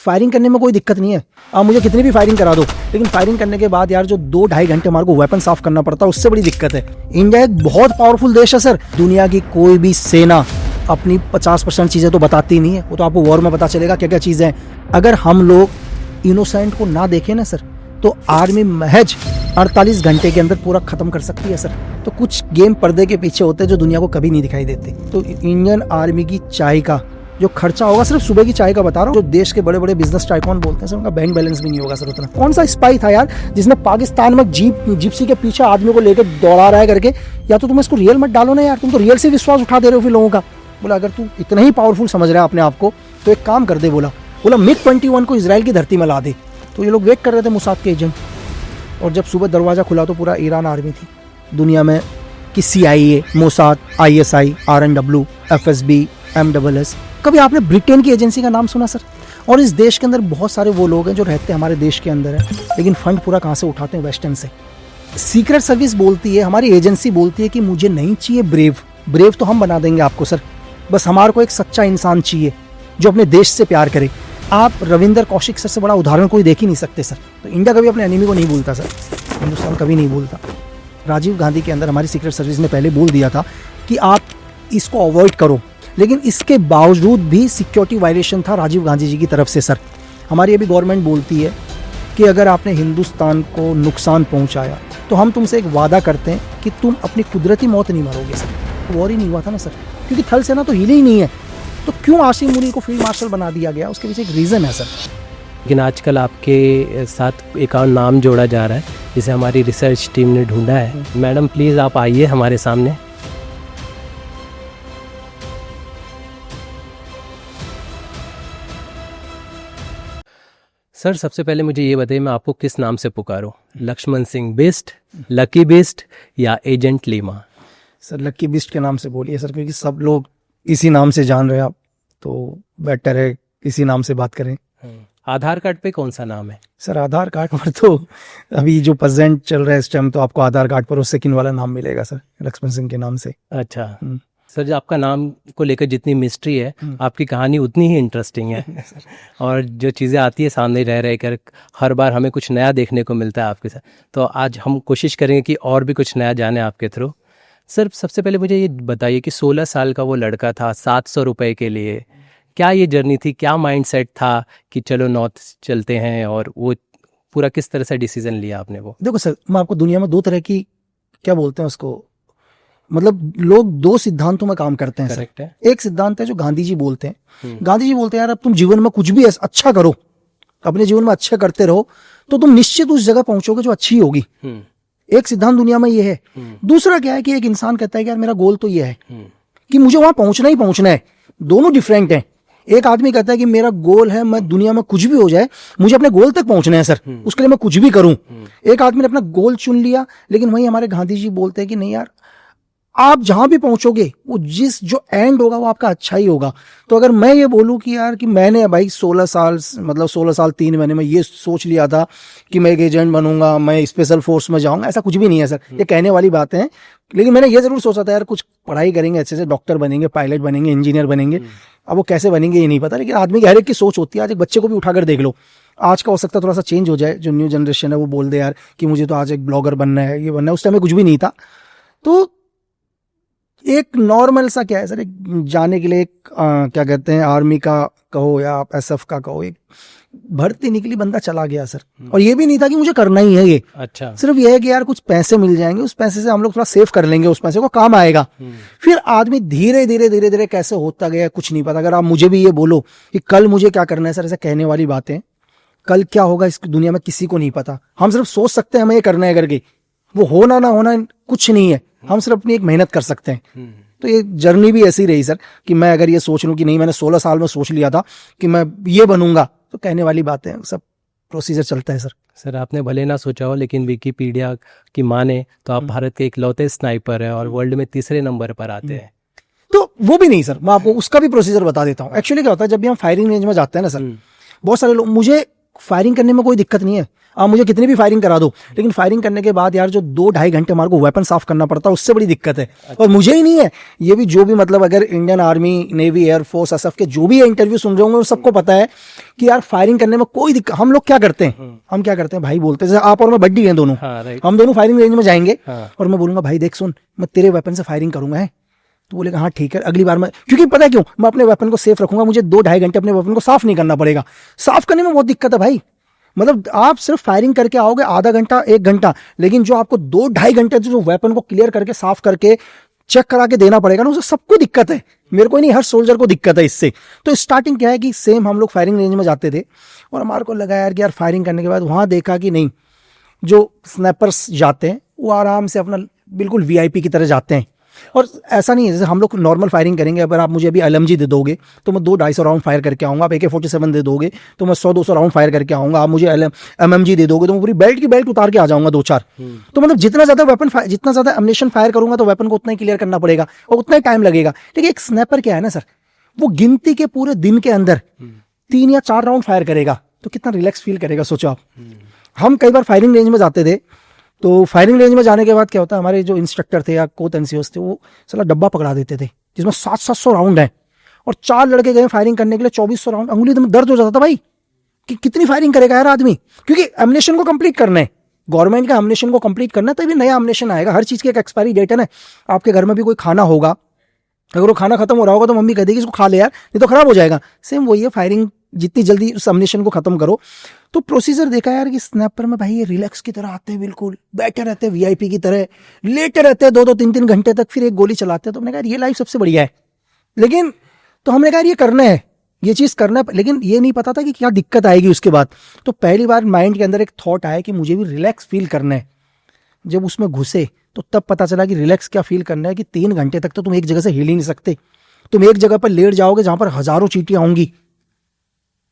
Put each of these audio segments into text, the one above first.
Firing करने में कोई दिक्कत नहीं है, आप मुझे कितनी भी फायरिंग करा दो, लेकिन फायरिंग करने के बाद यार जो 2-2.5 घंटे हमारे को वेपन साफ करना पड़ता है, उससे बड़ी दिक्कत है। इंडिया एक बहुत पावरफुल देश है सर। दुनिया की कोई भी सेना अपनी 50% चीज़ें तो बताती नहीं है, वो तो आपको वॉर में पता चलेगा क्या क्या चीज़ें हैं। अगर हम लोग इनोसेंट को ना देखें ना सर, तो आर्मी महज 48 घंटे के अंदर पूरा खत्म कर सकती है सर। तो कुछ गेम पर्दे के पीछे होते हैं जो दुनिया को कभी नहीं दिखाई देते। तो इंडियन आर्मी की चाय का जो खर्चा होगा, सिर्फ सुबह की चाय का बता रहा हूँ, जो देश के बड़े बड़े बिजनेस टाइकॉन बोलते हैं सर, उनका बैंक बैलेंस भी नहीं होगा सर उतना। कौन सा स्पाई था यार जिसने पाकिस्तान में जिप्सी के पीछे आदमी को लेकर दौड़ा रहा है करके? या तो तुम इसको रियल मत डालो ना यार, तुम तो रियल से विश्वास उठा दे रहे हो फिर लोगों का। बोला अगर तू इतना ही पावरफुल समझ रहा है अपने आप को तो एक काम कर दे, बोला MiG-21 को इजराइल की धरती में ला दे। तो ये लोग वेट कर रहे थे मोसाद के एजेंट, और जब सुबह दरवाजा खुला तो पूरा ईरान आर्मी थी। दुनिया में कि CIA, Mossad, ISI, RNW, FSB, MSS, कभी आपने ब्रिटेन की एजेंसी का नाम सुना सर? और इस देश के अंदर बहुत सारे वो लोग हैं जो रहते हैं हमारे देश के अंदर है, लेकिन फंड पूरा कहाँ से उठाते हैं? वेस्टर्न से। सीक्रेट सर्विस बोलती है, हमारी एजेंसी बोलती है कि मुझे नहीं चाहिए ब्रेव तो हम बना देंगे आपको सर, बस हमारे को एक सच्चा इंसान चाहिए जो अपने देश से प्यार करे। आप रविंदर कौशिक सर से बड़ा उदाहरण कोई देख ही नहीं सकते सर। तो इंडिया कभी अपने एनिमी को नहीं भूलता सर, हिंदुस्तान कभी नहीं भूलता। राजीव गांधी के अंदर हमारी सीक्रेट सर्विस ने पहले बोल दिया था कि आप इसको अवॉइड करो, लेकिन इसके बावजूद भी सिक्योरिटी वायलेशन था राजीव गांधी जी की तरफ से सर। हमारी अभी गवर्नमेंट बोलती है कि अगर आपने हिंदुस्तान को नुकसान पहुंचाया तो हम तुमसे एक वादा करते हैं कि तुम अपनी कुदरती मौत नहीं मरोगे सर। वॉर ही नहीं हुआ था ना सर, क्योंकि थल सेना तो हिली ही नहीं है। तो क्यों आसिम मुनी को फील्ड मार्शल बना दिया गया? उसके पीछे एक रीज़न है सर। लेकिन आजकल आपके साथ एक और नाम जोड़ा जा रहा है जिसे हमारी रिसर्च टीम ने ढूंढा है। मैडम प्लीज़ आप आइए हमारे सामने। सर सबसे पहले मुझे ये बताइए, मैं आपको किस नाम से पुकारूं? लक्ष्मण सिंह बिस्ट, लकी बिस्ट या एजेंट लीमा? सर लक्की बिस्ट के नाम से बोलिए सर, क्योंकि सब लोग इसी नाम से जान रहे हैं आप, तो बेटर है इसी नाम से बात करें। आधार कार्ड पे कौन सा नाम है? सर आधार कार्ड पर तो अभी जो प्रेजेंट चल रहा है इस टाइम, तो आपको आधार कार्ड पर उस सेकंड वाला नाम मिलेगा सर, लक्ष्मण सिंह के नाम से। अच्छा सर, जो आपका नाम को लेकर जितनी मिस्ट्री है, आपकी कहानी उतनी ही इंटरेस्टिंग है। और जो चीज़ें आती है सामने रह कर हर बार हमें कुछ नया देखने को मिलता है आपके साथ। तो आज हम कोशिश करेंगे कि और भी कुछ नया जाने आपके थ्रू। सर सबसे पहले मुझे ये बताइए कि 16 साल का वो लड़का था 700 रुपये के लिए, क्या ये जर्नी थी, क्या माइंडसेट था कि चलो नॉर्थ चलते हैं, और वो पूरा किस तरह से डिसीजन लिया आपने? वो देखो सर, मैं आपको दुनिया में 2 तरह की, क्या बोलते हैं उसको, मतलब लोग 2 सिद्धांतों में काम करते हैं। करेक्ट है। एक सिद्धांत है जो गांधी जी बोलते हैं। गांधी जी बोलते हैं यार अब तुम जीवन में कुछ भी अच्छा करो, अपने जीवन में अच्छा करते रहो, तो तुम निश्चित उस जगह पहुंचोगे जो अच्छी होगी। एक सिद्धांत दुनिया में ये है। दूसरा क्या है कि एक इंसान कहता है कि यार मेरा गोल तो ये है कि मुझे वहां पहुंचना ही पहुंचना है। दोनों डिफरेंट हैं। एक आदमी कहता है कि मेरा गोल है, मैं दुनिया में कुछ भी हो जाए मुझे अपने गोल तक पहुंचना है सर, उसके लिए मैं कुछ भी करूं। एक आदमी ने अपना गोल चुन लिया, लेकिन वहीं हमारे गांधी जी बोलते हैं कि नहीं यार, आप जहां भी पहुंचोगे वो जो एंड होगा वो आपका अच्छा ही होगा। तो अगर मैं ये बोलूं कि यार कि मैंने भाई 16 साल 3 महीने में ये सोच लिया था कि मैं एक एजेंट बनूंगा, मैं स्पेशल फोर्स में जाऊंगा, ऐसा कुछ भी नहीं है सर। ये कहने वाली बातें हैं। लेकिन मैंने ये जरूर सोचा था यार कुछ पढ़ाई करेंगे अच्छे से, डॉक्टर बनेंगे, पायलट बनेंगे, इंजीनियर बनेंगे। अब वो कैसे बनेंगे ये नहीं पता, लेकिन आदमी की हर एक की सोच होती है। आज एक बच्चे को भी उठाकर देख लो, आज का हो सकता है थोड़ा सा चेंज हो जाए, जो न्यू जनरेशन है वो बोल दे यार कि मुझे तो आज एक ब्लॉगर बनना है, ये बनना है। उस टाइम में कुछ भी नहीं था। तो एक नॉर्मल सा क्या है सर, एक जाने के लिए एक क्या कहते हैं, आर्मी का कहो या आप SF का कहो, एक भर्ती निकली, बंदा चला गया सर। और ये भी नहीं था कि मुझे करना ही है ये। अच्छा। सिर्फ ये है कि यार कुछ पैसे मिल जाएंगे, उस पैसे से हम लोग थोड़ा सेव कर लेंगे, उस पैसे को काम आएगा। फिर आदमी धीरे धीरे कैसे होता गया कुछ नहीं पता। अगर आप मुझे भी ये बोलो कि कल मुझे क्या करना है सर, ऐसा कहने वाली बातें, कल क्या होगा इस दुनिया में किसी को नहीं पता। हम सिर्फ सोच सकते हैं हमें ये करना है करके, वो होना ना होना कुछ नहीं है। हम सिर्फ अपनी एक मेहनत कर सकते हैं। तो ये जर्नी भी ऐसी रही सर कि मैं अगर ये सोच लूं कि नहीं, मैंने 16 साल में सोच लिया था कि मैं ये बनूंगा, तो कहने वाली बातें, सब प्रोसीजर चलता है सर। सर आपने भले ना सोचा हो, लेकिन विकिपीडिया की माने तो आप भारत के इकलौते स्नाइपर हैं और वर्ल्ड में 3रे नंबर पर आते हैं। तो वो भी नहीं सर, मैं आपको उसका भी प्रोसीजर बता देता हूँ। एक्चुअली क्या होता है, जब भी हम फायरिंग रेंज में जाते हैं ना सर, बहुत सारे लोग, मुझे फायरिंग करने में कोई दिक्कत नहीं है, आप मुझे कितनी भी फायरिंग करा दो, लेकिन फायरिंग करने के बाद यार जो 2-2.5 घंटे हमारे को वेपन साफ करना पड़ता है, उससे बड़ी दिक्कत है। और मुझे ही नहीं है, ये भी जो भी मतलब अगर Indian army, navy, air force, SF के जो भी इंटरव्यू सुन रहे होंगे वो सबको पता है कि यार फायरिंग करने में कोई दिक्कत। हम लोग क्या करते हैं, हम क्या करते हैं भाई, बोलते हैं जैसे आप और मैं बड्डी हैं दोनों, हम दोनों फायरिंग रेंज में जाएंगे और मैं बोलूंगा भाई देख सुन, मैं तेरे वेपन से फायरिंग करूंगा है, तो बोलेगा हाँ ठीक है, अगली बार मैं, क्योंकि पता है क्यों, मैं अपने वेपन को सेफ रखूंगा, मुझे 2-2.5 घंटे अपने वेपन को साफ नहीं करना पड़ेगा। साफ करने में बहुत दिक्कत है भाई, मतलब आप सिर्फ फायरिंग करके आओगे आधा घंटा 1 घंटा, लेकिन जो आपको 2-2.5 घंटे जो वेपन को क्लियर करके साफ करके चेक करा के देना पड़ेगा ना, उसे सबको दिक्कत है, मेरे को नहीं, हर सोल्जर को दिक्कत है इससे। तो स्टार्टिंग क्या है कि सेम हम लोग फायरिंग रेंज में जाते थे और हमारे को लगा यार कि यार फायरिंग करने के बाद वहां देखा कि नहीं, जो स्नैपर्स जाते हैं वो आराम से अपना बिल्कुल वीआईपी की तरह जाते हैं। और ऐसा नहीं है जैसे हम लोग नॉर्मल फायरिंग करेंगे, अगर आप मुझे अभी एलएमजी दे दोगे तो मैं 200-250 राउंड फायर करके आऊंगा, आप AK-47 दे दोगे तो मैं 100-200 राउंड फायर करके आऊंगा, आप मुझे एमएमजी दे दोगे तो मैं पूरी बेल्ट की बेल्ट उतार के आ जाऊंगा 2-4। तो मतलब जितना ज्यादा जितना ज्यादा एमिनेशन फायर करूंगा तो वेपन को उतना ही क्लियर करना पड़ेगा और उतना ही टाइम लगेगा। लेकिन एक स्नैपर क्या है ना सर, वो गिनती के पूरे दिन के अंदर 3 या 4 राउंड फायर करेगा, तो कितना रिलैक्स फील करेगा सोचो आप। हम कई बार फायरिंग रेंज में जाते थे, तो फायरिंग रेंज में जाने के बाद क्या होता है, हमारे जो इंस्ट्रक्टर थे या कोच एनसीओस थे, वो साला डब्बा पकड़ा देते थे जिसमें 700-700 राउंड है और 4 लड़के गए फायरिंग करने के लिए 2400 राउंड, अंगुली तो दर्द हो जाता था भाई कि कितनी फायरिंग करेगा यार आदमी, क्योंकि एमिनेशन को कंप्लीट करना है, गवर्नमेंट का एमिनेशन को कंप्लीट करना है, तभी नया एमिनेशन आएगा। हर चीज की एक एक्सपायरी डेट है ना। आपके घर में भी कोई खाना होगा, अगर वो खाना खत्म हो रहा होगा तो मम्मी कह देगी इसको खा ले यार, नहीं तो खराब हो जाएगा। सेम वही है फायरिंग, जितनी जल्दी उस एमिनेशन को खत्म करो। तो प्रोसीजर देखा यार कि स्नैपर में भाई ये रिलैक्स की तरह आते हैं, बिल्कुल बैठे रहते हैं वीआईपी की तरह, लेटे रहते हैं 2-2, 3-3 घंटे तक, फिर एक गोली चलाते हैं। तो हमने कहा ये लाइफ सबसे बढ़िया है, लेकिन तो हमने कहा ये करना है, ये चीज करना है, लेकिन ये नहीं पता था कि क्या दिक्कत आएगी उसके बाद। तो पहली बार माइंड के अंदर एक थॉट आया कि मुझे भी रिलैक्स फील करना है। जब उसमें घुसे तो तब पता चला कि रिलैक्स क्या फील करना है, कि 3 घंटे तक तो तुम एक जगह से हिल ही नहीं सकते, तुम एक जगह पर लेट जाओगे जहां पर हजारों चींटियां होंगी।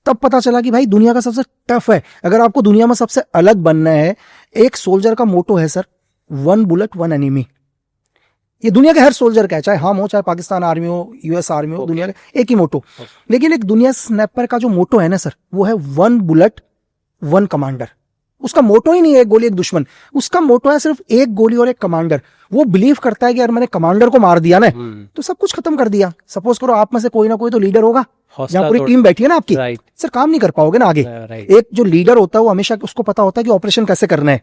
तब पता चला कि भाई दुनिया का सबसे टफ है, अगर आपको दुनिया में सबसे अलग बनना है। एक सोल्जर का मोटो है सर, 1 बुलेट 1 एनिमी। ये दुनिया के हर सोल्जर का है, चाहे हम हो, चाहे पाकिस्तान आर्मी हो, यूएस आर्मी हो, दुनिया का एक ही मोटो। लेकिन एक दुनिया स्नैपर का जो मोटो है ना सर, वो है 1 बुलेट 1 कमांडर। उसका मोटो ही नहीं है एक गोली एक दुश्मन, उसका मोटो है सिर्फ 1 गोली और 1 कमांडर। वो बिलीव करता है कि यार मैंने कमांडर को मार दिया ना तो सब कुछ खत्म कर दिया। सपोज करो आप में से कोई ना कोई तो लीडर होगा, जहां पूरी टीम बैठी है ना आपकी, सर काम नहीं कर पाओगे ना आगे। एक जो लीडर होता है वो हमेशा उसको पता होता है कि ऑपरेशन कैसे करना है।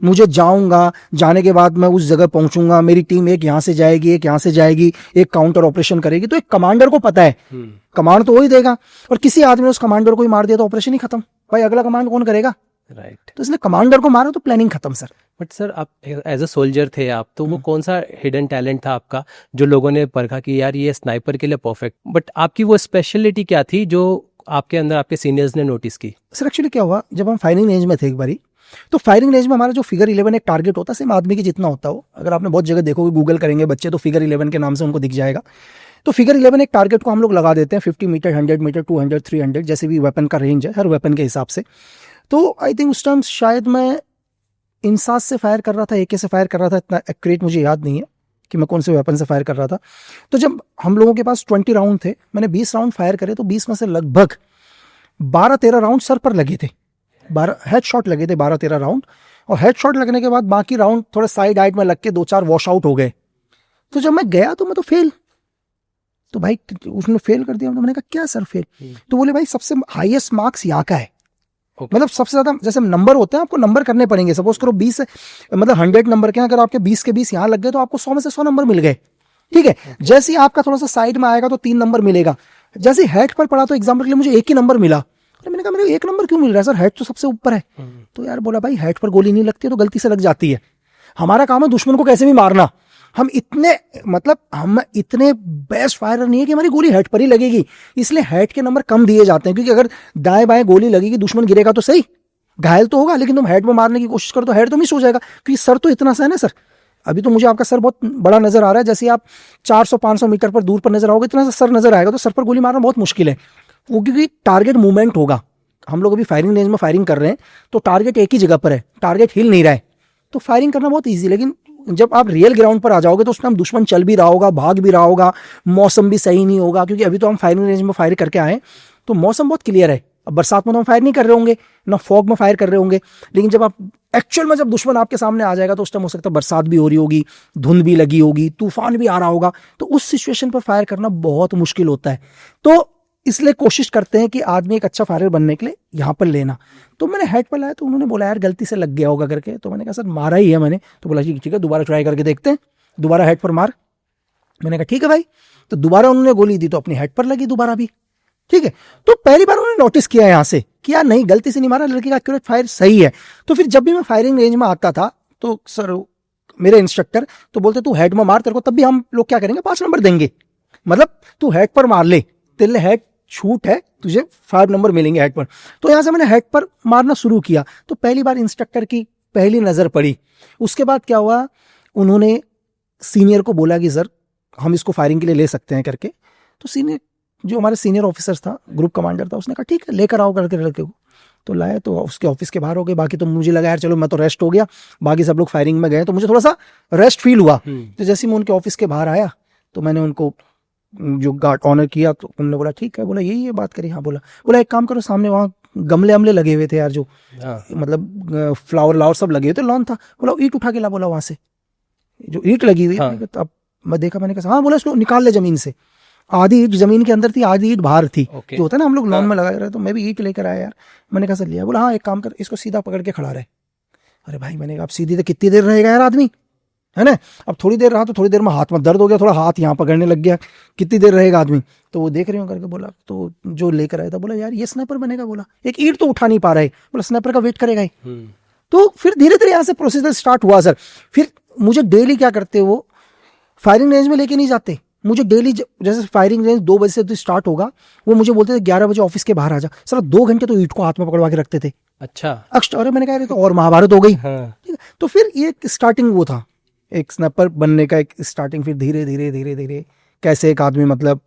मुझे जाऊंगा, जाने के बाद मैं उस जगह पहुंचूंगा, मेरी टीम एक यहां से जाएगी, एक यहां से जाएगी, एक काउंटर ऑपरेशन करेगी। तो एक कमांडर को पता है, कमांड तो वही देगा। और किसी आदमी ने उस कमांडर को ही मार दिया तो ऑपरेशन ही खत्म भाई, अगला कमांड कौन करेगा? राइट। तो इसलिए कमांडर को मारो तो प्लानिंग खत्म सर। बट सर आप एज अ सोल्जर थे आप, तो वो कौन सा हिडन टैलेंट था आपका जो लोगों ने परखा कि यार ये स्नाइपर के लिए परफेक्ट, बट आपकी वो स्पेशलिटी क्या थी जो आपके अंदर आपके सीनियर्स ने नोटिस की? सर एक्चुअली क्या हुआ, जब हम फायरिंग रेंज में थे एक बारी, तो फायरिंग रेंज में हमारा जो फिगर 11 एक टारगेट होता है, सेम आदमी की जितना होता हो, अगर आपने बहुत जगह देखोगे, गूगल करेंगे बच्चे तो फिगर 11 के नाम से उनको दिख जाएगा। तो फिगर 11 एक टारगेट को हम लोग लगा देते हैं 50 मीटर, 100 मीटर, 200, 300, जैसे भी वेपन का रेंज है, हर वेपन के हिसाब से। तो आई थिंक उस टाइम शायद मैं इंसास से फायर कर रहा था, AK से फायर कर रहा था, इतना एक्यूरेट मुझे याद नहीं है कि मैं कौन से वेपन से फायर कर रहा था। तो जब हम लोगों के पास 20 राउंड थे, मैंने 20 राउंड फायर करे, तो 20 में से लगभग 12-13 राउंड सर पर लगे थे, 12 हेड शॉट लगे थे, 12-13 राउंड। और हेड शॉट लगने के बाद बाकी राउंड थोड़े साइड आइड में लग के 2-4 वॉश आउट हो गए। तो जब मैं गया तो मैं तो फेल, तो भाई उसने फेल कर दिया। तो मैंने कहा क्या सर फेल? तो बोले भाई सबसे हाईएस्ट मार्क्स यहाँ का है, मतलब सबसे ज्यादा जैसे नंबर होते हैं आपको नंबर करने पड़ेंगे। सपोज करो 20 मतलब 100 नंबर के, अगर आपके 20 के 20 यहाँ लग गए तो आपको 100 में से 100 नंबर मिल गए, ठीक है। जैसे ही आपका थोड़ा सा साइड में आएगा तो 3 नंबर मिलेगा। जैसे हेड पर पड़ा तो एग्जाम्पल के लिए मुझे 1 ही नंबर मिला। तो मैंने कहा मेरे को 1 नंबर क्यों मिल रहा है सर, हेड तो सबसे ऊपर है। तो यार बोला भाई हेड पर गोली नहीं लगती है तो गलती से लग जाती है, हमारा काम है दुश्मन को कैसे भी मारना। हम इतने बेस्ट फायरर नहीं है कि हमारी गोली हेड पर ही लगेगी, इसलिए हेड के नंबर कम दिए जाते हैं। क्योंकि अगर दाएं बाएं गोली लगेगी, दुश्मन गिरेगा तो सही, घायल तो होगा, लेकिन तुम हेड में मारने की कोशिश करो तो हेड तो मिस हो जाएगा, क्योंकि सर तो इतना सा है ना सर। अभी तो मुझे आपका सर बहुत बड़ा नजर आ रहा है, जैसे आप 400-500 मीटर पर दूर पर नजर आओगे, इतना सा सर नजर आएगा, तो सर पर गोली मारना बहुत मुश्किल है वो, क्योंकि टारगेट मूवमेंट होगा। हम लोग अभी फायरिंग रेंज में फायरिंग कर रहे हैं तो टारगेट एक ही जगह पर है, टारगेट हिल नहीं रहा है, तो फायरिंग करना बहुत ईजी। लेकिन जब आप रियल ग्राउंड पर आ जाओगे तो उस टाइम दुश्मन चल भी रहा होगा, भाग भी रहा होगा, मौसम भी सही नहीं होगा, क्योंकि अभी तो हम फायरिंग रेंज में फायर करके आए तो मौसम बहुत क्लियर है। अब बरसात में तो हम फायर नहीं कर रहे होंगे, ना फॉग में फायर कर रहे होंगे, लेकिन जब आप एक्चुअल में जब दुश्मन आपके सामने आ जाएगा तो उस टाइम हो सकता है बरसात भी हो रही होगी, धुंध भी लगी होगी, तूफान भी आ रहा होगा, तो उस सिचुएशन पर फायर करना बहुत मुश्किल होता है। तो इसलिए कोशिश करते हैं कि आदमी एक अच्छा फायरर बनने के लिए यहाँ पर लेना। तो मैंने हेड पर लाया तो उन्होंने बोला यार गलती से लग गया होगा करके, तो मैंने कहा सर मारा ही है मैंने। तो बोला ठीक है दोबारा ट्राई करके देखते हैं, दोबारा हेड पर मार। मैंने कहा ठीक है भाई। तो दोबारा उन्होंने गोली दी तो अपनी हेड पर लगी दोबारा भी, ठीक है। तो पहली बार उन्होंने नोटिस किया यहाँ से कि यार नहीं गलती से नहीं मारा, लड़के का एक्यूरेट फायर सही है। तो फिर जब भी मैं फायरिंग रेंज में आता था तो सर मेरे इंस्ट्रक्टर तो बोलते तू हेड में मार, तेरे को तब भी हम लोग क्या करेंगे 5 नंबर देंगे, मतलब तू हेड पर मार ले, तेरे हेड छूट है, तुझे 5 नंबर मिलेंगे हेड पर। तो यहाँ से मैंने हेड पर मारना शुरू किया। तो पहली बार इंस्ट्रक्टर की पहली नज़र पड़ी। उसके बाद क्या हुआ, उन्होंने सीनियर को बोला कि सर हम इसको फायरिंग के लिए ले सकते हैं करके। तो सीनियर जो हमारे सीनियर ऑफिसर था, ग्रुप कमांडर था, उसने कहा ठीक है लेकर आओ करके लड़के को। तो लाए तो उसके ऑफिस के बाहर हो गए। बाकी तो मुझे लगा यार चलो मैं तो रेस्ट हो गया, बाकी सब लोग फायरिंग में गए तो मुझे थोड़ा सा रेस्ट फील हुआ। तो जैसे मैं उनके ऑफिस के बाहर आया तो मैंने उनको जो गार्ड ऑनर किया तो उन्होंने बोला ठीक है, बोला यही है बात करी। हाँ बोला एक काम करो, सामने वहाँ गमले अमले लगे हुए थे यार, जो मतलब फ्लावर सब लगे हुए थे, लॉन था। बोला ईंट उठा के ला, बोला वहां से जो ईंट लगी हुई है। अब मैं देखा, मैंने कहा हाँ, बोला इसको निकाल ले जमीन से। आधी ईंट जमीन के अंदर थी, आधी ईंट बाहर थी। जो होता है ना हम लोग लॉन में लगा रहे, तो मैं भी ईंट लेकर आया यार। मैंने कहा सर लिया। बोला हाँ एक काम कर, इसको सीधा पकड़ के खड़ा रहे। अरे भाई मैंने कहा अब सीधी तो कितनी देर रहेगा यार आदमी, है ना। अब थोड़ी देर रहा तो थोड़ी देर में हाथ में दर्द हो गया, थोड़ा हाथ यहाँ पकड़ने लग गया, कितनी देर रहेगा आदमी। तो वो देख रहे हो करके बोला, तो जो लेकर आया था बोला यार ये स्नाइपर बनेगा। बोला एक ईंट तो उठा नहीं पा रहा है, बोला स्नाइपर का वेट करेगा ही। तो फिर धीरे धीरे यहाँ से प्रोसीजर स्टार्ट हुआ सर। फिर मुझे डेली क्या करते वो फायरिंग रेंज में लेके नहीं जाते, मुझे डेली जैसे फायरिंग रेंज 2 बजे से तो स्टार्ट होगा, वो मुझे बोलते थे 11 बजे ऑफिस के बाहर आ जा। सर 2 घंटे तो ईंट को हाथ में पकड़वा के रखते थे। अच्छा अरे मैंने कहा तो और महाभारत हो गई। ठीक है, तो फिर ये स्टार्टिंग वो था एक स्नैपर बनने का, एक स्टार्टिंग। फिर धीरे धीरे धीरे धीरे कैसे एक आदमी मतलब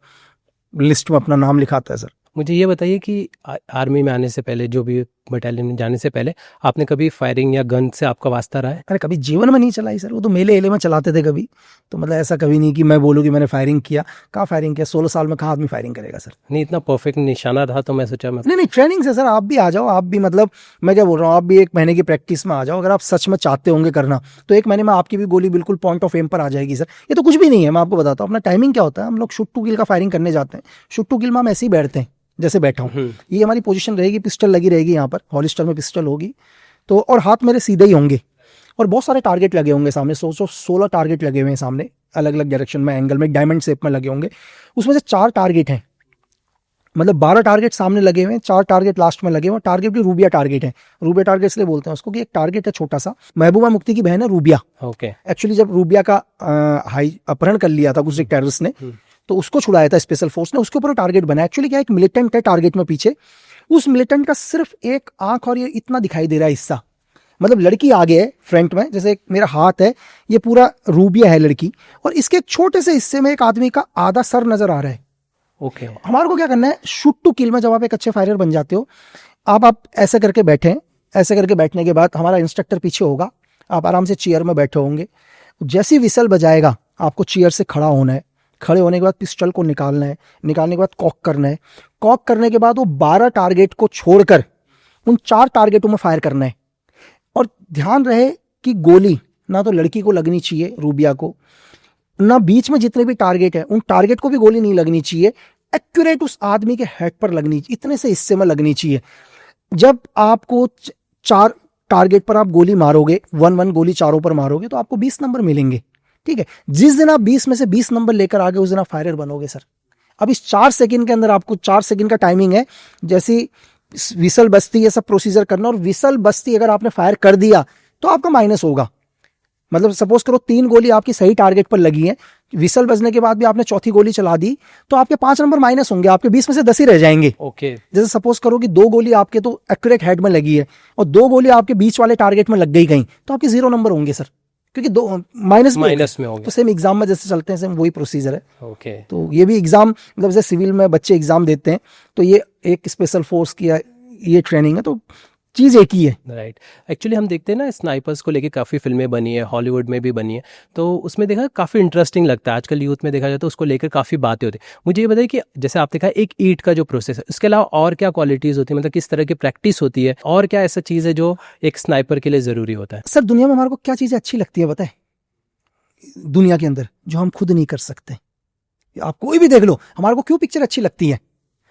लिस्ट में अपना नाम लिखाता है। सर मुझे ये बताइए कि आर्मी में आने से पहले, जो भी बटालियन में जाने से पहले, आपने कभी फायरिंग या गन से आपका वास्ता रहा है? अरे कभी जीवन में नहीं चलाई सर, वो तो मेले एले में चलाते थे कभी। तो मतलब ऐसा कभी नहीं कि मैं बोलूँ कि मैंने फायरिंग किया। कहाँ फायरिंग किया, 16 साल में कहाँ आदमी फायरिंग करेगा सर। नहीं इतना परफेक्ट निशाना था तो मैं सोचा नहीं ट्रेनिंग से सर आप भी आ जाओ, आप भी मतलब मैं क्या बोल रहा हूँ, आप भी 1 महीने की प्रैक्टिस में आ जाओ। अगर आप सच में चाहते होंगे करना तो 1 महीने में आपकी भी गोली बिल्कुल पॉइंट ऑफ एम पर आ जाएगी सर। ये तो कुछ भी नहीं है, मैं आपको बताता हूँ। अपना टाइमिंग क्या होता है, हम लोग शूट टू किल का फायरिंग करने जाते हैं। शूट टू किल में हम ऐसे ही बैठते हैं जैसे बैठा हूँ, ये हमारी पोजीशन रहेगी, पिस्टल लगी रहेगी यहाँ पर, हॉलिस्टर में पिस्टल होगी तो, और हाथ मेरे सीधे ही होंगे और बहुत सारे टारगेट लगे होंगे सामने। 16 टारगेट लगे हुए हैं सामने, अलग अलग डायरेक्शन में, एंगल में, डायमंड शेप में लगे होंगे। उसमें से 4 टारगेट हैं, मतलब 12 टारगेट सामने लगे हुए हैं, 4 टारगेट लास्ट में लगे हुए हैं। टारगेट भी रूबिया टारगेट है। रूबिया टारगेट इसलिए बोलते हैं उसको कि एक टारगेट है छोटा सा, महबूबा मुफ्ती की बहन है रूबिया। एक्चुअली जब रूबिया का अपहरण कर लिया था कुछ एक टेररिस्ट ने, तो उसको छुड़ाया था स्पेशल फोर्स ने, उसके ऊपर टारगेट बना। एक्चुअली क्या एक मिलिटेंट है टारगेट में पीछे, उस मिलिटेंट का सिर्फ एक आंख और ये इतना दिखाई दे रहा है हिस्सा, मतलब लड़की आगे है फ्रंट में, जैसे मेरा हाथ है, ये पूरा रूबिया है लड़की, और इसके एक छोटे से हिस्से में एक आदमी का आधा सर नजर आ रहा है। हमारे को क्या करना है, शूट टू किल में जब आप एक अच्छे फायरर बन जाते हो, आप ऐसे करके बैठे, ऐसे करके बैठने के बाद हमारा इंस्ट्रक्टर पीछे होगा, आप आराम से चेयर में बैठे होंगे। जैसी विसल बजाएगा आपको चेयर से खड़ा होना है। खड़े होने के बाद पिस्टल को निकालना है, निकालने के बाद कॉक करना है। कॉक करने के बाद वो 12 टारगेट को छोड़कर उन 4 टारगेटों में फायर करना है। और ध्यान रहे कि गोली ना तो लड़की को लगनी चाहिए रूबिया को, ना बीच में जितने भी टारगेट है उन टारगेट को भी गोली नहीं लगनी चाहिए, एक्यूरेट उस आदमी के हेड पर लगनी चाहिए, इतने से हिस्से में लगनी चाहिए। जब आपको 4 टारगेट पर आप गोली मारोगे, 1-1 गोली चारों पर मारोगे, तो आपको 20 नंबर मिलेंगे। ठीक है, जिस दिन आप 20 में से 20 नंबर लेकर आगे उस दिन आप फायरर बनोगे सर। अब इस 4 सेकंड के अंदर आपको 4 सेकंड का टाइमिंग है, जैसी विसल बजती है सब प्रोसीजर करना, और विसल बजती अगर आपने फायर कर दिया तो आपका माइनस होगा। मतलब सपोज करो 3 गोली आपकी सही टारगेट पर लगी है, विसल बजने के बाद भी आपने चौथी गोली चला दी तो आपके 5 नंबर माइनस होंगे, आपके 20 में से 10 ही रह जाएंगे। जैसे सपोज करो कि 2 गोली आपके तो एक्यूरेट हेड में लगी है और 2 गोली आपके बीच वाले टारगेट में लग गई कहीं, तो आपके 0 नंबर होंगे सर, क्योंकि 2 माइनस में होंगे। तो सेम एग्जाम में जैसे चलते हैं सेम वही प्रोसीजर है। तो ये भी एग्जाम, मतलब जैसे सिविल में बच्चे एग्जाम देते हैं, तो ये एक स्पेशल फोर्स की ये ट्रेनिंग है। तो चीज एक ही है। राइट। एक्चुअली हम देखते हैं ना, स्नाइपर्स को लेके काफ़ी फिल्में बनी है, हॉलीवुड में भी बनी है, तो उसमें देखा काफ़ी इंटरेस्टिंग लगता है। आजकल यूथ में देखा जाए तो उसको लेकर काफ़ी बातें होती हैं। मुझे ये बताइए कि जैसे आपने कहा एक ईट का जो प्रोसेस है, उसके अलावा और क्या क्वालिटीज़ होती है, मतलब किस तरह की प्रैक्टिस होती है, और क्या ऐसा चीज़ है जो एक स्नाइपर के लिए ज़रूरी होता है? सर दुनिया में हमारे को क्या चीजें अच्छी लगती है बताए, दुनिया के अंदर जो हम खुद नहीं कर सकते। आप कोई भी देख लो, हमारे को क्यों पिक्चर अच्छी लगती है,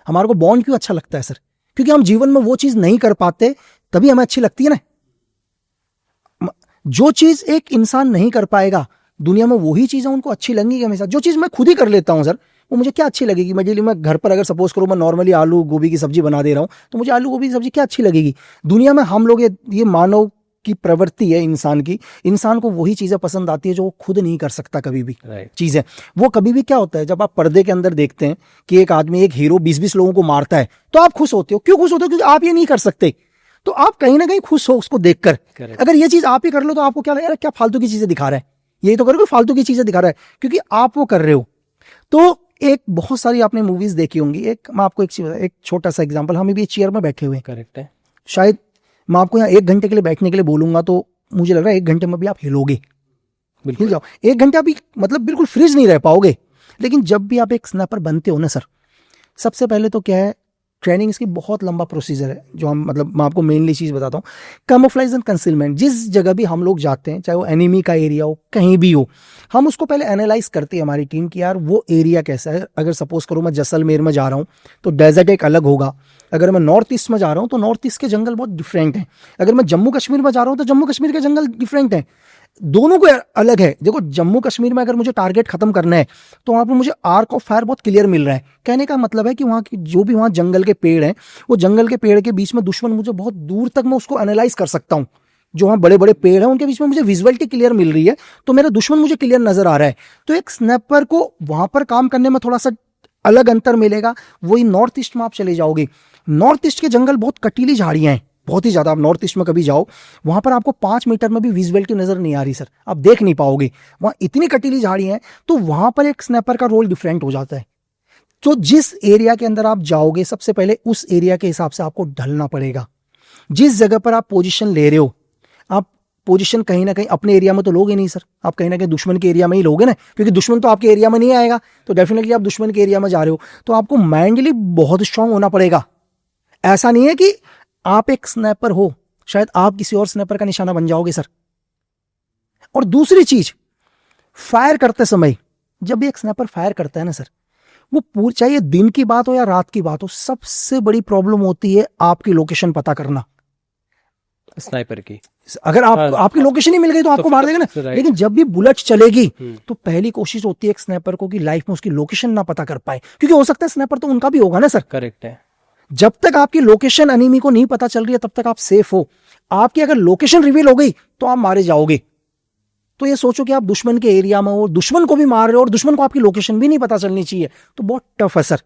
हमारे को बॉन्ड क्यों अच्छा लगता है सर, क्योंकि हम जीवन में वो चीज नहीं कर पाते, तभी हमें अच्छी लगती है ना। जो चीज एक इंसान नहीं कर पाएगा दुनिया में, वही चीजें उनको अच्छी लगेंगी हमेशा। जो चीज मैं खुद ही कर लेता हूं सर, वो मुझे क्या अच्छी लगेगी। मैं घर पर अगर सपोज करूं मैं नॉर्मली आलू गोभी की सब्जी बना दे रहा हूं, तो मुझे आलू गोभी की सब्जी क्या अच्छी लगेगी। दुनिया में हम लोग ये मानव की प्रवृत्ति है इंसान को वही चीजें पसंद आती है जो वो खुद नहीं कर सकता कभी भी। चीजें वो कभी भी क्या होता है, जब आप पर्दे के अंदर देखते हैं कि एक आदमी, एक हीरो 20-20 लोगों को मारता है, तो आप खुश होते हो। क्यों खुश होते हो? क्योंकि आप ये नहीं कर सकते, तो आप कहीं ना कहीं खुश हो उसको देखकर। अगर ये चीज आप ही कर लो तो आपको क्या लगेगा, क्या फालतू की चीजें दिखा रहा है, यही तो करो, फालतू की चीजें दिखा रहा है, क्योंकि आप वो कर रहे हो। तो एक बहुत सारी आपने मूवीज देखी होंगी, एक मैं आपको एक छोटा सा एग्जांपल, हम भी चेयर में बैठे हुए हैं, करेक्ट है, शायद मैं आपको यहाँ 1 घंटे के लिए बैठने के लिए बोलूंगा तो मुझे लग रहा है 1 घंटे में भी आप हिलोगे, हिल जाओ। 1 घंटे आप मतलब बिल्कुल फ्रीज नहीं रह पाओगे। लेकिन जब भी आप एक स्नाइपर बनते हो ना सर, सबसे पहले तो क्या है, ट्रेनिंग इसकी बहुत लंबा प्रोसीजर है, जो हम मतलब मैं आपको मेनली चीज बताता हूँ। कैमोफ्लेज एंड कंसीलमेंट, जिस जगह भी हम लोग जाते हैं, चाहे वो एनिमी का एरिया हो, कहीं भी हो, हम उसको पहले एनालाइज करते हैं हमारी टीम की, यार वो एरिया कैसा है। अगर सपोज करो मैं जैसलमेर में जा रहा हूँ तो डेजर्ट एक अलग होगा, अगर मैं नॉर्थ ईस्ट में जा रहा हूँ तो नॉर्थ ईस्ट के जंगल बहुत डिफरेंट हैं, अगर मैं जम्मू कश्मीर में जा रहा हूँ तो जम्मू कश्मीर के जंगल डिफरेंट हैं, दोनों को अलग है। देखो जम्मू कश्मीर में अगर मुझे टारगेट खत्म करना है तो वहां पर मुझे आर्क ऑफ फायर बहुत क्लियर मिल रहा है। कहने का मतलब है कि वहां की जो भी वहां जंगल के पेड़ हैं, वो जंगल के पेड़ के बीच में दुश्मन मुझे बहुत दूर तक मैं उसको एनालाइज कर सकता हूं। जो वहां बड़े बड़े पेड़ हैं उनके बीच में मुझे विजुअलिटी क्लियर मिल रही है, तो मेरा दुश्मन मुझे क्लियर नजर आ रहा है। तो एक स्नैपर को वहां पर काम करने में थोड़ा सा अलग अंतर मिलेगा। वही नॉर्थ ईस्ट में आप चले जाओगे, नॉर्थ ईस्ट के जंगल बहुत कटीली झाड़ियां हैं, बहुत ही ज्यादा। आप नॉर्थ ईस्ट में कभी जाओ, वहां पर आपको 5 मीटर में भी विजुअलिटी नजर नहीं आ रही सर, आप देख नहीं पाओगे, वहां इतनी कटीली झाड़ियां हैं। तो वहां पर एक स्नैपर का रोल डिफरेंट हो जाता है। तो जिस एरिया के अंदर आप जाओगे, सबसे पहले उस एरिया के हिसाब से आपको ढलना पड़ेगा। जिस जगह पर आप पोजीशन ले रहे हो, आप पोजीशन कहीं ना कहीं अपने एरिया में तो लोगे नहीं सर, आप कहीं ना कहीं दुश्मन के एरिया में ही लोगे ना, क्योंकि दुश्मन तो आपके एरिया में नहीं आएगा, तो डेफिनेटली आप दुश्मन के एरिया में जा रहे हो। तो आपको माइंडली बहुत स्ट्रांग होना पड़ेगा। ऐसा नहीं है कि आप एक स्नैपर हो, शायद आप किसी और स्नैपर का निशाना बन जाओगे सर। और दूसरी चीज, फायर करते समय, जब भी एक स्नैपर फायर करता है ना सर, वो चाहे दिन की बात हो या रात की बात हो, सबसे बड़ी प्रॉब्लम होती है आपकी लोकेशन पता करना स्नाइपर की। अगर आपकी लोकेशन ही मिल गई तो आपको मार देगा ना। लेकिन जब भी बुलेट चलेगी तो पहली कोशिश होती है एक स्नैपर को कि लाइफ में उसकी लोकेशन ना पता कर पाए, क्योंकि हो सकता है स्नैपर तो उनका भी होगा ना सर। करेक्ट है। जब तक आपकी लोकेशन एनिमी को नहीं पता चल रही है तब तक आप सेफ हो। आपकी अगर लोकेशन रिवील हो गई तो आप मारे जाओगे। तो ये सोचो कि आप दुश्मन के एरिया में हो, दुश्मन को भी मार रहे हो और दुश्मन को आपकी लोकेशन भी नहीं पता चलनी चाहिए, तो बहुत टफ है सर।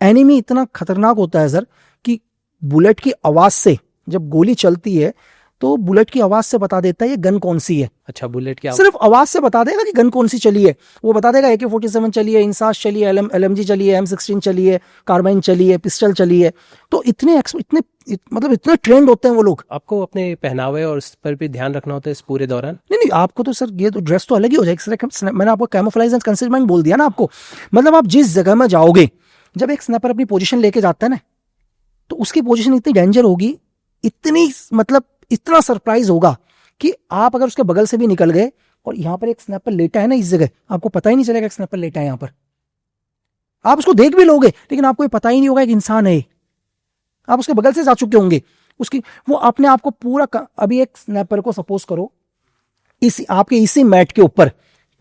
एनिमी इतना खतरनाक होता है सर कि बुलेट की आवाज से, जब गोली चलती है तो बुलेट की आवाज से बता देता है ये गन कौन सी है। अच्छा, बुलेट की सिर्फ आवाज से बता देगा कि गन कौन सी चली है। वो बता देगा AK-47 चली है, इंसास चली है, LMG चली है, M16 चली है, कार्बाइन चली है, पिस्टल चली है। तो इतने इतने ट्रेंड होते हैं वो लोग। आपको अपने पहनावे और इस पर भी ध्यान रखना होता है इस पूरे दौरान? नहीं, आपको तो सर ये तो ड्रेस तो अलग ही हो जाएगी। मैंने आपको कैमोफ्लेज एंड कंसीलमेंट बोल दिया ना आपको। मतलब आप जिस जगह में जाओगे, जब एक स्नैपर अपनी पोजीशन लेके जाता है ना, तो उसकी पोजीशन इतनी डेंजर होगी, इतना सरप्राइज होगा कि आप अगर उसके बगल से भी निकल गए और यहां पर एक स्नैपर लेटा है ना इस जगह, आपको पता ही नहीं चलेगा एक स्नैपर लेटा है यहां पर। आप उसको देख भी लोगे लेकिन आपको ये पता ही नहीं होगा एक इंसान है। आप उसके बगल से जा चुके होंगे, वो अपने आप को पूरा अभी एक स्नैपर को सपोज करो आपके इसी मैट के ऊपर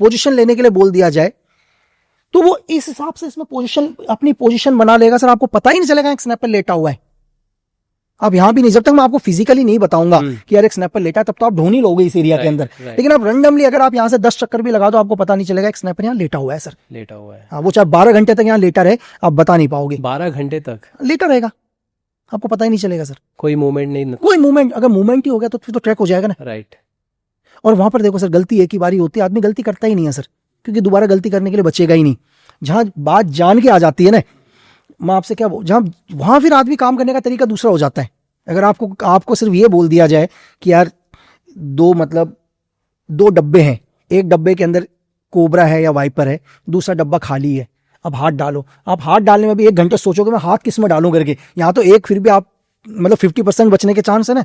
पोजीशन लेने के लिए बोल दिया जाए, तो वो इस हिसाब से इसमें अपनी पोजीशन बना लेगा सर। आपको पता ही नहीं चलेगा एक स्नैपर लेटा हुआ है। आप यहां भी नहीं, जब तक मैं आपको फिजिकली नहीं बताऊंगा कि यार एक स्नैपर लेटा है, तब तो आप ढूंढ ही लोगे इस एरिया के अंदर। लेकिन आप रैंडमली अगर आप यहां से 10 चक्कर भी लगा दो, आपको पता नहीं चलेगा एक स्नैपर यहां लेटा हुआ है सर। लेटा हुआ है। हाँ, वो चाहे 12 घंटे तक यहां लेटा रहे, आप बता नहीं पाओगे। 12 घंटे तक लेटा रहेगा, आपको पता ही नहीं चलेगा सर। कोई मूवमेंट नहीं, कोई मूवमेंट। अगर मूवमेंट ही हो गया तो फिर तो ट्रैक हो जाएगा ना। राइट। और वहां पर देखो सर, गलती एक ही बारी होती है, आदमी गलती करता ही नहीं है सर, क्योंकि दोबारा गलती करने के लिए बचेगा ही नहीं। जहां बात जान के आ जाती है ना, मैं आपसे क्या जहां वहां फिर आदमी काम करने का तरीका दूसरा हो जाता है। अगर आपको सिर्फ ये बोल दिया जाए कि यार दो डब्बे हैं, एक डब्बे के अंदर कोबरा है या वाइपर है, दूसरा डब्बा खाली है, अब हाथ डालो। आप हाथ डालने में भी 1 घंटे सोचोगे मैं हाथ किस में डालूं करके, यहाँ तो एक फिर भी आप मतलब 50% बचने के चांस है ना,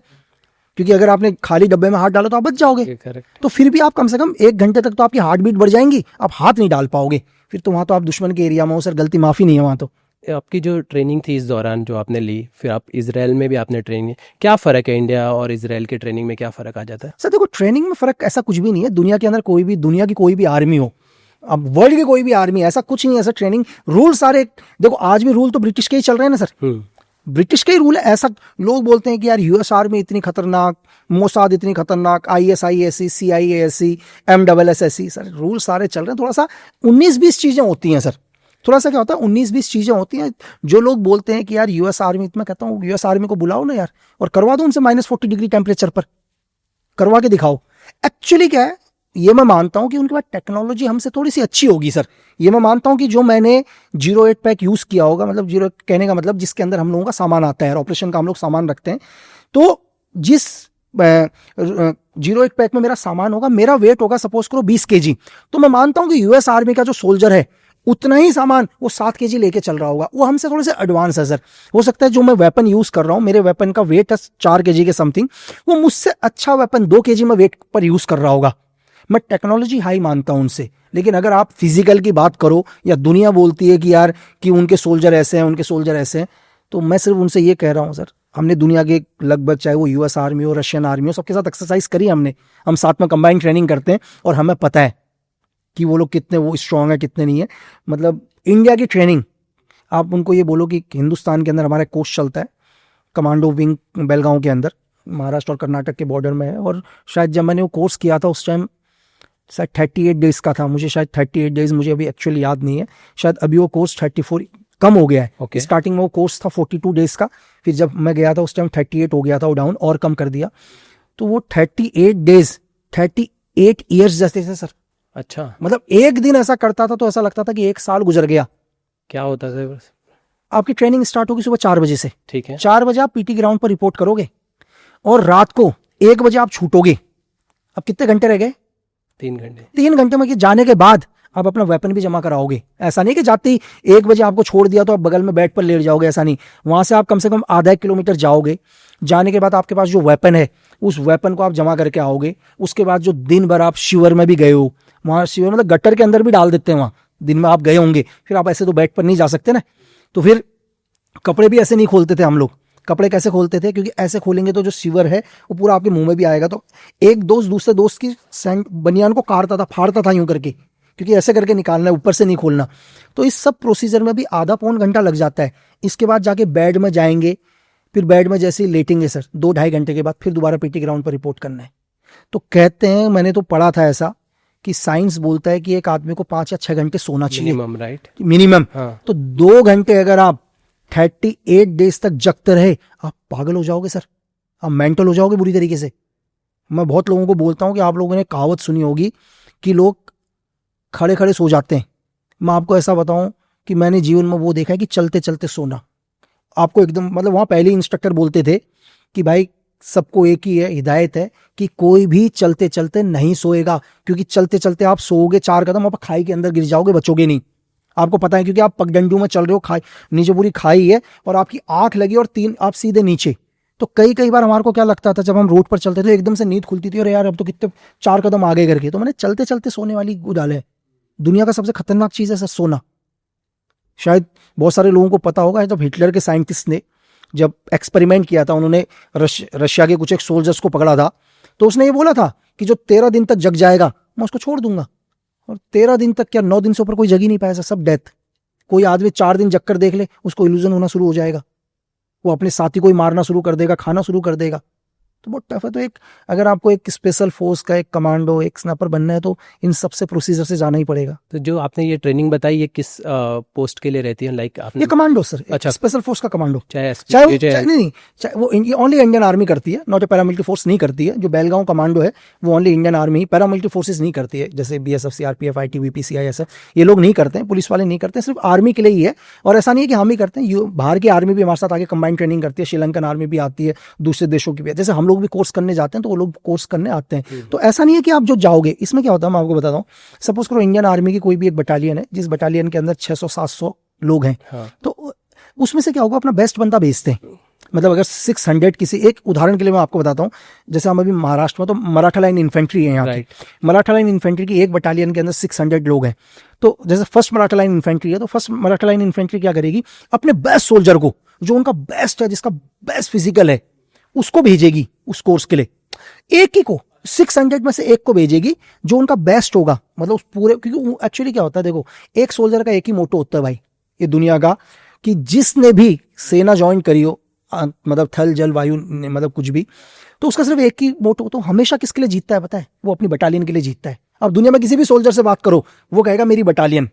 क्योंकि अगर आपने खाली डब्बे में हाथ डाला तो आप बच जाओगे। करेक्ट। तो फिर भी आप कम से कम 1 घंटे तक तो आपकी हार्ट बीट बढ़ जाएंगी, आप हाथ नहीं डाल पाओगे, फिर तो वहां तो आप दुश्मन के एरिया में हो सर, गलती माफी नहीं है वहां तो। आपकी जो ट्रेनिंग थी इस दौरान जो आपने ली, फिर आप इजराइल में भी आपने ट्रेनिंग, क्या फ़र्क है इंडिया और इजराइल के ट्रेनिंग में, क्या फ़र्क आ जाता है? सर देखो, ट्रेनिंग में फर्क ऐसा कुछ भी नहीं है। दुनिया के अंदर दुनिया की कोई भी आर्मी हो, अब वर्ल्ड की कोई भी आर्मी, ऐसा कुछ नहीं है सर। ट्रेनिंग रूल सारे, देखो आज भी रूल तो ब्रिटिश के ही चल रहे हैं ना सर, ब्रिटिश के ही रूल है। ऐसा लोग बोलते हैं कि यार यूएस आर्मी इतनी खतरनाक, मोसाद इतनी खतरनाक, ISIS, CIASE, MSSE, sir rule सारे चल रहे हैं। थोड़ा सा 19-20 चीजें होती हैं सर, थोड़ा सा क्या होता है 19-20 चीजें होती हैं। जो लोग बोलते हैं कि यार यूएस आर्मी, मैं कहता हूँ यूएस आर्मी को बुलाओ ना यार और करवा दो उनसे -40 डिग्री टेम्परेचर पर करवा के दिखाओ। एक्चुअली क्या है, ये मैं मानता हूं कि उनके पास टेक्नोलॉजी हमसे थोड़ी सी अच्छी होगी सर। ये मैं मानता हूं कि जो मैंने 08 पैक यूज किया होगा, मतलब 08 कहने का मतलब जिसके अंदर हम लोगों का सामान आता है, ऑपरेशन का हम लोग सामान रखते हैं, तो जिस 08 पैक में मेरा सामान होगा, मेरा वेट होगा सपोज करो 20 kg, तो मैं मानता हूं कि यूएस आर्मी का जो सोल्जर है उतना ही सामान वो 7 kg लेके चल रहा होगा। वो हमसे थोड़े से एडवांस है सर। हो सकता है जो मैं वेपन यूज कर रहा हूं, मेरे वेपन का वेट है 4 kg के समथिंग, वो मुझसे अच्छा वेपन 2 kg में वेट पर यूज कर रहा होगा। मैं टेक्नोलॉजी हाई मानता हूं उनसे, लेकिन अगर आप फिजिकल की बात करो या दुनिया बोलती है कि यार कि उनके सोल्जर ऐसे हैं, उनके सोल्जर ऐसे हैं, तो मैं सिर्फ उनसे ये कह रहा हूं सर, हमने दुनिया के लगभग चाहे वो यूएस आर्मी हो, रशियन आर्मी हो, सबके साथ एक्सरसाइज करी हमने, हम साथ में कंबाइंड ट्रेनिंग करते हैं और हमें पता है कि वो लोग कितने वो स्ट्रांग है कितने नहीं है। मतलब इंडिया की ट्रेनिंग, आप उनको ये बोलो कि हिंदुस्तान के अंदर हमारा कोर्स चलता है कमांडो विंग बेलगांव के अंदर, महाराष्ट्र और कर्नाटक के बॉर्डर में है, और शायद जब मैंने वो कोर्स किया था उस टाइम शायद 38 डेज का था, मुझे शायद 38 डेज, मुझे अभी एक्चुअली याद नहीं है, शायद अभी वो कोर्स 34 कम हो गया है। Okay. स्टार्टिंग में वो कोर्स था 42 डेज का, फिर जब मैं गया था उस टाइम 38 हो गया था, वो डाउन और कम कर दिया। तो वो 38 डेज 38 ईयर्स जैसे थे सर। अच्छा, मतलब एक दिन ऐसा करता था तो ऐसा लगता था कि 1 साल गुजर गया। क्या होता है? आपकी ट्रेनिंग स्टार्ट होगी सुबह 4 बजे से, ठीक है, 4 बजे आप पीटी ग्राउंड पर रिपोर्ट करोगे और रात को 1 बजे आप छूटोगे। अब कितने घंटे रह गए? 3 घंटे। 3 घंटे में जाने के बाद आप अपना वेपन भी जमा कराओगे। ऐसा नहीं कि जाते ही 1 बजे आपको छोड़ दिया तो आप बगल में बेड पर लेट जाओगे, ऐसा नहीं। वहां से आप कम से कम आधा 1 किलोमीटर जाओगे, जाने के बाद आपके पास जो वेपन है उस वेपन को आप जमा करके आओगे। उसके बाद जो दिन भर आप शिवर में भी गए हो, वहां शिवर मतलब गट्टर के अंदर भी डाल देते हैं, वहां दिन में आप गए होंगे, फिर आप ऐसे तो बेड पर नहीं जा सकते ना, तो फिर कपड़े भी ऐसे नहीं खोलते थे हम लोग। कपड़े कैसे खोलते थे? क्योंकि ऐसे खोलेंगे तो जो शिवर है वो पूरा आपके मुंह में भी आएगा। तो एक दोस्त दूसरे दोस्त की बनियान को काटता था, फाड़ता था यूं करके, क्योंकि ऐसे करके निकालना है, ऊपर से नहीं खोलना। तो इस सब प्रोसीजर में भी आधा पौन घंटा लग जाता है। इसके बाद जाके बेड में जाएंगे, फिर बेड में जैसे ही लेटेंगे सर 2-2.5 घंटे के बाद फिर दोबारा पीटी ग्राउंड पर रिपोर्ट करना है। तो कहते हैं, मैंने तो पढ़ा था ऐसा कि साइंस बोलता है कि एक आदमी को 5 या 6 घंटे सोना चाहिए मिनिमम, राइट? मिनिमम। हाँ। तो 2 घंटे अगर आप 38 डेज तक जगते रहे, आप पागल हो जाओगे सर, आप मेंटल हो जाओगे बुरी तरीके से। मैं बहुत लोगों को बोलता हूं कि आप लोगों ने कहावत सुनी होगी कि लोग खड़े खड़े सो जाते हैं। मैं आपको ऐसा बताऊं कि मैंने जीवन में वो देखा है कि चलते चलते सोना आपको एकदम, मतलब वहां पहले इंस्ट्रक्टर बोलते थे कि भाई सबको एक ही है हिदायत है कि कोई भी चलते चलते नहीं सोएगा, क्योंकि चलते चलते आप सोओगे 4 कदम आप खाई के अंदर गिर जाओगे, बचोगे नहीं। आपको पता है क्योंकि आप पगडंडू में चल रहे हो, खाई नीचे पूरी खाई है और आपकी आंख लगी और 3 आप सीधे नीचे। तो कई बार हमारे को क्या लगता था जब हम रोड पर चलते थे एकदम से नींद खुलती थी और यार अब तो कितने 4 कदम आगे करके। तो मैंने चलते चलते सोने वाली गुदाल है। दुनिया का सबसे खतरनाक चीज है सर सोना। शायद बहुत सारे लोगों को पता होगा, जब हिटलर के साइंटिस्ट ने जब एक्सपेरिमेंट किया था, उन्होंने रशिया के कुछ एक सोल्जर्स को पकड़ा था, तो उसने ये बोला था कि जो 13 दिन तक जग जाएगा मैं उसको छोड़ दूंगा। और 13 दिन तक क्या 9 दिन से ऊपर कोई जग ही नहीं पाया सर, सब डेथ। कोई आदमी 4 दिन जग कर देख ले, उसको इल्यूजन होना शुरू हो जाएगा, वो अपने साथी को ही मारना शुरू कर देगा, खाना शुरू कर देगा। तो बहुत टफ है। तो एक अगर आपको एक स्पेशल फोर्स का एक कमांडो एक स्नाइपर बनना है तो इन सबसे प्रोसीजर से जाना ही पड़ेगा। तो जो आपने ये ट्रेनिंग बताई ये किस पोस्ट के लिए रहती है, लाइक आपने? ये कमांडो सर, अच्छा, स्पेशल फोर्स का कमांडो। चाहे नहीं, चाहे वो ओनली इंडियन आर्मी करती है, नॉट ए पैरामिलिट्री फोर्स नहीं करती है। जो बेलगांव कमांडो है वो ओनली इंडियन आर्मी ही, पैरामिलिट्री फोर्सेस नहीं करती है, जैसे बीएसएफ, सीआरपीएफ, आईटीबीपी, सीआईएसएफ, ये लोग नहीं करते हैं, पुलिस वाले नहीं करते हैं, सिर्फ आर्मी के लिए ही है। और ऐसा नहीं है कि हम ही करते हैं, बाहर की आर्मी भी हमारे साथ आगे कंबाइंड ट्रेनिंग करती है, श्रीलंकन आर्मी भी आती है, दूसरे देशों की भी। जैसे हम लोग भी कोर्स करने जाते हैं तो वो लोग कोर्स करने आते हैं। तो ऐसा नहीं है कि आप जो जाओगे, इसमें क्या होता है मैं आपको बताता हूँ। सपोज करो इंडियन आर्मी की कोई भी एक बटालियन है, जिस बटालियन के अंदर 600-700 लोग हैं, तो उसमें से क्या होगा, अपना बेस्ट बंदा भेजते हैं। मतलब अगर 600 किसी, एक उदाहरण के लिए मैं आपको बताता हूँ, जैसे हम अभी महाराष्ट्र में तो मराठा लाइन इन्फेंट्री है यहाँ की, मराठा लाइन इन्फेंट्री की एक बटालियन के अंदर 600 लोग हैं। तो जैसे फर्स्ट मराठा लाइन इन्फेंट्री है, तो फर्स्ट मराठा लाइन इन्फेंट्री क्या करेगी, अपने बेस्ट सोल्जर को, जो उनका बेस्ट है, जिसका बेस्ट फिजिकल है, उसको भेजेगी उस कोर्स के लिए। एक ही को 600 में से एक को भेजेगी जो उनका बेस्ट होगा, मतलब उस पूरे, क्योंकि एक्चुअली क्या होता है, देखो एक सोल्जर का एक ही मोटो होता है भाई ये दुनिया का, कि जिसने भी सेना ज्वाइन करी हो, मतलब थल जल वायु, मतलब कुछ भी, तो उसका सिर्फ एक ही मोटो, तो हमेशा किसके लिए जीतता है पता है, वो अपनी बटालियन के लिए जीतता है। अब दुनिया में किसी भी सोल्जर से बात करो, वो कहेगा मेरी बटालियन,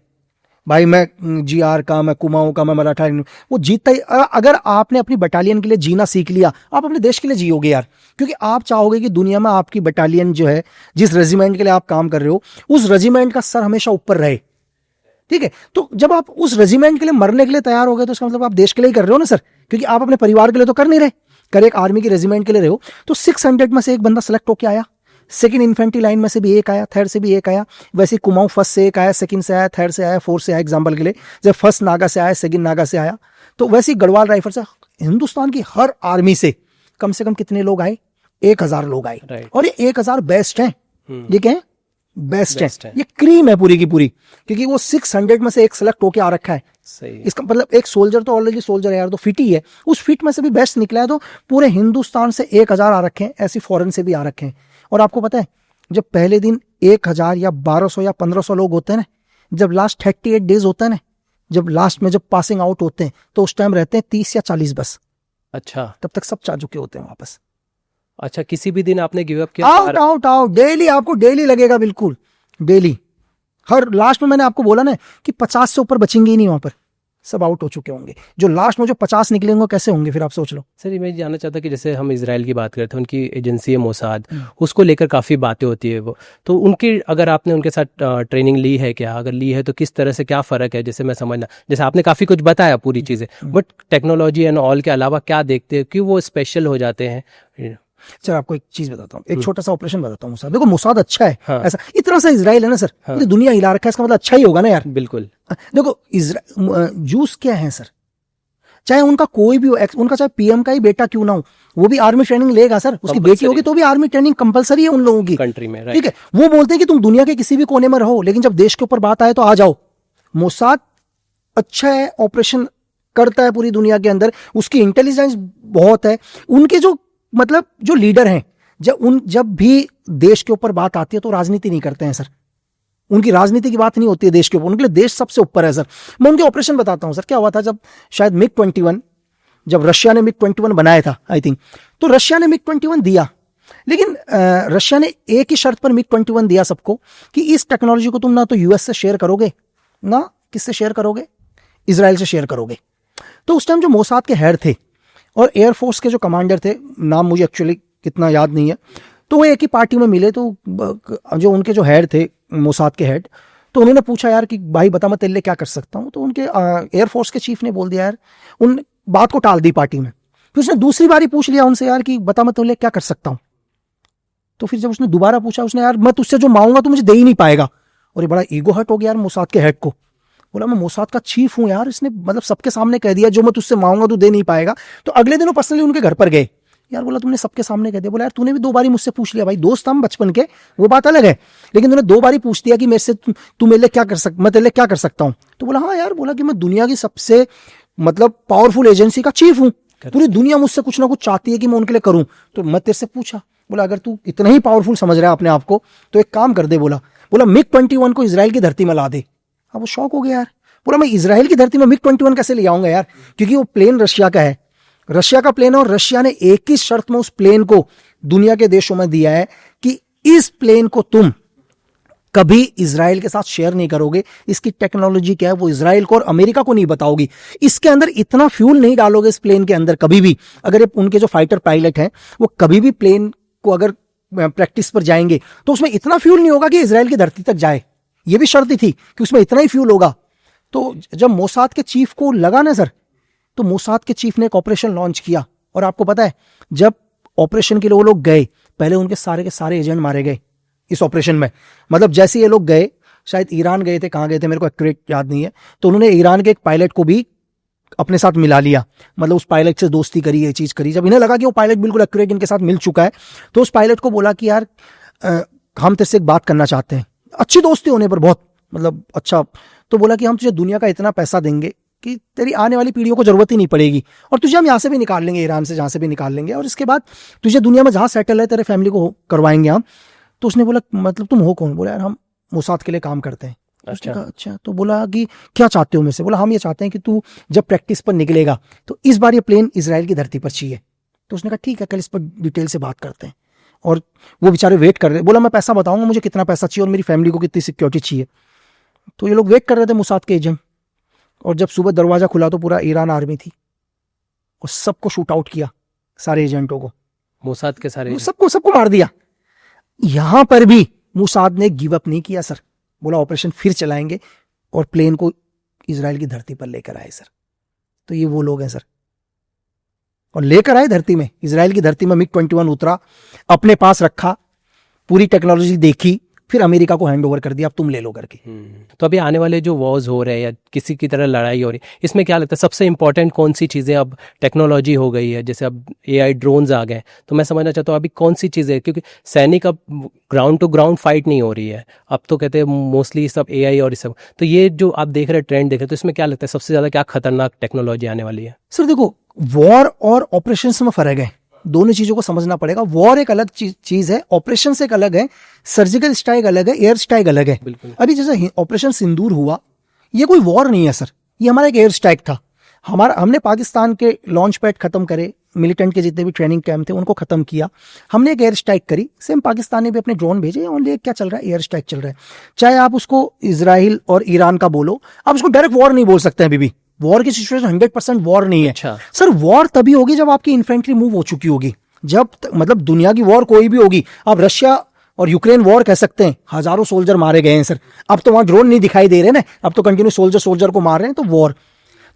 भाई मैं जीआर का, मैं कुमाऊं का, मैं मराठा, वो जीतता ही। अगर आपने अपनी बटालियन के लिए जीना सीख लिया, आप अपने देश के लिए जियोगे यार, क्योंकि आप चाहोगे कि दुनिया में आपकी बटालियन जो है, जिस रेजिमेंट के लिए आप काम कर रहे हो, उस रेजिमेंट का सर हमेशा ऊपर रहे। ठीक है, तो जब आप उस रेजिमेंट के लिए मरने के लिए तैयार हो गए, तो इसका मतलब आप देश के लिए ही कर रहे हो ना सर, क्योंकि आप अपने परिवार के लिए तो कर नहीं रहे, कर एक आर्मी की रेजिमेंट के लिए रहे हो। तो 600 में से एक बंदा सेलेक्ट होकर आया, सेकंड इन्फेंट्री लाइन में से भी एक आया, थर्ड से भी एक आया, वैसे कुमाऊं फर्स्ट से एक आया, सेकंड से आया, थर्ड से आया, फोर्थ से आया, एग्जांपल के लिए जब फर्स्ट नागा से आया, सेकंड नागा से आया, तो वैसे ही गढ़वाल राइफल से हिंदुस्तान की हर आर्मी से कम कितने लोग आए, 1000 लोग आए। और ये 1000 बेस्ट हैं, ये क्या है, बेस्ट है, ये क्रीम है पूरी की पूरी, क्योंकि वो 600 में से एक सेलेक्ट होके आ रखा है। सही। इसका मतलब एक सोल्जर तो ऑलरेडी सोल्जर है यार, तो फिट ही है, उस फिट में से भी बेस्ट निकला है। तो पूरे हिंदुस्तान से 1000 आ रखे हैं, ऐसी फॉरेन से भी आ रखे हैं। और आपको पता है, जब पहले दिन 1000 या 1200 या 1500 लोग होते हैं ना, जब लास्ट 38 डेज होता है ना, जब लास्ट में जब पासिंग आउट होते हैं, तो उस टाइम रहते हैं 30 या 40 बस। अच्छा, तब तक सब जा चुके होते हैं वापस। अच्छा, किसी भी दिन आपने गिव अप किया? आउट डेली, आपको डेली लगेगा, बिल्कुल डेली। हर लास्ट में मैंने आपको बोला ना कि 50 से ऊपर बचेंगे ही नहीं, वहां पर सब आउट हो चुके होंगे। जो लास्ट में जो 50 निकलेंगे कैसे होंगे फिर आप सोच लो। सर मैं जानना चाहता कि जैसे हम इजराइल की बात करते हैं, उनकी एजेंसी है मोसाद, उसको लेकर काफ़ी बातें होती है, वो तो उनकी, अगर आपने उनके साथ ट्रेनिंग ली है क्या, अगर ली है तो किस तरह से, क्या फ़र्क है? जैसे मैं समझना, जैसे आपने काफ़ी कुछ बताया पूरी चीज़ें, बट टेक्नोलॉजी एंड ऑल के अलावा क्या देखते हैं कि वो स्पेशल हो जाते हैं? सर आपको एक चीज बताता हूँ, एक छोटा सा ऑपरेशन बताता हूँ। देखो मोसाद अच्छा है, हाँ। ऐसा इतना सा इजराइल है ना सर, पूरी दुनिया हिला रखा है, इसका मतलब अच्छा ही होगा ना यार। बिल्कुल। देखो जूस क्या है सर, चाहे उनका कोई भी हो, उनका चाहे पीएम का ही बेटा क्यों ना हो, वो भी आर्मी ट्रेनिंग लेगा सर। उसकी बेटी होगी तो भी आर्मी ट्रेनिंग कंपलसरी है उन लोगों की कंट्री में, ठीक है। वो बोलते हैं कि तुम दुनिया के किसी भी कोने में रहो, लेकिन जब देश के ऊपर बात आए तो आ जाओ। मोसाद अच्छा है, ऑपरेशन करता है पूरी दुनिया के अंदर, उसकी इंटेलिजेंस बहुत है। उनके जो मतलब जो लीडर हैं, जब भी देश के ऊपर बात आती है तो राजनीति नहीं करते हैं सर। उनकी राजनीति की बात नहीं होती है देश के ऊपर, उनके लिए देश सबसे ऊपर है सर। मैं उनके ऑपरेशन बताता हूं सर। क्या हुआ था, जब शायद MiG-21, जब रशिया ने MiG-21 बनाया था आई थिंक, तो रशिया ने MiG-21 दिया, लेकिन रशिया ने एक ही शर्त पर MiG-21 दिया सबको कि इस टेक्नोलॉजी को तुम ना तो यूएस से शेयर करोगे, ना किससे शेयर करोगे, इजराइल से शेयर करोगे। तो उस टाइम जो मोसाद के हेड थे और एयरफोर्स के जो कमांडर थे, नाम मुझे एक्चुअली इतना याद नहीं है, तो वो एक ही पार्टी में मिले। तो जो उनके जो हेड थे, मोसाद के हेड, तो उन्होंने पूछा यार कि भाई बता मैं तेरे लिए क्या कर सकता हूँ। तो उनके एयरफोर्स के चीफ ने बोल दिया यार, उन बात को टाल दी पार्टी में। फिर उसने दूसरी बारी पूछ लिया उनसे यार कि बता मैं तेरे लिए क्या कर सकता हूँ। तो फिर जब उसने दोबारा पूछा, उसने यार मैं तुझसे जो मांगूंगा तो मुझे दे ही नहीं पाएगा। और ये बड़ा ईगो हर्ट हो गया यार मोसाद के हेड को। बोला मैं मोसाद का चीफ हूं यार, इसने मतलब सबके सामने कह दिया जो मैं तुझसे मांगूंगा तू दे नहीं पाएगा। तो अगले दिन वो पर्सनली उनके घर पर गए। यार बोला तुमने सबके सामने कह दिया। बोला यार तूने भी 2 बारी मुझसे पूछ लिया, भाई दोस्त हम बचपन के, वो बात अलग है, लेकिन तूने 2 बारी पूछ दिया कि मेरे से तू मेरे लिए क्या कर मैं तेरे लिए क्या कर सकता हूँ। तो बोला हाँ यार, बोला कि मैं दुनिया की सबसे मतलब पावरफुल एजेंसी का चीफ हूँ, पूरी दुनिया मुझसे कुछ ना कुछ चाहती है कि मैं उनके लिए करूँ, तो मैं तेरे से पूछा। बोला अगर तू इतना ही पावरफुल समझ रहा है अपने आप को तो एक काम कर दे। बोला MiG-21 को इजराइल की धरती में ला दे। अब वो शौक हो गया यार। बोला मैं इजराइल की धरती में MiG-21 कैसे ले आऊंगा यार, क्योंकि वो प्लेन रशिया का है, रशिया का प्लेन है, और रशिया ने एक ही शर्त में उस प्लेन को दुनिया के देशों में दिया है कि इस प्लेन को तुम कभी इजराइल के साथ शेयर नहीं करोगे, इसकी टेक्नोलॉजी क्या है वो इजराइल को और अमेरिका को नहीं बताओगी, इसके अंदर इतना फ्यूल नहीं डालोगे इस प्लेन के अंदर कभी भी। अगर ये उनके जो फाइटर पायलट हैं वो कभी भी प्लेन को अगर प्रैक्टिस पर जाएंगे तो उसमें इतना फ्यूल नहीं होगा कि इजराइल की धरती तक जाए, ये भी शर्त थी कि उसमें इतना ही फ्यूल होगा। तो जब मोसाद के चीफ को लगा ना सर, तो मोसाद के चीफ ने एक ऑपरेशन लॉन्च किया, और आपको पता है जब ऑपरेशन के लिए वो लोग गए पहले उनके सारे के सारे एजेंट मारे गए इस ऑपरेशन में। मतलब जैसे ये लोग गए, शायद ईरान गए थे, कहाँ गए थे मेरे को एक्यूरेट याद नहीं है, तो उन्होंने ईरान के एक पायलट को भी अपने साथ मिला लिया, मतलब उस पायलट से दोस्ती करी, ये चीज करी। जब इन्हें लगा कि वो पायलट बिल्कुल एक्यूरेट इनके साथ मिल चुका है तो उस पायलट को बोला कि यार हम तेरे से एक बात करना चाहते हैं, अच्छी दोस्ती होने पर बहुत मतलब अच्छा। तो बोला कि हम तुझे दुनिया का इतना पैसा देंगे कि तेरी आने वाली पीढ़ियों को जरूरत ही नहीं पड़ेगी, और तुझे हम यहाँ से भी निकाल लेंगे, ईरान से जहाँ से भी निकाल लेंगे, और इसके बाद तुझे दुनिया में जहाँ सेटल है तेरे फैमिली को करवाएंगे हम। तो उसने बोला मतलब तुम हो कौन? बोला यार हम मोसाद के लिए काम करते हैं। उसने कहा अच्छा। तो बोला कि क्या चाहते हो मेरे से? बोला हम ये चाहते हैं कि तू जब प्रैक्टिस पर निकलेगा तो इस बार ये प्लेन इजराइल की धरती पर चाहिए। तो उसने कहा ठीक है, कल इस पर डिटेल से बात करते हैं। और वो बेचारे वेट कर रहे, बोला मैं पैसा बताऊंगा मुझे कितना पैसा चाहिए और मेरी फैमिली को कितनी सिक्योरिटी चाहिए। तो ये लोग वेट कर रहे थे मोसाद के एजेंट, और जब सुबह दरवाजा खुला तो पूरा ईरान आर्मी थी और सबको शूट आउट किया, सारे एजेंटों को, मोसाद के सारे सबको मार दिया। यहां पर भी मोसाद ने गिव अप नहीं किया सर, बोला ऑपरेशन फिर चलाएंगे और प्लेन को इजराइल की धरती पर लेकर आए सर। तो ये वो लोग हैं सर, और लेकर आए धरती में, इजराइल की धरती में MiG-21 उतरा, अपने पास रखा, पूरी टेक्नोलॉजी देखी, फिर अमेरिका को हैंड ओवर कर दिया, अब तुम ले लो करके। तो अभी आने वाले जो वॉर्स हो रहे हैं या किसी की तरह लड़ाई हो रही है, इसमें क्या लगता है सबसे इंपॉर्टेंट कौन सी चीज़ें? अब टेक्नोलॉजी हो गई है, जैसे अब AI ड्रोन्स आ गए, तो मैं समझना चाहता हूँ अभी कौन सी चीज़ें, क्योंकि सैनिक अब ग्राउंड टू ग्राउंड फाइट नहीं हो रही है, अब तो कहते हैं मोस्टली सब AI और ये सब। तो ये जो आप देख रहे हैं ट्रेंड देख रहे हैं, तो इसमें क्या लगता है सबसे ज़्यादा क्या खतरनाक टेक्नोलॉजी आने वाली है? सर देखो, वॉर और ऑपरेशंस में फर्क है, दोनों चीजों को समझना पड़ेगा। वॉर एक अलग चीज है, ऑपरेशन एक अलग है, सर्जिकल स्ट्राइक अलग है, एयर स्ट्राइक अलग है। अभी जैसे ऑपरेशन सिंदूर हुआ, ये कोई वॉर नहीं है सर, ये हमारा एक एयर स्ट्राइक था। हमने पाकिस्तान के लॉन्च पैड खत्म करे, मिलिटेंट के जितने भी ट्रेनिंग कैंप थे उनको खत्म किया, हमने एक एयर स्ट्राइक करी। सेम पाकिस्तान ने भी अपने ड्रोन भेजे, ओनली क्या चल रहा है, एयर स्ट्राइक चल रहा है। चाहे आप उसको इजराइल और ईरान का बोलो, आप उसको डायरेक्ट वॉर नहीं बोल सकते हैं अभी भी। वॉर की सिचुएशन 100% वॉर नहीं है। अच्छा। सर वॉर तभी होगी जब आपकी इन्फेंट्री मूव हो चुकी होगी, जब मतलब दुनिया की वॉर कोई भी होगी, आप रशिया और यूक्रेन वॉर कह सकते हैं, हजारों सोल्जर मारे गए हैं सर। अब तो वहां ड्रोन नहीं दिखाई दे रहे ना, अब तो कंटिन्यू सोल्जर को मार रहे हैं। तो वॉर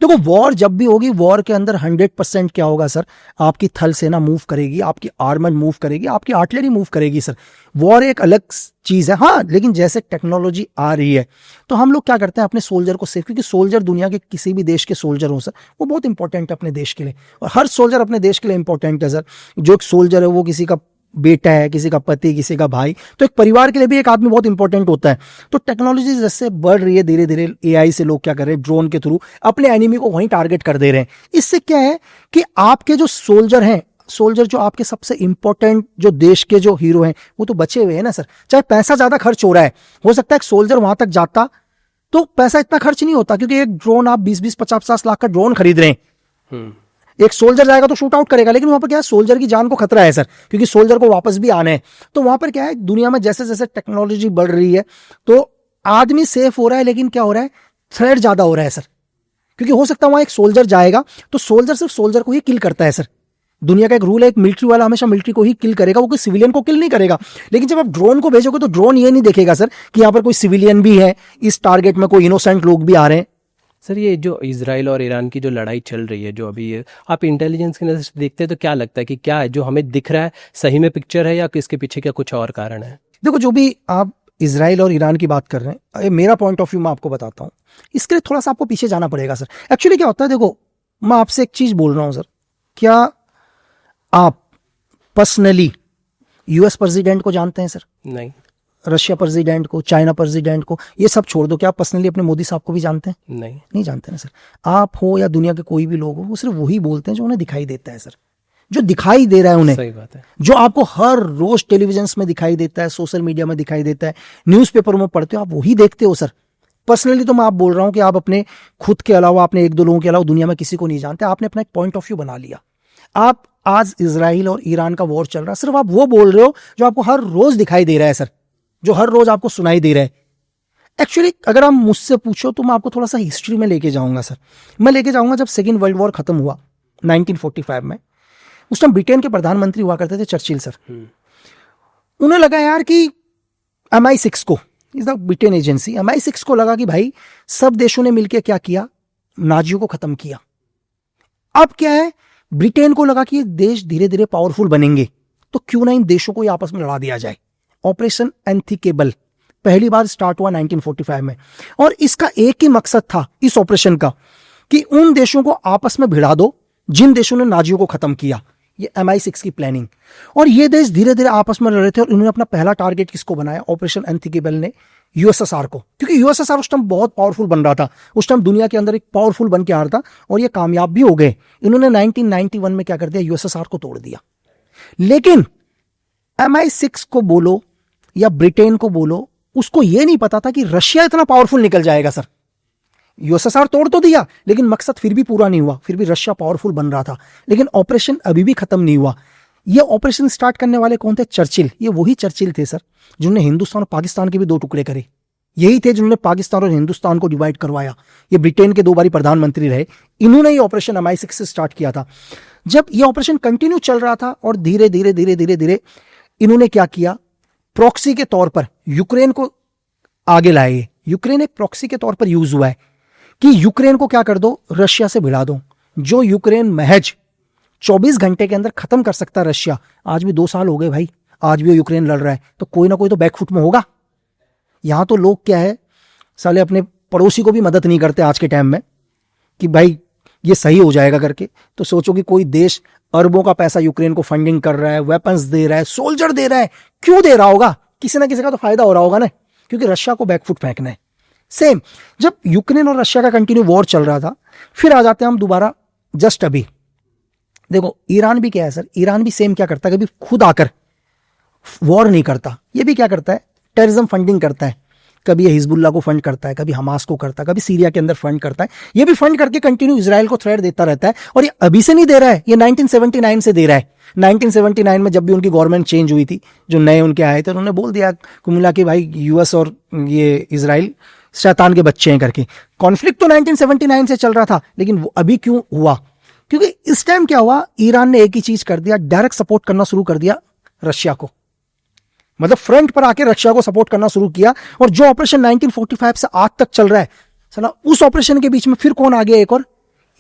देखो, वॉर जब भी होगी, वॉर के अंदर 100% क्या होगा सर, आपकी थल सेना मूव करेगी, आपकी आर्मर मूव करेगी, आपकी आर्टिलरी मूव करेगी सर। वॉर एक अलग चीज है। हाँ, लेकिन जैसे टेक्नोलॉजी आ रही है तो हम लोग क्या करते हैं, अपने सोल्जर को सेफ, क्योंकि सोल्जर दुनिया के किसी भी देश के सोल्जर हो सर, वो बहुत इंपॉर्टेंट है अपने देश के लिए, और हर सोल्जर अपने देश के लिए इंपॉर्टेंट है सर। जो एक सोल्जर है वो किसी का बेटा है, किसी का पति, किसी का भाई, तो एक परिवार के लिए भी एक आदमी बहुत इंपॉर्टेंट होता है। तो टेक्नोलॉजी जैसे बढ़ रही है धीरे धीरे, AI से लोग क्या कर रहे हैं, ड्रोन के थ्रू अपने एनिमी को वहीं टारगेट कर दे रहे हैं। इससे क्या है कि आपके जो सोल्जर हैं, सोल्जर जो आपके सबसे इंपॉर्टेंट जो देश के जो हीरो हैं, वो तो बचे हुए हैं ना सर। चाहे पैसा ज्यादा खर्च हो रहा है, हो सकता है एक सोल्जर वहां तक जाता तो पैसा इतना खर्च नहीं होता, क्योंकि एक ड्रोन आप 20-20, 50-50 लाख का ड्रोन खरीद रहे हैं। एक सोल्जर जाएगा तो शूट आउट करेगा, लेकिन वहां पर क्या है, सोल्जर की जान को खतरा है सर, क्योंकि सोल्जर को वापस भी आना है। तो वहां पर क्या है, दुनिया में जैसे जैसे टेक्नोलॉजी बढ़ रही है तो आदमी सेफ हो रहा है, लेकिन क्या हो रहा है, थ्रेट ज्यादा हो रहा है सर। क्योंकि हो सकता है वहां एक सोल्जर जाएगा तो सोल्जर सिर्फ सोल्जर को ही किल करता है सर। दुनिया का एक रूल है, एक मिलिट्री वाला हमेशा मिलिट्री को ही किल करेगा, वो कोई सिविलियन को किल नहीं करेगा। लेकिन जब आप ड्रोन को भेजोगे तो ड्रोन ये नहीं देखेगा सर कि यहाँ पर कोई सिविलियन भी है, इस टारगेट में कोई इनोसेंट लोग भी आ रहे हैं। सर ये जो इजराइल और ईरान की जो लड़ाई चल रही है, जो अभी है, आप इंटेलिजेंस की नज़र से देखते हैं तो क्या लगता है कि क्या है जो हमें दिख रहा है, सही में पिक्चर है या इसके पीछे क्या कुछ और कारण है? देखो, जो भी आप इजराइल और ईरान की बात कर रहे हैं, मेरा पॉइंट ऑफ व्यू मैं आपको बताता हूँ। इसके लिए थोड़ा सा आपको पीछे जाना पड़ेगा सर। एक्चुअली क्या होता है, देखो मैं आपसे एक चीज बोल रहा हूँ सर, क्या आप पर्सनली US प्रेसिडेंट को जानते हैं सर? नहीं। रशिया प्रेसिडेंट को, चाइना प्रेसिडेंट को, ये सब छोड़ दो, क्या आप पर्सनली अपने मोदी साहब को भी जानते हैं? नहीं जानते ना सर। आप हो या दुनिया के कोई भी लोग हो, वो सिर्फ वही बोलते हैं जो उन्हें दिखाई देता है सर, जो दिखाई दे रहा है उन्हें। सही बात है। जो आपको हर रोज टेलीविजन में दिखाई देता है, सोशल मीडिया में दिखाई देता है, न्यूज़पेपर में पढ़ते हो, आप वही देखते हो सर। पर्सनली तो मैं आप बोल रहा हूं कि आप अपने खुद के अलावा, अपने 1-2 लोगों के अलावा दुनिया में किसी को नहीं जानते। आपने अपना एक पॉइंट ऑफ व्यू बना लिया, आप आज इजराइल और ईरान का वॉर चल रहा है, सिर्फ आप वो बोल रहे हो जो आपको हर रोज दिखाई दे रहा है सर, जो हर रोज आपको सुनाई दे रहा है। एक्चुअली अगर आप मुझसे पूछो तो मैं आपको थोड़ा सा हिस्ट्री में लेके जाऊंगा सर। मैं लेके जाऊंगा जब सेकेंड वर्ल्ड वॉर खत्म हुआ 1945 में, उस टाइम ब्रिटेन के प्रधानमंत्री हुआ करते थे चर्चिल सर। उन्हें लगा यार कि MI6 को, is the Britain agency, MI6 को लगा कि भाई सब देशों ने मिलकर क्या किया, नाजियों को खत्म किया। अब क्या है, ब्रिटेन को लगा कि ये देश धीरे धीरे पावरफुल बनेंगे, तो क्यों ना इन देशों को आपस में लड़ा दिया जाए। ऑपरेशन एंथिकेबल पहली बार स्टार्ट हुआ 1945 में, और इसका एक ही मकसद था इस ऑपरेशन का कि उन देशों को आपस में भिड़ा दो जिन देशों ने नाजियों को खत्म किया। ये MI6 की प्लानिंग, और ये देश धीरे धीरे आपस में लड़ रहे थे। और इन्होंने अपना पहला टारगेट किसको बनाया, ऑपरेशन एंथिकेबल ने USSR को, क्योंकि USSR उस टाइम बहुत पावरफुल बन रहा था, उस टाइम दुनिया के अंदर एक पावरफुल बन के आ रहा था, और ये कामयाब भी हो गए। इन्होंने 1991 में क्या कर दिया, USSR को तोड़ दिया। लेकिन MI6 को बोलो या ब्रिटेन को बोलो, उसको यह नहीं पता था कि रशिया इतना पावरफुल निकल जाएगा सर। USSR तोड़ तो दिया, लेकिन मकसद फिर भी पूरा नहीं हुआ, फिर भी रशिया पावरफुल बन रहा था, लेकिन ऑपरेशन अभी भी खत्म नहीं हुआ। यह ऑपरेशन स्टार्ट करने वाले कौन थे, चर्चिल। ये वही चर्चिल थे सर जिन्होंने हिंदुस्तान और पाकिस्तान के भी 2 टुकड़े करे, यही थे जिन्होंने पाकिस्तान और हिंदुस्तान को डिवाइड करवाया। ये ब्रिटेन के 2 बारी प्रधानमंत्री रहे, इन्होंने ये ऑपरेशन MI6 से स्टार्ट किया था। जब ये ऑपरेशन कंटिन्यू चल रहा था और धीरे धीरे धीरे धीरे धीरे इन्होंने क्या किया, प्रॉक्सी के तौर पर यूक्रेन को आगे लाए। यूक्रेन एक प्रॉक्सी के तौर पर यूज हुआ है कि यूक्रेन को क्या कर दो, रशिया से भिड़ा दो। जो यूक्रेन महज 24 घंटे के अंदर खत्म कर सकता रशिया, आज भी 2 साल हो गए भाई, आज भी वो यूक्रेन लड़ रहा है, तो कोई ना कोई तो बैकफुट में होगा। यहां तो लोग क्या है, साले अपने पड़ोसी को भी मदद नहीं करते आज के टाइम में कि भाई ये सही हो जाएगा करके। तो सोचो कि कोई देश अरबों का पैसा यूक्रेन को फंडिंग कर रहा है, वेपन्स दे रहा है, सोल्जर दे रहा है, क्यों दे रहा होगा, किसी ना किसी का तो फायदा हो रहा होगा ना, क्योंकि रशिया को बैकफुट फेंकना है। सेम जब यूक्रेन और रशिया का कंटिन्यू वॉर चल रहा था, फिर आ जाते हैं हम दोबारा जस्ट अभी। देखो ईरान भी क्या है सर, ईरान भी सेम क्या करता है, कभी खुद आकर वॉर नहीं करता, ये भी क्या करता है, टेररिज्म फंडिंग करता है। कभी ये हिजबुल्लाह को फंड करता है, कभी हमास को करता है, कभी सीरिया के अंदर फंड करता है। ये भी फंड करके कंटिन्यू इजराइल को थ्रेट देता रहता है, और ये अभी से नहीं दे रहा है, ये 1979 से दे रहा है। 1979 में जब भी उनकी गवर्नमेंट चेंज हुई थी, जो नए उनके आए थे, उन्होंने बोल दिया कुल मिला के भाई US और ये इजराइल शैतान के बच्चे हैं करके। कॉन्फ्लिक्ट तो 1979 से चल रहा था, लेकिन वो अभी क्यों हुआ, क्योंकि इस टाइम क्या हुआ, ईरान ने एक ही चीज कर दिया, डायरेक्ट सपोर्ट करना शुरू कर दिया रशिया को। मतलब फ्रंट पर आके रशिया को सपोर्ट करना शुरू किया। और जो ऑपरेशन 1945 से आज तक चल रहा है साला, उस ऑपरेशन के बीच में फिर कौन आ गया, एक और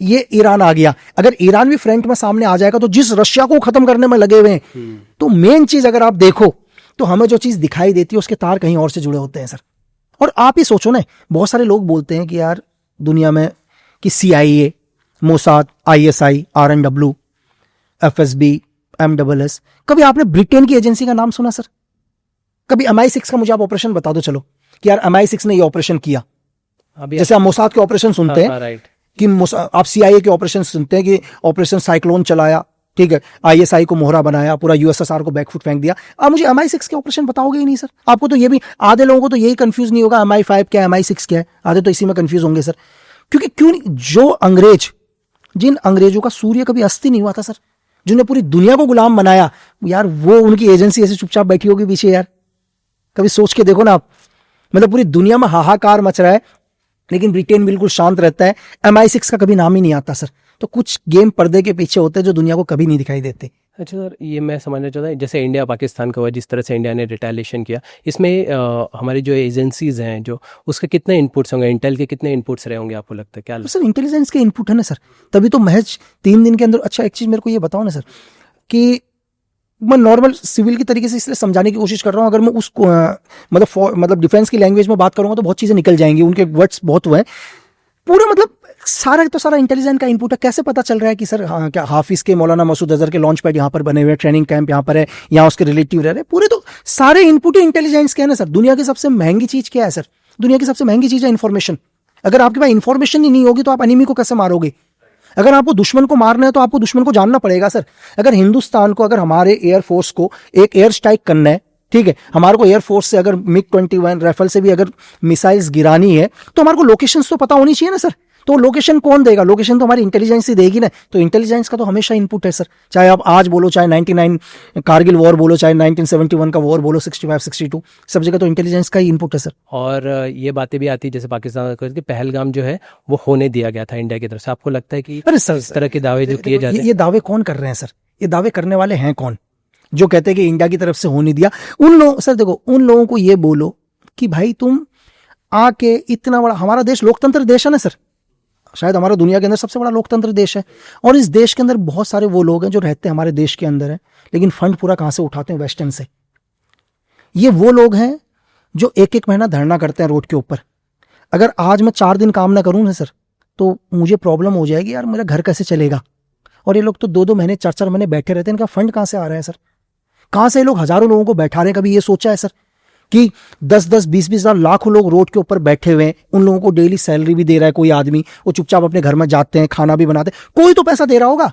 ये ईरान आ गया। अगर ईरान भी फ्रंट में सामने आ जाएगा, तो जिस रशिया को खत्म करने में लगे हुए हैं, तो मेन चीज अगर आप देखो तो हमें जो चीज दिखाई देती है उसके तार कहीं और से जुड़े होते हैं सर। और आप ही सोचो ना, बहुत सारे लोग बोलते हैं कि यार दुनिया में कि CIA, Mossad, ISI, RNW, FSB, MSS, कभी आपने ब्रिटेन की एजेंसी का नाम सुना सर? कभी MI6 का मुझे आप ऑपरेशन बता दो चलो कि यार MI6 ने ये ऑपरेशन किया। जैसे आप मोसाद के ऑपरेशन सुनते हैं कि आप CIA के ऑपरेशन सुनते हैं कि ऑपरेशन साइक्लोन चलाया, ठीक है, ISI को मोहरा बनाया, पूरा USSR को बैकफुट फेंक दिया। आप मुझे MI6 के ऑपरेशन बताओगे ही नहीं सर। आपको तो ये भी, आधे लोगों को तो यही कंफ्यूज नहीं होगा MI5 क्या है, MI6 क्या है, आधे तो इसी में कंफ्यूज होंगे सर। क्योंकि क्यों नहीं, जो अंग्रेज, जिन अंग्रेजों का सूर्य कभी अस्त नहीं हुआ था सर, जिन्होंने पूरी दुनिया को गुलाम बनाया, यार वो उनकी एजेंसी ऐसे चुपचाप बैठी होगी पीछे यार? कभी सोच के देखो ना आप। मतलब पूरी दुनिया में हाहाकार मच रहा है, लेकिन ब्रिटेन बिल्कुल शांत रहता है। MI6 का कभी नाम ही नहीं आता सर। तो कुछ गेम पर्दे के पीछे होते हैं जो दुनिया को कभी नहीं दिखाई देते। अच्छा सर, ये मैं समझना चाहता हूँ, जैसे इंडिया पाकिस्तान का हुआ, जिस तरह से इंडिया ने रिटेलिएशन किया, इसमें हमारी जो एजेंसीज हैं, जो उसके कितने इनपुट्स होंगे, इंटेल के कितने इनपुट्स रहे होंगे आपको लगता है, क्या? तो सर इंटेलिजेंस के इनपुट है ना सर, तभी तो महज 3 दिन के अंदर। अच्छा एक चीज मेरे को ये बताओ ना सर, कि मैं नॉर्मल सिविल की तरीके से इसलिए समझाने की कोशिश कर रहा हूँ, अगर मैं उसको मतलब डिफेंस की लैंग्वेज में बात करूंगा तो बहुत चीजें निकल जाएंगी, उनके वर्ड्स बहुत हुए हैं। पूरे मतलब सारा इंटेलिजेंस का इनपुट है। कैसे पता चल रहा है कि सर क्या हाफिज के, मौलाना मसूद अजहर के लॉन्च पैड यहाँ पर बने हुए, ट्रेनिंग कैंप यहाँ पर है, यहाँ उसके रिलेटिव रह रहे, पूरे तो सारे इनपुट ही इंटेलिजेंस के है ना सर। दुनिया की सबसे महंगी चीज क्या है सर? दुनिया की सबसे महंगी चीज है इन्फॉर्मेशन। अगर आपके पास इन्फॉर्मेशन ही नहीं होगी तो आप एनिमी को कैसे मारोगे? अगर आपको दुश्मन को मारना है तो आपको दुश्मन को जानना पड़ेगा सर। अगर हिंदुस्तान को, अगर हमारे एयरफोर्स को एक एयर स्ट्राइक करना है, ठीक है, हमारे को एयरफोर्स से अगर MiG-21 राइफल से भी अगर मिसाइल्स गिरानी है, तो हमारे को लोकेशंस तो पता होनी चाहिए ना सर। तो लोकेशन कौन देगा? लोकेशन तो हमारी इंटेलिजेंस ही देगी ना। तो इंटेलिजेंस का तो हमेशा इनपुट है सर, चाहे आप आज बोलो, चाहे 99 कारगिल वॉर बोलो, चाहे 1971 का वॉर बोलो, 65 62, सब जगह तो इंटेलिजेंस का ही इनपुट है सर। और ये बातें भी आती है जैसे पाकिस्तान कि पहलगाम जो है वो होने दिया गया था इंडिया की तरफ से। आपको लगता है कि अरे सर, इस तरह के दावे जो किए जाते हैं, ये दावे कौन कर रहे हैं सर? ये दावे करने वाले हैं कौन जो कहते हैं कि इंडिया की तरफ से होने दिया? उन लोग सर देखो, उन लोगों को ये बोलो कि भाई तुम आके इतना बड़ा, हमारा देश लोकतंत्र देश है ना सर, शायद हमारा दुनिया के अंदर सबसे बड़ा लोकतंत्र देश है, और इस देश के अंदर बहुत सारे वो लोग हैं जो रहते हैं हमारे देश के अंदर है, लेकिन फंड पूरा कहां से उठाते हैं? वेस्टर्न से। ये वो लोग हैं जो एक एक महीना धरना करते हैं रोड के ऊपर। अगर आज मैं 4 दिन काम ना करूं ना सर, तो मुझे प्रॉब्लम हो जाएगी यार, मेरा घर कैसे चलेगा? और ये लोग तो 2-2 महीने 4-4 महीने बैठे रहते हैं। इनका फंड कहां से आ रहा है सर? कहां से ये लोग हजारों लोगों को बैठा रहे हैं? कभी ये सोचा है सर कि 10-10, 20-20 हजार लाखों लोग रोड के ऊपर बैठे हुए हैं, उन लोगों को डेली सैलरी भी दे रहा है कोई आदमी, वो चुपचाप अपने घर में जाते हैं, खाना भी बनाते हैं, कोई तो पैसा दे रहा होगा।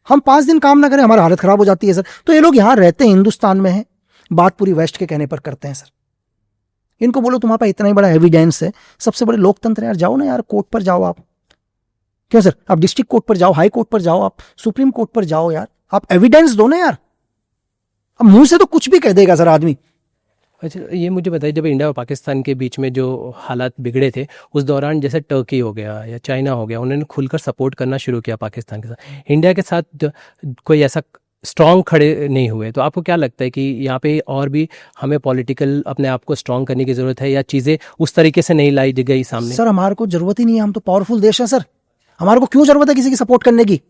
हम 5 दिन काम ना करें, हमारी हालत खराब हो जाती है सर। तो ये लोग यहां रहते हैं, हिंदुस्तान में है, बात पूरी वेस्ट के कहने पर करते हैं सर। इनको बोलो तुम्हारे पास इतना ही बड़ा एविडेंस है, सबसे बड़े लोकतंत्र है यार, जाओ ना यार, कोर्ट पर जाओ आप। क्यों सर? आप डिस्ट्रिक्ट कोर्ट पर जाओ, हाई कोर्ट पर जाओ, आप सुप्रीम कोर्ट पर जाओ यार, आप एविडेंस दो ना यार। अब मुंह से तो कुछ भी कह देगा सर आदमी। अच्छा, ये मुझे बताइए, जब इंडिया और पाकिस्तान के बीच में जो हालात बिगड़े थे उस दौरान, जैसे टर्की हो गया या चाइना हो गया, उन्होंने खुलकर सपोर्ट करना शुरू किया पाकिस्तान के साथ, इंडिया के साथ कोई ऐसा स्ट्रांग खड़े नहीं हुए। तो आपको क्या लगता है कि यहाँ पे और भी हमें पॉलिटिकल अपने आप को स्ट्रांग करने की ज़रूरत है, या चीज़ें उस तरीके से नहीं लाई गई सामने? सर हमारे को जरूरत ही नहीं है, हम तो पावरफुल देश है सर, हमारे को क्यों जरूरत है किसी की सपोर्ट करने की?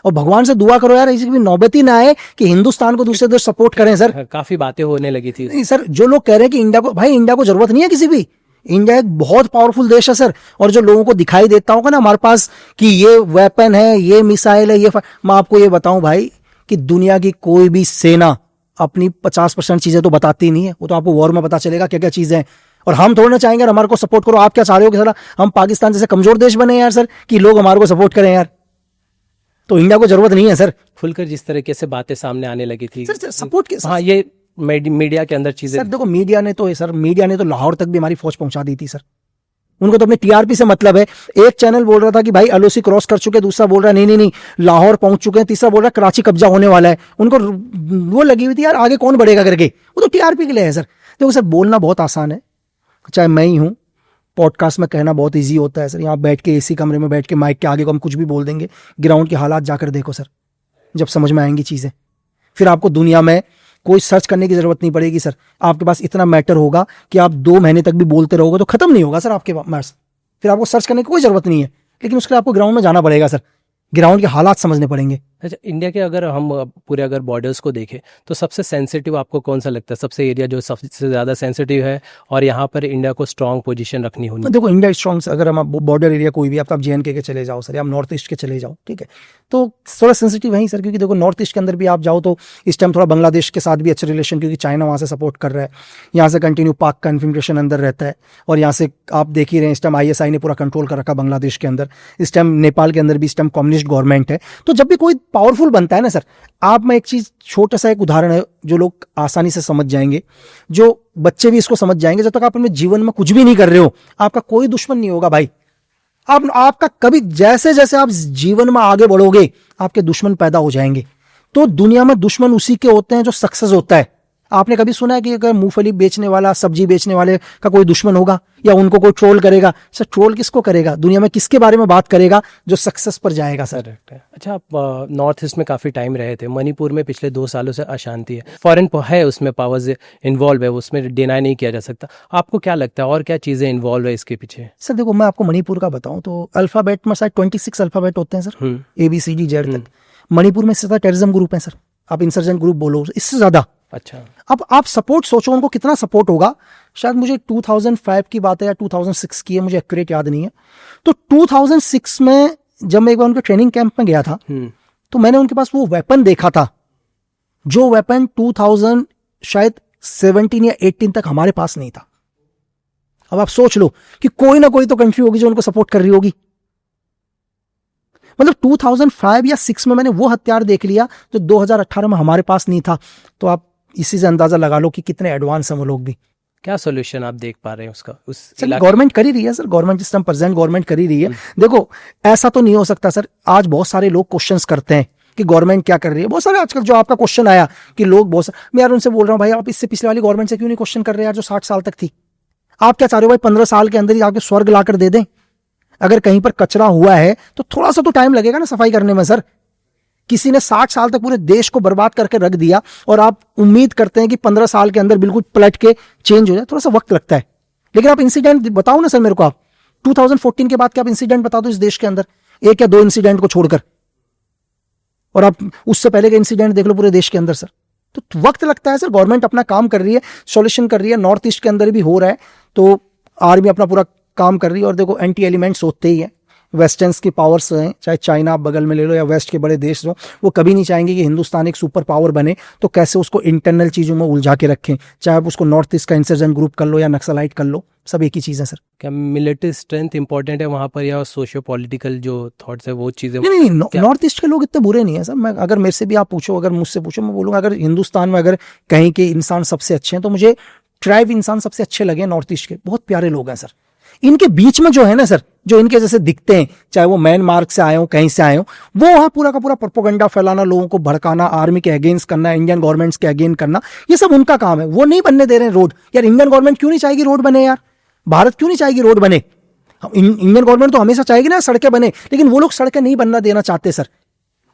और भगवान से दुआ करो यार, ऐसी भी नौबत ही ना आए कि हिंदुस्तान को दूसरे देश सपोर्ट करें सर। काफी बातें होने लगी थी। नहीं सर, जो लोग कह रहे हैं कि इंडिया को, भाई इंडिया को जरूरत नहीं है किसी भी, इंडिया एक बहुत पावरफुल देश है सर। और जो लोगों को दिखाई देता होगा ना हमारे पास कि ये वेपन है, ये मिसाइल है, मैं आपको ये बताऊं भाई कि दुनिया की कोई भी सेना अपनी 50% चीजें तो बताती नहीं है, वो तो आपको वॉर में पता चलेगा क्या क्या चीजें हैं। और हम थोड़ा ना चाहेंगे हमारे को सपोर्ट करो। आप क्या चाह रहे हो कि सर हम पाकिस्तान जैसे कमजोर देश बने यार सर, कि लोग हमारे को सपोर्ट करें यार? तो इंडिया को जरूरत नहीं है सर। खुलकर जिस तरीके से बातें सामने आने लगी थी सर सपोर्ट के, हाँ, ये मीडिया के अंदर चीजें। सर देखो, मीडिया ने तो लाहौर तक भी हमारी फौज पहुंचा दी थी सर। उनको तो अपने टीआरपी से मतलब है। एक चैनल बोल रहा था कि भाई एलओसी क्रॉस कर चुके, दूसरा बोल रहा है नहीं लाहौर पहुंच चुके हैं, तीसरा बोल रहा है कराची कब्जा होने वाला है। उनको वो लगी हुई थी यार, आगे कौन बढ़ेगा करके, वो तो टीआरपी के लिए है सर। देखो सर, बोलना बहुत आसान है, चाहे मैं ही हूं, पॉडकास्ट में कहना बहुत इजी होता है सर। यहाँ बैठ के एसी कमरे में बैठ के माइक के आगे को हम कुछ भी बोल देंगे। ग्राउंड के हालात जाकर देखो सर, जब समझ में आएंगी चीजें, फिर आपको दुनिया में कोई सर्च करने की जरूरत नहीं पड़ेगी सर। आपके पास इतना मैटर होगा कि आप 2 महीने तक भी बोलते रहोगे तो खत्म नहीं होगा सर आपके पास। फिर आपको सर्च करने की कोई जरूरत नहीं है, लेकिन उसके लिए आपको ग्राउंड में जाना पड़ेगा सर, ग्राउंड के हालात समझने पड़ेंगे। अच्छा, इंडिया के अगर हम पूरे अगर बॉर्डर्स को देखें तो सबसे सेंसिटिव आपको कौन सा लगता है, सबसे एरिया जो सबसे ज़्यादा सेंसिटिव है और यहाँ पर इंडिया को स्ट्रांग पोजीशन रखनी होनी? देखो इंडिया स्ट्रांग, अगर हम बॉर्डर एरिया कोई भी, आप JNK के चले जाओ सर, या आप नॉर्थ ईस्ट के चले जाओ, ठीक है, तो थोड़ा सेंसिटिव है ही सर। क्योंकि देखो नॉर्थ ईस्ट के अंदर भी आप जाओ तो इस टाइम थोड़ा बांग्लादेश के साथ भी अच्छे रिलेशन, क्योंकि चाइना वहाँ से सपोर्ट कर रहा है, यहाँ से कंटिन्यू पाक का इन्फिल्ट्रेशन अंदर रहता है। और यहाँ से आप देख ही रहे हैं इस टाइम ISI ने पूरा कंट्रोल कर रखा बांग्लादेश के अंदर। इस टाइम नेपाल के अंदर भी इस टाइम कम्युनिस्ट गवर्नमेंट है। तो जब भी कोई पावरफुल बनता है ना सर, आप, मैं एक चीज, छोटा सा एक उदाहरण है जो लोग आसानी से समझ जाएंगे, जो बच्चे भी इसको समझ जाएंगे। जब तक आप अपने जीवन में कुछ भी नहीं कर रहे हो, आपका कोई दुश्मन नहीं होगा भाई। आपका कभी, जैसे जैसे आप जीवन में आगे बढ़ोगे, आपके दुश्मन पैदा हो जाएंगे। तो दुनिया में दुश्मन उसी के होते हैं जो सक्सेस होता है। आपने कभी सुना है कि अगर मूंगफली बेचने वाला, सब्जी बेचने वाले का कोई दुश्मन होगा या उनको कोई ट्रोल करेगा? सर ट्रोल किसको करेगा? दुनिया में किसके बारे में बात करेगा? जो सक्सेस पर जाएगा सर। अच्छा, आप नॉर्थ ईस्ट में काफ़ी टाइम रहे थे। मणिपुर में पिछले 2 सालों से अशांति है, फॉरेन है उसमें, पावर्स इन्वॉल्व है, उसमें डिनाई नहीं किया जा सकता। आपको क्या लगता है और क्या चीज़ें इन्वॉल्व है इसके पीछे? सर देखो, मैं आपको मणिपुर का बताऊं तो अल्फाबेट में शायद 26 अल्फाबेट होते हैं सर, ABCD Z तक। मणिपुर में इससे टेररिज्म ग्रुप है सर, आप इंसर्जेंट ग्रुप बोलो, इससे ज्यादा। अच्छा, अब आप सपोर्ट सोचो उनको कितना सपोर्ट होगा। शायद मुझे 2005 की बात है या 2006 की है, मुझे एक्यूरेट याद नहीं है। तो 2006 में जब मैं एक बार उनके ट्रेनिंग कैंप में गया था, तो मैंने उनके पास वो वेपन देखा था, जो वेपन 2000 शायद 17 या 18 तक हमारे पास नहीं था। अब आप सोच लो कि कोई ना कोई तो कंट्री होगी जो उनको सपोर्ट कर रही होगी। मतलब 2005 या 6 में मैंने वो हथियार देख लिया जो 2018 में हमारे पास नहीं था। तो आप इसी से अंदाजा लगा लो कि कितने एडवांस हैं वो लोग भी। क्या सोल्यूशन आप देख पा रहे हैं उसका उस सर गवर्नमेंट कर ही रही है sir, government system present government कर ही रही है। देखो ऐसा तो नहीं हो सकता सर, आज बहुत सारे लोग क्वेश्चंस करते हैं कि गवर्नमेंट क्या कर रही है, बहुत सारे आजकल जो आपका क्वेश्चन आया कि लोग बहुत सारे, मैं यार उनसे बोल रहा हूँ भाई आप इससे पिछले वाली गवर्नमेंट से क्यों नहीं क्वेश्चन कर रहे यार जो 60 साल तक थी। आप क्या चाह रहे हो भाई 15 साल के अंदर ही आपके स्वर्ग लाकर दे दें? अगर कहीं पर कचरा हुआ है तो थोड़ा सा तो टाइम लगेगा ना सफाई करने में सर। किसी ने 60 साल तक पूरे देश को बर्बाद करके रख दिया और आप उम्मीद करते हैं कि 15 साल के अंदर बिल्कुल पलट के चेंज हो जाए, थोड़ा सा वक्त लगता है। लेकिन आप इंसिडेंट बताओ ना सर मेरे को, आप 2014 के बाद क्या आप इंसिडेंट बता दो इस देश के अंदर, एक या दो इंसिडेंट को छोड़कर, और आप उससे पहले के इंसिडेंट देख लो पूरे देश के अंदर सर। तो वक्त लगता है सर, गवर्नमेंट अपना काम कर रही है, सॉल्यूशन कर रही है, नॉर्थ ईस्ट के अंदर भी हो रहा है, तो आर्मी अपना पूरा काम कर रही है। और देखो एंटी एलिमेंट्स होते ही है, वेस्टर्न्स की पावर्स हैं, चाहे चाइना आप बगल में ले लो या वेस्ट के बड़े देश हो, वो कभी नहीं चाहेंगे कि हिंदुस्तान एक सुपर पावर बने, तो कैसे उसको इंटरनल चीज़ों में उलझा के रखें, चाहे आप उसको नॉर्थ ईस्ट का इंसर्जेंट ग्रुप कर लो या नक्सलाइट कर लो, सब एक ही चीज़ है सर। क्या मिलिट्री स्ट्रेंथ इंपॉर्टेंट है वहाँ पर, या सोशियो पॉलिटिकल जो थॉट्स है वो चीज़ें? नहीं, नॉर्थ ईस्ट के लोग इतने बुरे नहीं है सर। मैं अगर मेरे से भी आप पूछो, अगर मुझसे पूछो, मैं बोलूँगा अगर हिंदुस्तान में अगर कहीं के इंसान सबसे अच्छे हैं तो मुझे ट्राइब इंसान सबसे अच्छे लगे नॉर्थ ईस्ट के, बहुत प्यारे लोग हैं सर। इनके बीच में जो है ना सर, जो इनके जैसे दिखते हैं, चाहे वो म्यांमार से आए हो कहीं से आए हो, वो वहां पूरा का पूरा प्रोपोगंडा फैलाना, लोगों को भड़काना, आर्मी के अगेंस्ट करना, इंडियन गवर्नमेंट्स के अगेंस्ट करना, ये सब उनका काम है। वो नहीं बनने दे रहे हैं रोड। यार इंडियन गवर्नमेंट क्यों नहीं चाहेगी रोड बने यार? भारत क्यों नहीं चाहेगी रोड बने? इंडियन गवर्नमेंट तो हमेशा चाहेगी ना सड़कें बने, लेकिन वो लोग सड़कें नहीं बनना देना चाहते सर।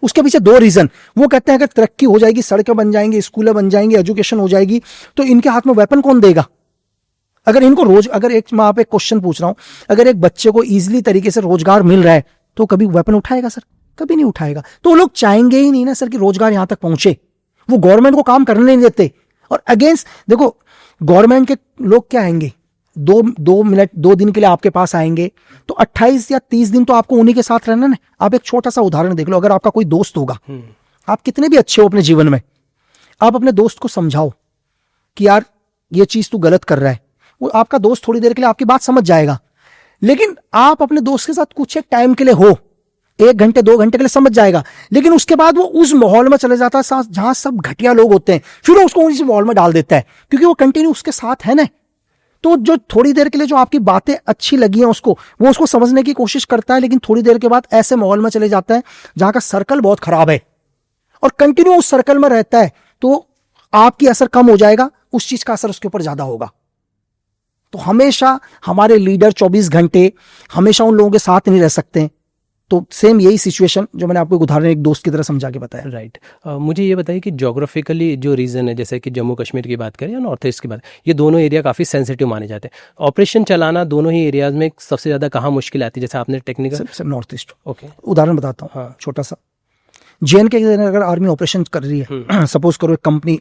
उसके पीछे दो रीजन। वो कहते हैं अगर तरक्की हो जाएगी, सड़कें बन जाएंगी, स्कूलें बन जाएंगी, एजुकेशन हो जाएगी, तो इनके हाथ में वेपन कौन देगा? अगर इनको रोज, अगर एक मैं आप एक क्वेश्चन पूछ रहा हूं, अगर एक बच्चे को इजीली तरीके से रोजगार मिल रहा है तो कभी वेपन उठाएगा सर? कभी नहीं उठाएगा। तो वो लोग चाहेंगे ही नहीं ना सर कि रोजगार यहां तक पहुंचे। वो गवर्नमेंट को काम करने नहीं देते। और अगेंस्ट देखो, गवर्नमेंट के लोग क्या आएंगे, दो दिन के लिए आपके पास आएंगे, तो 28 या 30 दिन तो आपको उन्हीं के साथ रहना ना। आप एक छोटा सा उदाहरण देख लो, अगर आपका कोई दोस्त होगा, आप कितने भी अच्छे हो अपने जीवन में, आप अपने दोस्त को समझाओ कि यार ये चीज तू गलत कर रहा है, वो आपका दोस्त थोड़ी देर के लिए आपकी बात समझ जाएगा। लेकिन आप अपने दोस्त के साथ कुछ एक टाइम के लिए हो, 1 घंटे 2 घंटे के लिए समझ जाएगा, लेकिन उसके बाद वो उस माहौल में चले जाता है जहां सब घटिया लोग होते हैं, फिर वो उसको उस माहौल में डाल देता है, क्योंकि वो कंटिन्यू उसके साथ है ना। तो जो थोड़ी देर के लिए जो आपकी बातें अच्छी लगी हैं उसको, वो उसको समझने की कोशिश करता है, लेकिन थोड़ी देर के बाद ऐसे माहौल में चले जाता है जहां का सर्कल बहुत खराब है, और कंटिन्यू उस सर्कल में रहता है, तो आपकी असर कम हो जाएगा, उस चीज का असर उसके ऊपर ज्यादा होगा। तो हमेशा हमारे लीडर 24 घंटे हमेशा उन लोगों के साथ नहीं रह सकते। तो सेम यही सिचुएशन जो मैंने आपको एक उदाहरण एक दोस्त की तरह समझा के बताया। राइट। मुझे ये बताइए कि ज्योग्राफिकली जो रीजन है, जैसे कि जम्मू कश्मीर की बात करें या नॉर्थ ईस्ट की बात, ये दोनों एरिया काफ़ी सेंसिटिव माने जाते हैं। ऑपरेशन चलाना दोनों ही एरियाज में सबसे ज़्यादा कहाँ मुश्किल आती है? जैसे आपने technical sir north east, okay, उदाहरण बताता हूँ। हाँ, छोटा सा JNK के अगर आर्मी ऑपरेशन कर रही है, सपोज करो एक कंपनी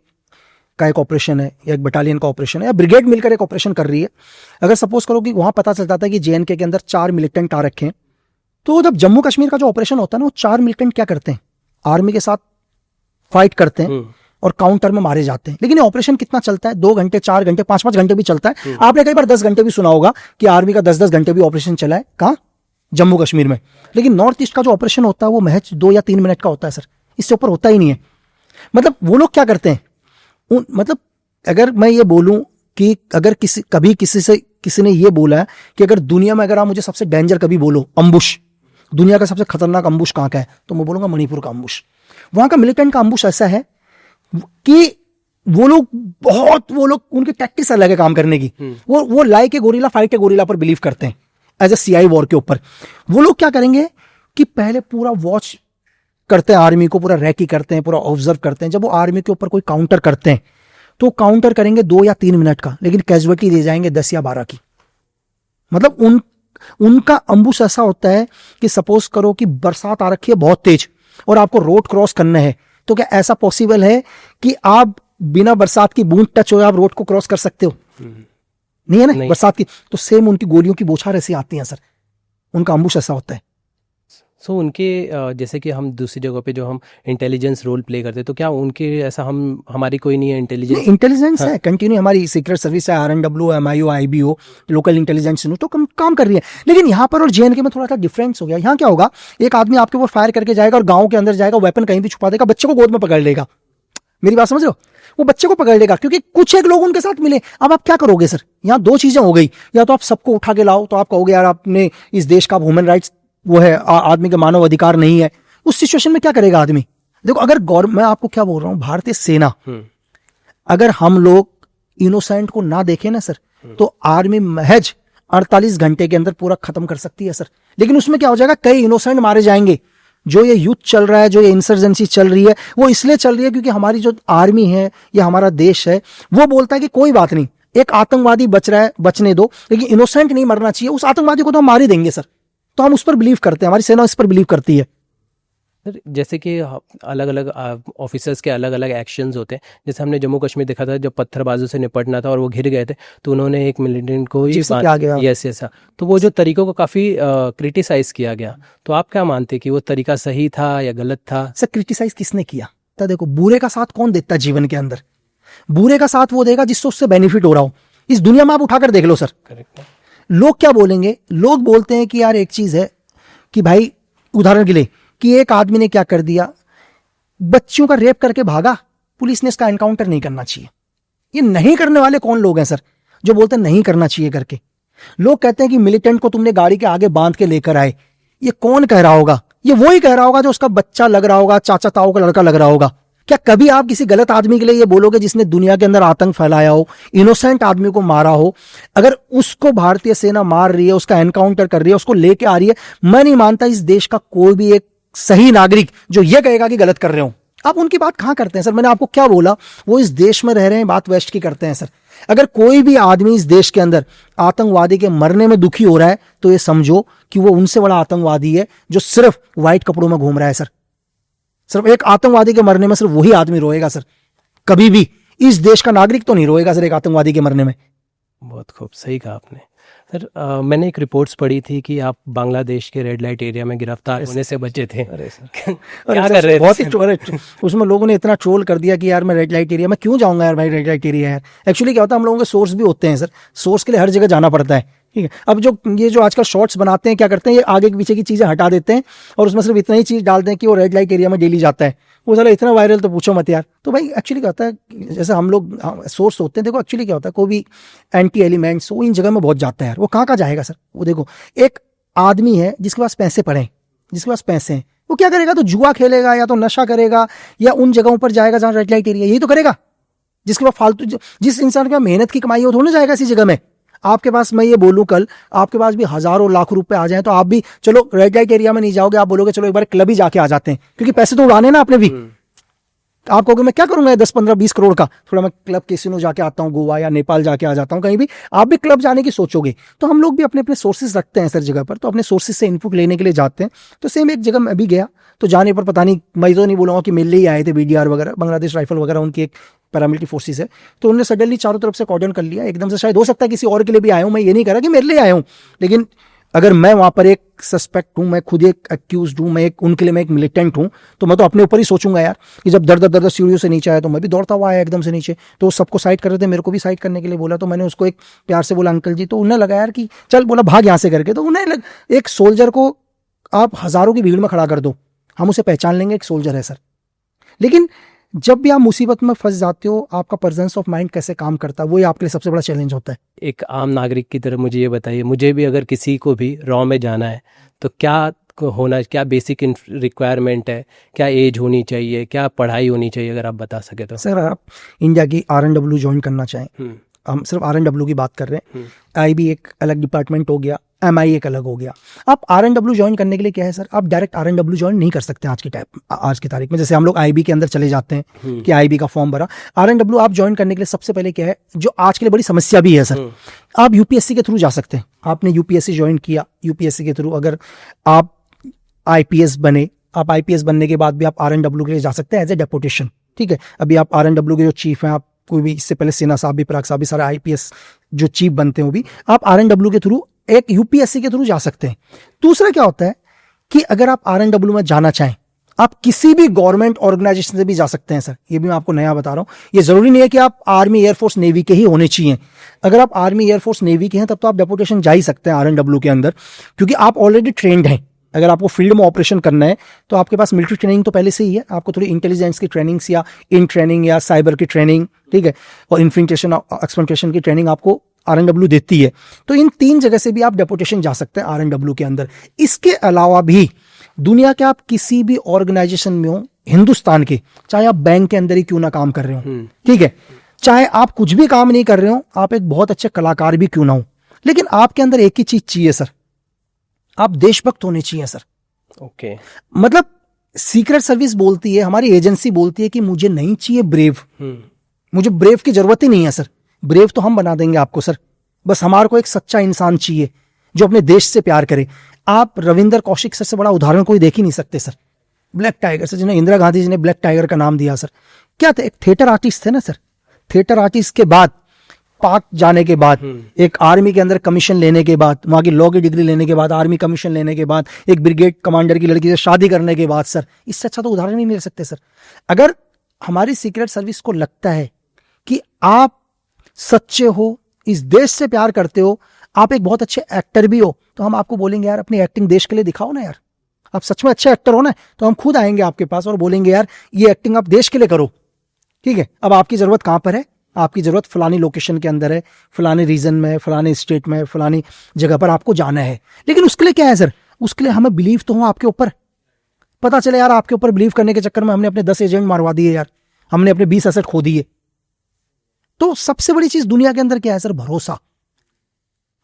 का एक ऑपरेशन है या एक बटालियन का ऑपरेशन है या ब्रिगेड मिलकर एक ऑपरेशन कर रही है, अगर सपोज करो कि वहां पता चल जाता है कि JNK के अंदर 4 मिलिटेंट आ रखे हैं, तो जब जम्मू कश्मीर का जो ऑपरेशन होता है ना, वो 4 मिलिटेंट क्या करते हैं, आर्मी के साथ फाइट करते हैं और काउंटर में मारे जाते हैं। लेकिन ये ऑपरेशन कितना चलता है? 2 घंटे, 4 घंटे, 5-5 घंटे भी चलता है। आपने कई बार 10 घंटे भी सुना होगा कि आर्मी का 10-10 घंटे भी ऑपरेशन चला है। कहाँ? जम्मू कश्मीर में। लेकिन नॉर्थ ईस्ट का जो ऑपरेशन होता है वो महज 2 या 3 मिनट का होता है सर, इससे ऊपर होता ही नहीं है। मतलब वो लोग क्या करते हैं, मतलब अगर मैं ये बोलूं कि अगर किसी ने ये बोला है कि अगर दुनिया में अगर आप मुझे सबसे डेंजर कभी बोलो, अम्बुश, दुनिया का सबसे खतरनाक अम्बुश कहाँ का है, तो मैं बोलूंगा मणिपुर का अम्बुश। वहां का मिलिटेंट का अम्बुश ऐसा है कि वो लोग उनकी टैक्टिक्स अलग है काम करने की। वो लाई के गोरिल्ला, फाइट के गोरिल्ला पर बिलीव करते हैं, एज ए CI वॉर के ऊपर। वो लोग क्या करेंगे कि पहले पूरा वॉच करते हैं, आर्मी को पूरा रैकी करते हैं, पूरा ऑब्जर्व करते हैं। जब वो आर्मी के ऊपर कोई काउंटर करते हैं तो काउंटर करेंगे 2 या 3 मिनट का, लेकिन कैजुअलिटी दे जाएंगे 10 या 12 की। मतलब उनका अम्बुश ऐसा होता है कि सपोज करो कि बरसात आ रखी है बहुत तेज और आपको रोड क्रॉस करना है, तो क्या ऐसा पॉसिबल है कि आप बिना बरसात की बूंद टच हो आप रोड को क्रॉस कर सकते हो? नहीं है ना, नहीं। बरसात की तो सेम उनकी गोलियों की बौछार ऐसी आती हैं सर, उनका अम्बुश ऐसा होता है। सो उनके जैसे कि हम दूसरी जगह पे जो हम इंटेलिजेंस रोल प्ले करते हैं, तो क्या उनके ऐसा हमारी कोई नहीं है इंटेलिजेंस? हाँ। है कंटिन्यू, हमारी सीक्रेट सर्विस है, RNW, MIO, IBO, local intelligence तो काम कर रही है। लेकिन यहाँ पर और JNK में थोड़ा सा डिफरेंस हो गया। यहाँ क्या होगा, एक आदमी आपके ऊपर फायर करके जाएगा और गाँव के अंदर जाएगा, वेपन कहीं भी छुपा देगा, बच्चे को गोद में पकड़ लेगा, मेरी बात समझ रहे हो? वो बच्चे को पकड़ लेगा क्योंकि कुछ एक लोग उनके साथ मिले। अब आप क्या करोगे सर? यहाँ दो चीजें हो गई, या तो आप सबको उठा के लाओ, तो आप कहोगे यार आपने इस देश का ह्यूमन राइट्स वो है, आदमी का मानव अधिकार नहीं है। उस सिचुएशन में क्या करेगा आदमी? देखो अगर मैं आपको क्या बोल रहा हूं, भारतीय सेना, अगर हम लोग इनोसेंट को ना देखें ना सर, तो आर्मी महज 48 घंटे के अंदर पूरा खत्म कर सकती है सर। लेकिन उसमें क्या हो जाएगा, कई इनोसेंट मारे जाएंगे। जो ये युद्ध चल रहा है, जो ये इंसर्जेंसी चल रही है, वो इसलिए चल रही है क्योंकि हमारी जो आर्मी है या हमारा देश है वो बोलता है कि कोई बात नहीं, एक आतंकवादी बच रहा है, बचने दो, लेकिन इनोसेंट नहीं मरना चाहिए। उस आतंकवादी को तो हम मार ही देंगे सर। तो हम उस पर बिलीव करते हैं, हमारी सेना इस पर बिलीव करती है। सर जैसे कि अलग अलग ऑफिसर्स के अलग अलग एक्शंस होते हैं। जैसे हमने जम्मू कश्मीर देखा था, जब पत्थरबाजों से निपटना था और वो घिर गए थे, तो उन्होंने एक मिलिटेंट को ही यस तो वो जो तरीकों को काफ़ी क्रिटिसाइज किया गया। तो आप क्या मानते हैं कि वो तरीका सही था या गलत था? सर क्रिटिसाइज किसने किया? तो देखो, बुरे का साथ कौन देता है जीवन के अंदर? बुरे का साथ वो देगा जिससे उससे बेनिफिट हो रहा हो। इस दुनिया में आप उठाकर देख लो सर। करेक्ट। लोग क्या बोलेंगे? लोग बोलते हैं कि यार एक चीज है कि भाई, उदाहरण के लिए कि एक आदमी ने क्या कर दिया, बच्चियों का रेप करके भागा, पुलिस ने इसका एनकाउंटर नहीं करना चाहिए। ये नहीं करने वाले कौन लोग हैं सर, जो बोलते हैं नहीं करना चाहिए करके? लोग कहते हैं कि मिलिटेंट को तुमने गाड़ी के आगे बांध के लेकर आए। ये कौन कह रहा होगा? ये वही कह रहा होगा जो उसका बच्चा लग रहा होगा, चाचा ताऊ का लड़का लग रहा होगा। क्या कभी आप किसी गलत आदमी के लिए ये बोलोगे जिसने दुनिया के अंदर आतंक फैलाया हो, इनोसेंट आदमी को मारा हो, अगर उसको भारतीय सेना मार रही है, उसका एनकाउंटर कर रही है, उसको लेके आ रही है? मैं नहीं मानता इस देश का कोई भी एक सही नागरिक जो ये कहेगा कि गलत कर रहे हो। आप उनकी बात कहां करते हैं सर? मैंने आपको क्या बोला? वो इस देश में रह रहे हैं, बात वेस्ट की करते हैं सर। अगर कोई भी आदमी इस देश के अंदर आतंकवादी के मरने में दुखी हो रहा है, तो ये समझो कि वो उनसे बड़ा आतंकवादी है जो सिर्फ व्हाइट कपड़ों में घूम रहा है सर। सिर्फ एक आतंकवादी के मरने में सिर्फ वही आदमी रोएगा सर। कभी भी इस देश का नागरिक तो नहीं रोएगा सर एक आतंकवादी के मरने में। बहुत खूब, सही कहा आपने सर। मैंने एक रिपोर्ट्स पढ़ी थी कि आप बांग्लादेश के रेड लाइट एरिया में गिरफ्तार होने से बचे थे। अरे सर क्या कर रहे थे? बहुत ही उसमें लोगों ने इतना ट्रोल कर दिया कि यार मैं रेड लाइट एरिया में क्यों जाऊंगा यार भाई, रेड लाइट एरिया यार। एक्चुअली क्या होता है, हम लोगों के सोर्स भी होते हैं सर, सोर्स के लिए हर जगह जाना पड़ता है। ठीक है, अब ये जो आजकल शॉर्ट्स बनाते हैं, क्या करते हैं, ये आगे के पीछे की चीजें हटा देते हैं और उसमें सिर्फ इतना ही चीज डालते हैं कि वो रेड लाइट एरिया में डेली जाता है। वो साला इतना वायरल तो पूछो मत यार। तो भाई एक्चुअली क्या होता है, जैसे हम लोग सोर्स होते हैं, देखो एक्चुअली क्या होता है, कोई भी एंटी एलिमेंट्स वो इन जगह में बहुत जाता है यार। वो कहाँ जाएगा सर? वो देखो, एक आदमी है जिसके पास पैसे पड़े, जिसके पास पैसे हैं, वो क्या करेगा? तो जुआ खेलेगा या तो नशा करेगा या उन जगहों पर जाएगा जहां रेड लाइट एरिया, यही तो करेगा। जिसके पास फालतू, जिस इंसान के पास मेहनत की कमाई हो, थोड़ा जाएगा ऐसी जगह में। आपके पास, मैं ये बोलूं, कल आपके पास भी हजारों लाख रुपए आ जाए तो आप भी चलो रेड लाइट एरिया में नहीं जाओगे, आप बोलोगे चलो एक बार क्लब ही जाके आ जाते हैं, क्योंकि पैसे तो उड़ाने ना आपने भी। आप कहोगे मैं क्या करूंगा 10-15-20 करोड़ का, थोड़ा मैं क्लब कैसीनो जाके आता हूँ, गोवा या नेपाल जाके आ जाता हूँ, कहीं भी आप भी क्लब जाने की सोचोगे। तो हम लोग भी अपने अपने सोर्सेज रखते हैं सर जगह पर, तो अपने सोर्सेज से इनपुट लेने के लिए जाते हैं। तो सेम एक जगह मैं भी गया, तो जाने पर पता नहीं, मैं तो नहीं बोलूंगा कि मेरे लिए आए थे BDR वगैरह, बांग्लादेश राइफल वगैरह, उनकी एक पैरामिलिट्री फोर्सेस है, तो उन्होंने सडनली चारों तरफ से कॉर्डन कर लिया एकदम से। शायद हो सकता है किसी और के लिए भी आया हूं, मैं ये नहीं कह रहा कि मेरे लिए आया हूं, लेकिन अगर मैं वहां पर एक सस्पेक्ट हूं, मैं खुद एक अक्यूज्ड हूं, मैं एक उनके लिए मैं एक मिलिटेंट हूं, तो मैं तो अपने ऊपर ही सोचूंगा यार कि जब दर सीढ़ियों से नीचे आया तो मैं भी दौड़ता हुआ आया एकदम से नीचे। तो सबको साइड कर रहे थे, मेरे को भी साइड करने के लिए बोला, तो मैंने उसको एक प्यार से बोला अंकल जी, तो उन्हें लगा यार कि चल, बोला भाग यहाँ से करके। तो उन्हें एक सोल्जर को आप हजारों की भीड़ में खड़ा कर दो, हम उसे पहचान लेंगे एक सोल्जर है सर। लेकिन जब भी आप मुसीबत में फंस जाते हो, आपका प्रेजेंस ऑफ माइंड कैसे काम करता है, वो आपके लिए सबसे बड़ा चैलेंज होता है। एक आम नागरिक की तरह मुझे ये बताइए, मुझे भी अगर किसी को भी रॉ में जाना है तो क्या होना, क्या बेसिक रिक्वायरमेंट है, क्या एज होनी चाहिए, क्या पढ़ाई होनी चाहिए, अगर आप बता सके तो। सर आप इंडिया की RNW ज्वाइन करना चाहें, हम सिर्फ RNW की बात कर रहे हैं, IB एक अलग डिपार्टमेंट हो गया, MI एक अलग हो गया। आप RNW ज्वाइन करने के लिए क्या है सर, आप डायरेक्ट RNW ज्वाइन नहीं कर सकते आज की तारीख में। जैसे हम लोग IB के अंदर चले जाते हैं कि IB का फॉर्म भरा, RNW आप ज्वाइन करने के लिए सबसे पहले क्या है, जो आज के लिए बड़ी समस्या भी है सर, आप UPSC के थ्रू जा सकते हैं। आपने UPSC ज्वाइन किया, UPSC के थ्रू अगर आप IPS बने, आप IPS बनने के बाद भी आप RNW के लिए जा सकते हैं एज ए डेपुटेशन। ठीक है, अभी आप RNW के जो चीफ हैं, आप कोई भी, इससे पहले सिन्हा साहब भी, पराग साहब भी, सारे IPS जो चीफ बनते हैं वो भी आप RNW के थ्रू, एक UPSC के थ्रू जा सकते हैं। दूसरा क्या होता है कि अगर आप RNW में जाना चाहें, आप किसी भी गवर्नमेंट ऑर्गेनाइजेशन से भी जा सकते हैं सर। ये भी मैं आपको नया बता रहा हूं, ये जरूरी नहीं है कि आप आर्मी, एयरफोर्स, नेवी के ही होने चाहिए। अगर आप आर्मी, एयरफोर्स, नेवी के हैं तब तो आप डेपुटेशन जा ही सकते हैं RNW के अंदर, क्योंकि आप ऑलरेडी ट्रेंड हैं। अगर आपको फील्ड में ऑपरेशन करना है तो आपके पास मिलिट्री ट्रेनिंग तो पहले से ही है, आपको थोड़ी इंटेलिजेंस की ट्रेनिंग्स या इन ट्रेनिंग या साइबर की ट्रेनिंग, ठीक है, और इन्फिल्ट्रेशन एक्सपेंट्रेशन की ट्रेनिंग आपको RNW देती है। तो इन 3 जगह से भी आप डेपुटेशन जा सकते हैं RNW के अंदर। इसके अलावा भी दुनिया के आप किसी भी ऑर्गेनाइजेशन में हो हिंदुस्तान के, चाहे आप बैंक के अंदर ही क्यों ना काम कर रहे हो, ठीक है, चाहे आप कुछ भी काम नहीं कर रहे हो, आप एक बहुत अच्छे कलाकार भी क्यों ना हो, लेकिन आपके अंदर एक ही चीज चाहिए सर, आप देशभक्त होने चाहिए सर। ओके। मतलब सीक्रेट सर्विस बोलती है, हमारी एजेंसी बोलती है कि मुझे नहीं चाहिए ब्रेव, मुझे ब्रेव की जरूरत ही नहीं है सर, ब्रेव तो हम बना देंगे आपको सर, बस हमारे को एक सच्चा इंसान चाहिए जो अपने देश से प्यार करे। आप रविंदर कौशिक सर से बड़ा उदाहरण कोई देख ही नहीं सकते सर, ब्लैक टाइगर सर, जिन्हें इंदिरा गांधी जी ने ब्लैक टाइगर का नाम दिया सर, क्या थे, एक थिएटर आर्टिस्ट थे ना सर। थिएटर आर्टिस्ट के बाद पाक जाने के बाद, एक आर्मी के अंदर कमीशन लेने के बाद, वहां की लॉ की डिग्री लेने के बाद, आर्मी कमीशन लेने के बाद, एक ब्रिगेड कमांडर की लड़की से शादी करने के बाद सर, इससे अच्छा तो उदाहरण ही नहीं ले सकते सर। अगर हमारी सीक्रेट सर्विस को लगता है कि आप सच्चे हो, इस देश से प्यार करते हो, आप एक बहुत अच्छे एक्टर भी हो, तो हम आपको बोलेंगे यार अपनी एक्टिंग देश के लिए दिखाओ ना यार, आप सच में अच्छे एक्टर हो ना, तो हम खुद आएंगे आपके पास और बोलेंगे यार ये एक्टिंग आप देश के लिए करो, ठीक है। अब आपकी जरूरत कहां पर है, आपकी जरूरत फलानी लोकेशन के अंदर है, फलाने रीजन में, फलाने स्टेट में, फलानी जगह पर आपको जाना है, लेकिन उसके लिए क्या है सर, उसके लिए हमें बिलीव तो हो आपके ऊपर, पता चले यार आपके ऊपर बिलीव करने के चक्कर में हमने अपने 10 एजेंट मारवा दिए यार, हमने अपने 20 एसेट खो दिए। तो सबसे बड़ी चीज दुनिया के अंदर क्या है सर, भरोसा।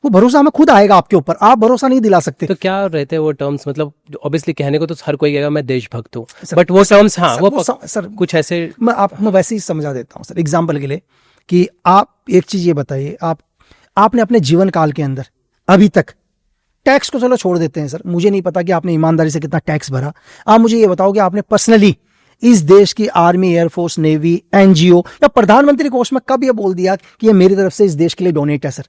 वो भरोसा हमें खुद आएगा आपके ऊपर, आप भरोसा नहीं दिला सकते। तो क्या रहते हैं वो टर्म्स, मतलब ऑब्वियसली कहने को तो हर कोई कहेगा मैं देशभक्त हूँ, बट वो टर्म्स, हाँ वो सर कुछ ऐसे, मैं वैसे ही समझा देता हूँ सर एग्जाम्पल के लिए, कि आप एक चीज ये बताइए, आपने अपने जीवन काल के अंदर अभी तक, टैक्स को चलो छोड़ देते हैं सर, मुझे नहीं पता कि आपने ईमानदारी से कितना टैक्स भरा, आप मुझे ये बताओ कि आपने पर्सनली इस देश की आर्मी, एयरफोर्स, नेवी, NGO या प्रधानमंत्री कोष में कब ये बोल दिया कि ये मेरी तरफ से इस देश के लिए डोनेट है सर?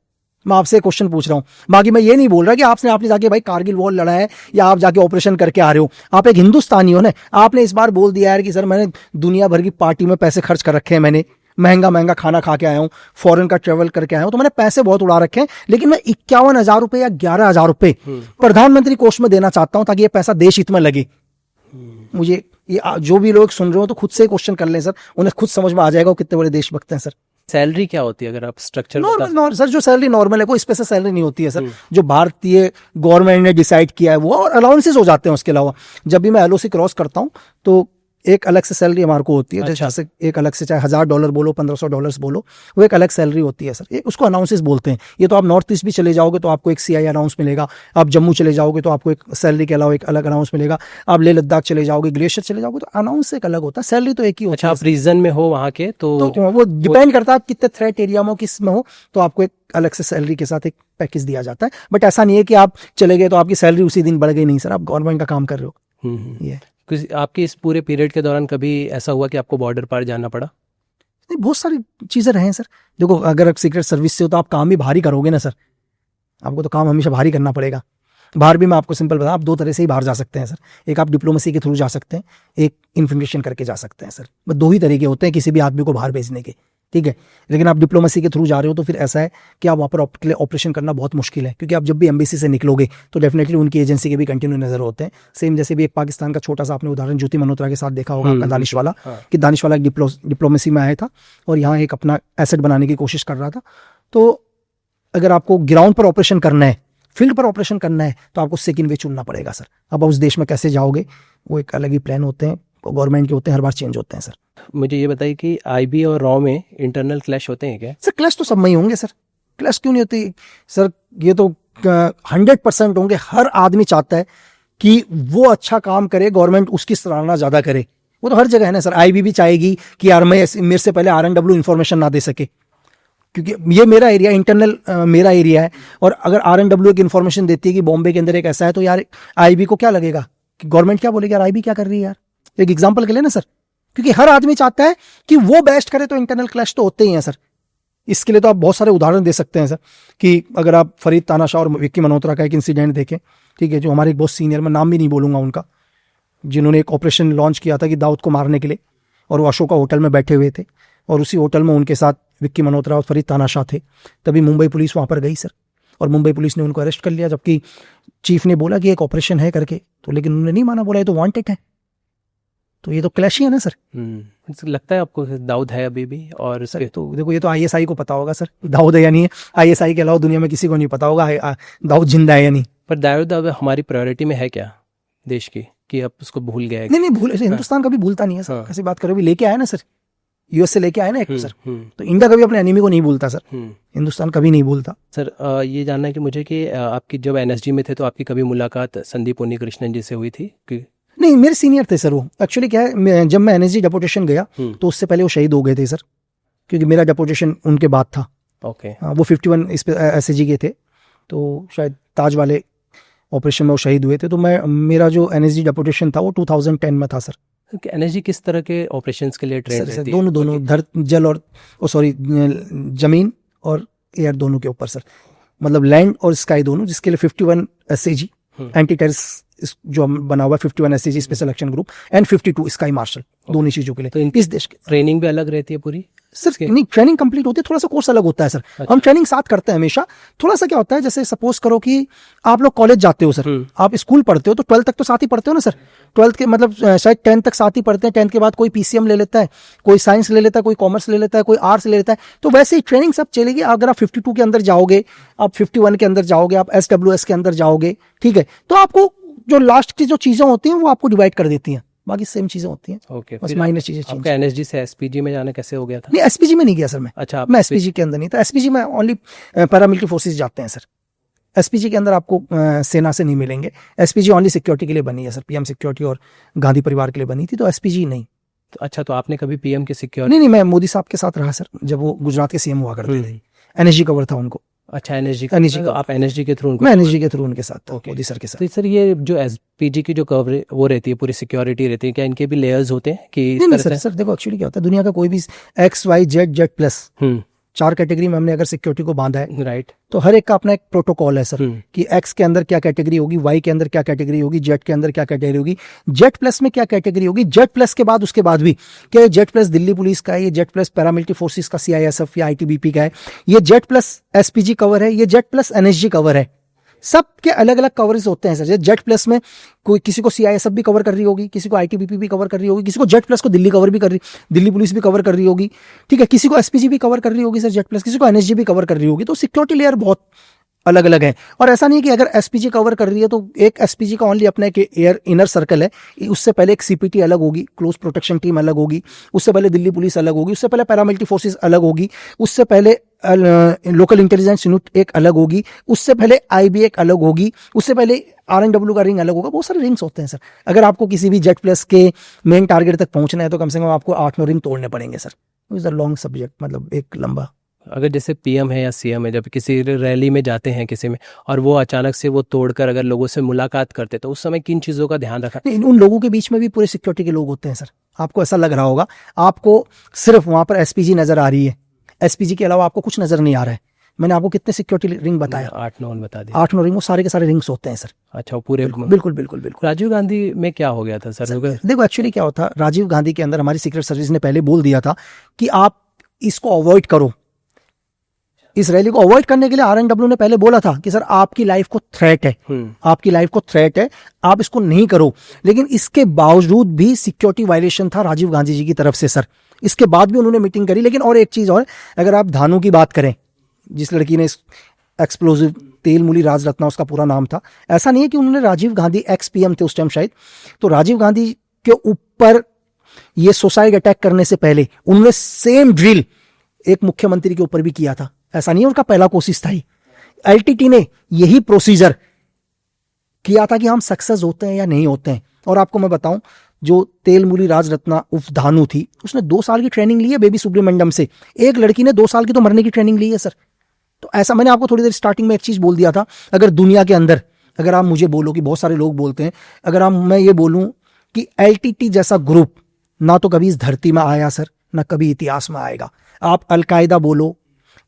मैं आपसे क्वेश्चन पूछ रहा हूं, बाकी मैं ये नहीं बोल रहा कि आपने जाके भाई कारगिल वॉर लड़ा है या आप जाके ऑपरेशन करके आ रहे हो, आप एक हिंदुस्तानी हो ना, आपने इस बार बोल दिया यार कि सर मैंने दुनिया भर की पार्टी में पैसे खर्च कर रखे हैं, मैंने महंगा खाना खा के आया हूँ, फॉरेन का ट्रेवल करके आया हूँ, तो मैंने पैसे बहुत उड़ा रखे हैं, लेकिन मैं 51,000 रुपए या 11,000 रुपए प्रधानमंत्री कोष में देना चाहता हूं ताकि ये पैसा देश हित में लगे। मुझे ये जो भी लोग सुन रहे हो तो खुद से क्वेश्चन कर लें सर, उन्हें खुद समझ में आ जाएगा वो कितने बड़े देशभक्त हैं सर। सैलरी क्या होती है अगर आप स्ट्रक्चर नॉर्मल सर, जो सैलरी नॉर्मल है कोई स्पेशल सैलरी नहीं होती है सर, जो भारतीय गवर्नमेंट ने डिसाइड किया है वो, और अलाउंसेस हो जाते हैं उसके अलावा। जब भी मैं LOC क्रॉस करता हूं तो एक अलग से सैलरी हमारे को होती है, अच्छा। जैसे एक अलग से, चाहे $1,000 बोलो, $1,500 बोलो, वो एक अलग सैलरी होती है सर, उसको अनाउंसेस बोलते हैं। ये तो आप नॉर्थ ईस्ट भी चले जाओगे तो आपको एक CI अनाउंस मिलेगा, आप जम्मू चले जाओगे तो आपको एक सैलरी के अलावा एक अलग अनाउंस मिलेगा, आप लेह लद्दाख चले जाओगे, ग्लेशियर चले जाओगे तो अनाउंस एक अलग होता है, सैलरी तो एक ही होती है। अच्छा, आप रीजन में हो वहाँ के तो वो डिपेंड करता है आप कितने थ्रेट एरिया में हो, किस में हो, तो आपको एक अलग से सैलरी के साथ एक पैकेज दिया जाता है। बट ऐसा नहीं है कि आप चले गए तो आपकी सैलरी उसी दिन बढ़ गई, नहीं सर, आप गवर्नमेंट का काम कर रहे हो। ये आपके इस पूरे पीरियड के दौरान कभी ऐसा हुआ कि आपको बॉर्डर पार जाना पड़ा? नहीं, बहुत सारी चीजें रहे हैं सर। देखो, अगर आप सीक्रेट सर्विस से हो तो आप काम भी भारी करोगे ना सर, आपको तो काम हमेशा भारी करना पड़ेगा। बाहर भी मैं आपको सिंपल बता, आप 2 तरह से ही बाहर जा सकते हैं सर, एक आप डिप्लोमेसी के थ्रू जा सकते हैं, एक इन्फॉर्मेशन करके जा सकते हैं सर। बस 2 ही तरीके होते हैं किसी भी आदमी को बाहर भेजने के, ठीक है। लेकिन आप डिप्लोमेसी के थ्रू जा रहे हो तो फिर ऐसा है कि आप वहाँ पर ऑपरेशन करना बहुत मुश्किल है, क्योंकि आप जब भी एम्बेसी से निकलोगे तो डेफिनेटली उनकी एजेंसी के भी कंटिन्यू नजर होते हैं। सेम जैसे भी एक पाकिस्तान का छोटा सा आपने उदाहरण ज्योति मल्होत्रा के साथ देखा होगा, दानिश वाला, कि दानिश वाला डिप्लोमेसी में आया था और यहाँ एक अपना एसेट बनाने की कोशिश कर रहा था। तो अगर आपको ग्राउंड पर ऑपरेशन करना है, फील्ड पर ऑपरेशन करना है, तो आपको सेकंड वे चुनना पड़ेगा सर। अब उस देश में कैसे जाओगे वो एक अलग ही प्लान होते हैं, गवर्नमेंट के होते हैं, हर बार चेंज होते हैं सर। मुझे ये बताइए कि IB और रॉ में इंटरनल क्लैश होते हैं क्या? सर क्लैश तो सब में ही होंगे सर, क्लैश क्यों नहीं होती सर, ये तो 100% होंगे। हर आदमी चाहता है कि वो अच्छा काम करे, गवर्नमेंट उसकी सराहना ज्यादा करे, वो तो हर जगह है ना सर। IB भी चाहेगी कि यार मेरे से पहले RNW इन्फॉर्मेशन ना दे सके, क्योंकि ये मेरा एरिया, इंटरनल मेरा एरिया है, और अगर RNW की इन्फॉर्मेशन देती है कि बॉम्बे के अंदर एक ऐसा है, तो यार IB को क्या लगेगा कि गवर्नमेंट क्या बोलेगी, यार IB क्या कर रही है यार, एक एग्जांपल के लिए ना सर, क्योंकि हर आदमी चाहता है कि वो बेस्ट करे, तो इंटरनल क्लैश तो होते ही हैं सर। इसके लिए तो आप बहुत सारे उदाहरण दे सकते हैं सर, कि अगर आप फरीद तानाशाह और विक्की मल्होत्रा का एक इंसिडेंट देखें, ठीक है, जो हमारे एक बहुत सीनियर, मैं नाम भी नहीं बोलूंगा उनका, जिन्होंने एक ऑपरेशन लॉन्च किया था कि दाऊद को मारने के लिए, और वो अशोका होटल में बैठे हुए थे, और उसी होटल में उनके साथ विक्की मल्होत्रा और फरीद तानाशाह थे। तभी मुंबई पुलिस वहां पर गई सर, और मुंबई पुलिस ने उनको अरेस्ट कर लिया, जबकि चीफ ने बोला कि एक ऑपरेशन है करके, तो लेकिन उन्होंने नहीं माना, बोला ये तो वांटेड है। तो ये तो क्लैश ही है ना सर। लगता है आपको दाऊद है अभी भी? और सर तो देखो, ये तो आईएसआई को पता होगा सर, दाऊद है या नहीं है। आईएसआई के अलावा दुनिया में किसी को नहीं पता होगा दाऊद जिंदा है या नहीं। पर दाऊद अब हमारी प्रायोरिटी में है क्या देश की, कि अब उसको भूल गया है? नहीं भूल, हिंदुस्तान कभी भूलता नहीं है सर। ऐसी बात करो, भी लेके आया ना सर, यूएस से लेके आए ना एक सर। तो इंडिया कभी अपने एनिमी को नहीं भूलता सर, हिंदुस्तान कभी नहीं भूलता सर। ये जानना है कि मुझे कि आपकी जब एनएसजी में थे तो आपकी कभी मुलाकात संदीप उन्नीकृष्णन जी से हुई थी कि? नहीं, मेरे सीनियर थे सर वो। एक्चुअली क्या है, जब मैं एनएसजी डेपोटेशन गया तो उससे पहले वो शहीद हो गए थे सर, क्योंकि मेरा डेपोटेशन उनके बाद था। ओके। वो 51 इस पे एसएजी के थे, तो शायद ताज वाले ऑपरेशन में वो शहीद हुए थे। तो मेरा जो एनएसजी डेपोटेशन था वो 2010 में था सर। एनएसजी किस तरह के ऑपरेशंस के लिए ट्रेन रहती है? दोनों जल और जमीन और एयर दोनों के ऊपर सर, मतलब लैंड और स्काई दोनों, जिसके लिए 51 एसएजी एंटी टेररिस्ट जो बना हुआ है, 51 SAG special action group and 52 sky marshal, दोनों चीजों के लिए। तो इस देश की ट्रेनिंग भी अलग रहती है पूरी सर? नहीं, ट्रेनिंग कंप्लीट होती है, थोड़ा सा कोर्स अलग होता है सर। अच्छा। हम ट्रेनिंग साथ करते हैं हमेशा। थोड़ा सा क्या होता है, जैसे सपोज करो कि आप लोग कॉलेज जाते हो सर, आप स्कूल पढ़ते हो तो 12th तक तो साथ ही पढ़ते हो ना सर। 12th के मतलब शायद 10th तक साथ ही पढ़ते हैं। 10th के बाद कोई पीसीएम ले लेता है, कोई साइंस ले लेता है, कोई कॉमर्स ले लेता है, कोई आर्ट्स ले लेता है। तो वैसे ही ट्रेनिंग सब चलेगी। अगर आप 52 के अंदर जाओगे, आप 51 के अंदर जाओगे, आप SWS के अंदर जाओगे, ठीक है, तो आपको जो लास्ट की जो चीजें होती हैं वो आपको डिवाइड कर देती हैं, बाकी सेम चीजें होती हैं। ओके। बस माइनर चीजें चेंज। आपका एनएसजी से एसपीजी में जाना कैसे हो गया था? नहीं, एसपीजी में नहीं गया सर मैं। अच्छा, मैं एसपीजी के अंदर नहीं था। एसपीजी में ओनली पैरामिलिट्री फोर्सेस जाते हैं सर। एसपीजी के अंदर आपको सेना से नहीं मिलेंगे। एसपीजी ओनली सिक्योरिटी के लिए बनी है सर, पीएम सिक्योरिटी और गांधी परिवार के लिए बनी थी, तो एसपीजी नहीं। तो अच्छा, तो आपने कभी पीएम की सिक्योरिटी? नहीं, मैं मोदी साहब के साथ रहा सर, जब वो गुजरात के सीएम हुआ करते थे। एनएसजी कवर था उनको। अच्छा, एनएसजी तो आप एनएसजी के थ्रू? मैं एनएसजी के थ्रू उनके साथ, मोदी सर के साथ। तो सर ये जो एसपीजी की जो कवर वो रहती है, पूरी सिक्योरिटी रहती है, क्या इनके भी लेयर्स होते हैं कि? नहीं सर देखो, एक्चुअली क्या होता है, दुनिया का कोई भी XYZ 4 कैटेगरी में हमने अगर सिक्योरिटी को बांधा है, राइट, तो हर एक का अपना एक प्रोटोकॉल है सर, कि एक्स के अंदर क्या कैटेगरी होगी, वाई के अंदर क्या कैटेगरी होगी, जेड के अंदर क्या कैटेगरी होगी, जेड प्लस में क्या कैटेगरी होगी, जेड प्लस के बाद उसके बाद भी क्या जेड प्लस दिल्ली पुलिस का है, ये जेड प्लस पैरामिलिट्री फोर्सेस का CISF या ITBP का है, ये जेड प्लस SPG कवर है, ये जेड प्लस NSG कवर है। सबके अलग अलग कवरेज होते हैं सर। जेड प्लस में कोई किसी को CISF भी कवर कर रही होगी, किसी को ITBP भी कवर कर रही होगी, किसी को जेड प्लस को दिल्ली कवर भी कर रही, दिल्ली पुलिस भी कवर कर रही होगी, ठीक है, किसी को SPG भी कवर कर रही होगी सर जेड प्लस, किसी को NSG भी कवर कर रही होगी। तो सिक्योरिटी लेयर बहुत अलग अलग है। और ऐसा नहीं कि अगर SPG कवर कर रही है तो एक SPG का ओनली अपना एक एयर इनर सर्कल है, उससे पहले एक CPT अलग होगी, क्लोज प्रोटेक्शन टीम अलग होगी, उससे पहले दिल्ली पुलिस अलग होगी, उससे पहले पैरामिलिट्री फोर्सेस अलग होगी, उससे पहले लोकल इंटेलिजेंस यूनिट एक अलग होगी, उससे पहले IB एक अलग होगी, उससे पहले RNW का रिंग अलग होगा। बहुत सारे रिंग्स होते हैं सर। अगर आपको किसी भी जेड प्लस के मेन टारगेट तक पहुंचना है तो कम से कम आपको 8-9 रिंग तोड़ने पड़ेंगे sir. Is a long subject, मतलब एक लंबा। अगर जैसे PM है या CM है, जब किसी रैली में जाते हैं किसी में, और वो अचानक से वो तोड़कर अगर लोगों से मुलाकात करते, तो उस समय किन चीज़ों का ध्यान रखा? उन लोगों के बीच में भी पूरे सिक्योरिटी के लोग होते हैं सर। आपको ऐसा लग रहा होगा, आपको सिर्फ वहां पर SPG नजर आ रही है, SPG के अलावा आपको कुछ नजर नहीं आ रहा है। मैंने आपको कितने सिक्योरिटी रिंग बताया? 8-9 बता दिया। 8-9 रिंग, वो सारे के सारे रिंग्स होते हैं सर। अच्छा, पूरे? बिल्कुल। राजीव गांधी में क्या हो गया था सर? देखो, एक्चुअली क्या होता, राजीव गांधी के अंदर हमारी सीक्रेट सर्विस ने पहले बोल दिया था कि आप इसको अवॉइड करो, इस रैली को अवॉइड करने के लिए RNW ने पहले बोला था कि सर आपकी लाइफ को थ्रेट है, आपकी लाइफ को थ्रेट है, आप इसको नहीं करो। लेकिन इसके बावजूद भी सिक्योरिटी वायलेशन था राजीव गांधी जी की तरफ से सर। इसके बाद भी उन्होंने मीटिंग करी। लेकिन और एक चीज और, अगर आप धानु की बात करें, जिस लड़की ने एक्सप्लोजिव तेलमूली राजरत्ना उसका पूरा नाम था, ऐसा नहीं है कि उन्होंने राजीव गांधी XPM थे उस टाइम शायद, तो राजीव गांधी के ऊपर ये सुसाइड अटैक करने से पहले उन्होंने सेम ड्रिल एक मुख्यमंत्री के ऊपर भी किया था। ऐसा नहीं है उनका पहला कोशिश था ही। LTT ने यही प्रोसीजर किया था कि हम सक्सेस होते हैं या नहीं होते हैं। और आपको मैं बताऊं, जो तेलमूली राजरत्ना उफ धानु थी, उसने 2 साल की ट्रेनिंग ली है बेबी सुब्रमण्यम से। एक लड़की ने 2 साल की तो मरने की ट्रेनिंग ली है सर। तो ऐसा, मैंने आपको थोड़ी देर स्टार्टिंग में एक चीज बोल दिया था, अगर दुनिया के अंदर, अगर आप मुझे बोलो कि बहुत सारे लोग बोलते हैं, अगर मैं ये बोलूं कि LTT जैसा ग्रुप ना तो कभी इस धरती में आया सर, ना कभी इतिहास में आएगा। आप अलकायदा बोलो,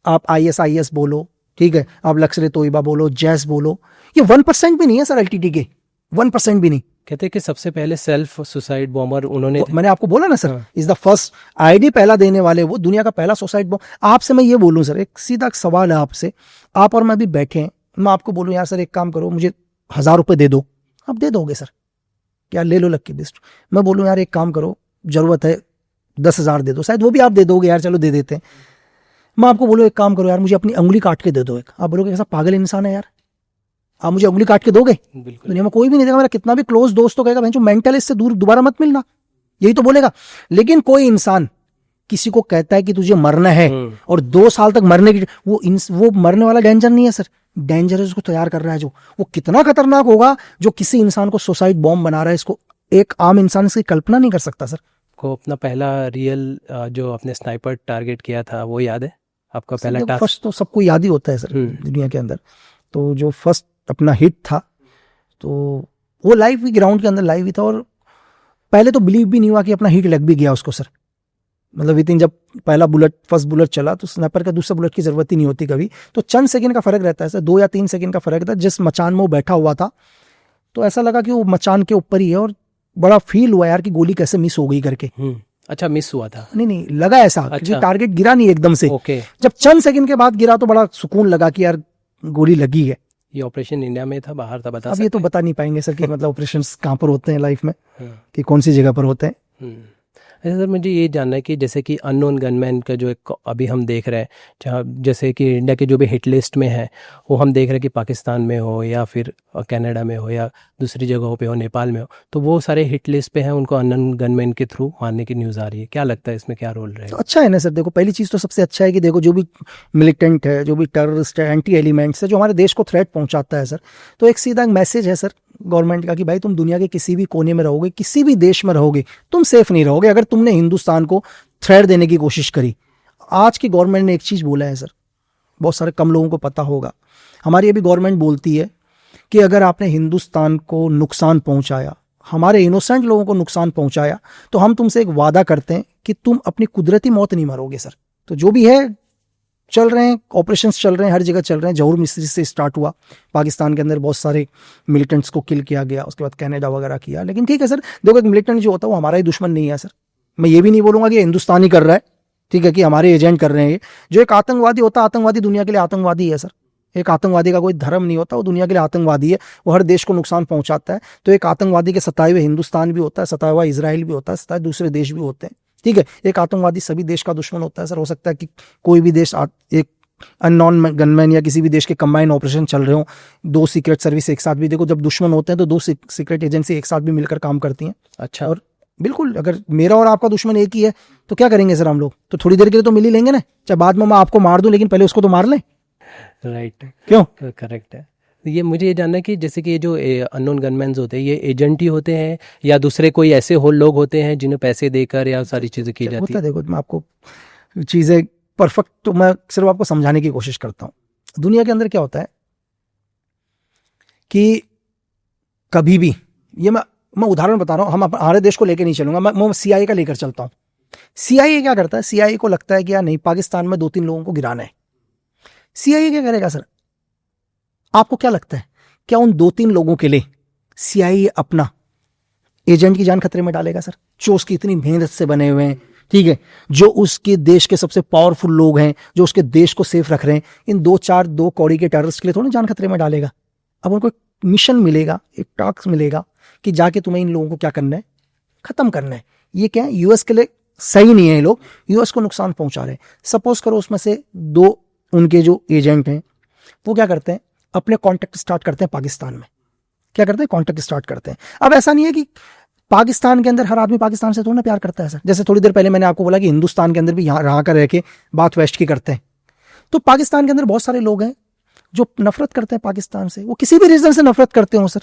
आप ISIS बोलो, ठीक है, आप लश्कर तोयबा बोलो, जैस बोलो, ये 1% भी नहीं है सर LTT के, 1% भी नहीं। कहते हैं कि सबसे पहले सेल्फ सुसाइड बॉम्बर उन्होंने, मैंने आपको बोला ना sir, is the first ID पहला देने वाले, वो दुनिया का पहला सुसाइड बॉम्ब। आपसे मैं ये बोलूं सर, एक सीधा सवाल है आपसे, आप और मैं भी बैठे हैं, मैं आपको बोलूँ यार सर एक काम करो, मुझे 1000 रुपये दे दो, आप दे दोगे सर, क्या ले लो लक्की लिस्ट। मैं बोलूँ यार एक काम करो, जरूरत है 10,000 दे दो, शायद वो भी आप दे दोगे यार, चलो दे देते हैं। मैं आपको बोलूँ एक काम करो यार, मुझे अपनी उंगली काट के दे दो एक, आप बोलोगे कैसा पागल इंसान है यार, आप मुझे उंगली काट के दोगे? बिल्कुल। दुनिया में कोई भी नहीं देगा, मेरा कितना भी क्लोज दोस्त तो कहेगा मेंटल इससे दूर दोबारा मत मिलना, यही तो बोलेगा। लेकिन कोई इंसान किसी को कहता है कि तुझे मरना है और 2 साल तक मरने की, वो मरने वाला डेंजर नहीं है सर, डेंजर है उसको तैयार कर रहा है जो, वो कितना खतरनाक होगा जो किसी इंसान को सुसाइड बॉम्ब बना रहा है, इसको एक आम इंसान इसकी कल्पना नहीं कर सकता सर। को अपना पहला रियल जो अपने स्नाइपर टारगेट किया था वो याद है आपका? पहला टास्क फर्स्ट तो सबको याद ही होता है सर दुनिया के अंदर, तो जो फर्स्ट अपना हिट था तो वो लाइव भी ग्राउंड के अंदर लाइव ही था, और पहले तो बिलीव भी नहीं हुआ कि अपना हिट लग भी गया उसको सर। मतलब इतनी जब पहला बुलेट फर्स्ट बुलेट चला तो स्नाइपर का दूसरा बुलेट की जरूरत ही नहीं होती कभी, तो चंद सेकंड का फर्क रहता है सर, 2 या 3 सेकंड का फर्क था। जिस मचान में वो बैठा हुआ था तो ऐसा लगा कि वो मचान के ऊपर ही है, और बड़ा फील हुआ यार कि गोली कैसे मिस हो गई करके। अच्छा, मिस हुआ था? नहीं लगा ऐसा, अच्छा। टारगेट गिरा नहीं एकदम से, ओके। जब चंद सेकंड के बाद गिरा तो बड़ा सुकून लगा कि यार गोली लगी है। ये ऑपरेशन इंडिया में था, बाहर था, बता अब ये तो बता नहीं पाएंगे सर कि मतलब ऑपरेशंस कहाँ पर होते हैं लाइफ में, कि कौन सी जगह पर होते हैं। अच्छा सर, मुझे ये जानना है कि जैसे कि अननोन गनमैन का जो एक अभी हम देख रहे हैं, जहाँ जैसे कि इंडिया के जो भी हिट लिस्ट में है वो हम देख रहे हैं कि पाकिस्तान में हो या फिर कनाडा में हो या दूसरी जगहों पे हो, नेपाल में हो, तो वो सारे हिट लिस्ट पे हैं, उनको अननोन गनमैन के थ्रू मारने की न्यूज़ आ रही है। क्या लगता है इसमें क्या रोल रहेगा? तो अच्छा है ना सर, देखो पहली चीज़ तो सबसे अच्छा है कि देखो जो भी मिलिटेंट है, जो भी टेररिस्ट है, एंटी एलिमेंट्स है, जो हमारे देश को थ्रेट पहुंचाता है सर, तो एक सीधा मैसेज है सर गवर्नमेंट का कि भाई तुम दुनिया के किसी भी कोने में रहोगे, किसी भी देश में रहोगे, तुम सेफ नहीं रहोगे अगर तुमने हिंदुस्तान को थ्रेट देने की कोशिश करी। आज की गवर्नमेंट ने एक चीज़ बोला है सर, बहुत सारे कम लोगों को पता होगा, हमारी अभी गवर्नमेंट बोलती है कि अगर आपने हिंदुस्तान को नुकसान पहुंचाया, हमारे इनोसेंट लोगों को नुकसान पहुंचाया, तो हम तुमसे एक वादा करते हैं कि तुम अपनी कुदरती मौत नहीं मरोगे सर। तो जो भी है चल रहे हैं, ऑपरेशंस चल रहे हैं, हर जगह चल रहे हैं। जहूर मिस्त्री से स्टार्ट हुआ, पाकिस्तान के अंदर बहुत सारे मिलिटेंट्स को किल किया गया, उसके बाद कनाडा वगैरह किया। लेकिन ठीक है सर, देखो एक मिलिटेंट जो होता है वो हमारा ही दुश्मन नहीं है सर। मैं ये भी नहीं बोलूंगा कि हिंदुस्तान ही कर रहा है, ठीक है, कि हमारे एजेंट कर रहे हैं। जो एक आतंकवादी होता है, आतंकवादी दुनिया के लिए आतंकवादी है सर। एक आतंकवादी का कोई धर्म नहीं होता, वो दुनिया के लिए आतंकवादी है, वो हर देश को नुकसान पहुंचाता है। तो एक आतंकवादी के सताए हुए हिंदुस्तान भी होता है, सताया हुआ इजराइल भी होता है, सताए दूसरे देश भी होते हैं, ठीक है। एक आतंकवादी सभी देश का दुश्मन होता है सर। हो सकता है कि कोई भी देश एक अननोन गनमैन या किसी भी देश के कंबाइन ऑपरेशन चल रहे हो, 2 सीक्रेट सर्विस एक साथ भी, देखो जब दुश्मन होते हैं तो 2 सीक्रेट एजेंसी एक साथ भी मिलकर काम करती हैं। अच्छा। और बिल्कुल अगर मेरा और आपका दुश्मन एक ही है तो क्या करेंगे सर हम लोग? तो थोड़ी देर के लिए तो मिल ही लेंगे ना, चाहे बाद में मैं आपको मार दूं, लेकिन पहले उसको तो मार लें। राइट, क्यों? करेक्ट है। ये मुझे ये जानना है कि जैसे कि ये जो अननोन गनमैन्स होते हैं, ये एजेंट ही होते हैं या दूसरे कोई ऐसे हो लोग होते हैं जिन्हें पैसे देकर या सारी चीज़ें की जाती है? देखो मैं आपको चीज़ें परफेक्ट तो मैं सिर्फ आपको समझाने की कोशिश करता हूँ। दुनिया के अंदर क्या होता है कि कभी भी, ये मैं उदाहरण बता रहा हूँ, हम हमारे देश को लेकर नहीं चलूंगा, मैं सीआईए का लेकर चलता हूँ। सीआईए क्या करता है? सीआईए को लगता है कि यार नहीं, पाकिस्तान में 2-3 लोगों को गिराना है। सीआईए क्या करेगा सर? आपको क्या लगता है, क्या उन 2-3 लोगों के लिए सीआईए अपना एजेंट की जान खतरे में डालेगा सर? जो उसकी इतनी मेहनत से बने हुए हैं, ठीक है, जो उसके देश के सबसे पावरफुल लोग हैं, जो उसके देश को सेफ रख रहे हैं, इन 2 कौड़ी के टेररिस्ट के लिए थोड़ी जान खतरे में डालेगा। अब उनको एक मिशन मिलेगा, एक टास्क मिलेगा कि जाके तुम्हें इन लोगों को क्या करना है, खत्म करना है। ये क्या है, यूएस के लिए सही नहीं है, ये लोग यूएस को नुकसान पहुंचा रहे हैं। सपोज करो उसमें से 2 उनके जो एजेंट हैं वो क्या करते हैं, अपने कॉन्टेक्ट स्टार्ट करते हैं पाकिस्तान में। क्या करते हैं? कॉन्टेक्ट स्टार्ट करते हैं। अब ऐसा नहीं है कि पाकिस्तान के अंदर हर आदमी पाकिस्तान से थोड़ा ना प्यार करता है सर। जैसे थोड़ी देर पहले मैंने आपको बोला कि हिंदुस्तान के अंदर भी यहाँ रह कर रह के बात वेस्ट की करते हैं, तो पाकिस्तान के अंदर बहुत सारे लोग हैं जो नफरत करते हैं पाकिस्तान से, वो किसी भी रीजन से नफरत करते हो सर।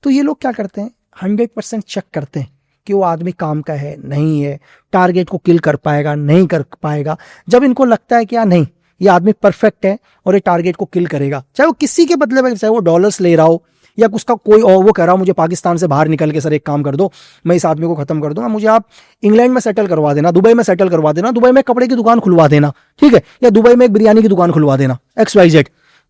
तो ये लोग क्या करते हैं, 100% चेक करते हैं कि वो आदमी काम का है नहीं है, टारगेट को किल कर पाएगा नहीं कर पाएगा। जब इनको लगता है कि यार नहीं, ये आदमी परफेक्ट है और ये टारगेट को किल करेगा, चाहे वो किसी के बदले में, चाहे वो डॉलर्स ले रहा हो या उसका कोई और वो कह रहा हो मुझे पाकिस्तान से बाहर निकल के सर एक काम कर दो, मैं इस आदमी को खत्म कर दूंगा, मुझे आप इंग्लैंड में सेटल करवा देना, दुबई में सेटल करवा देना, दुबई में कपड़े की दुकान खुलवा देना, ठीक है, या दुबई में एक बिरयानी की दुकान खुलवा देना, XYZ।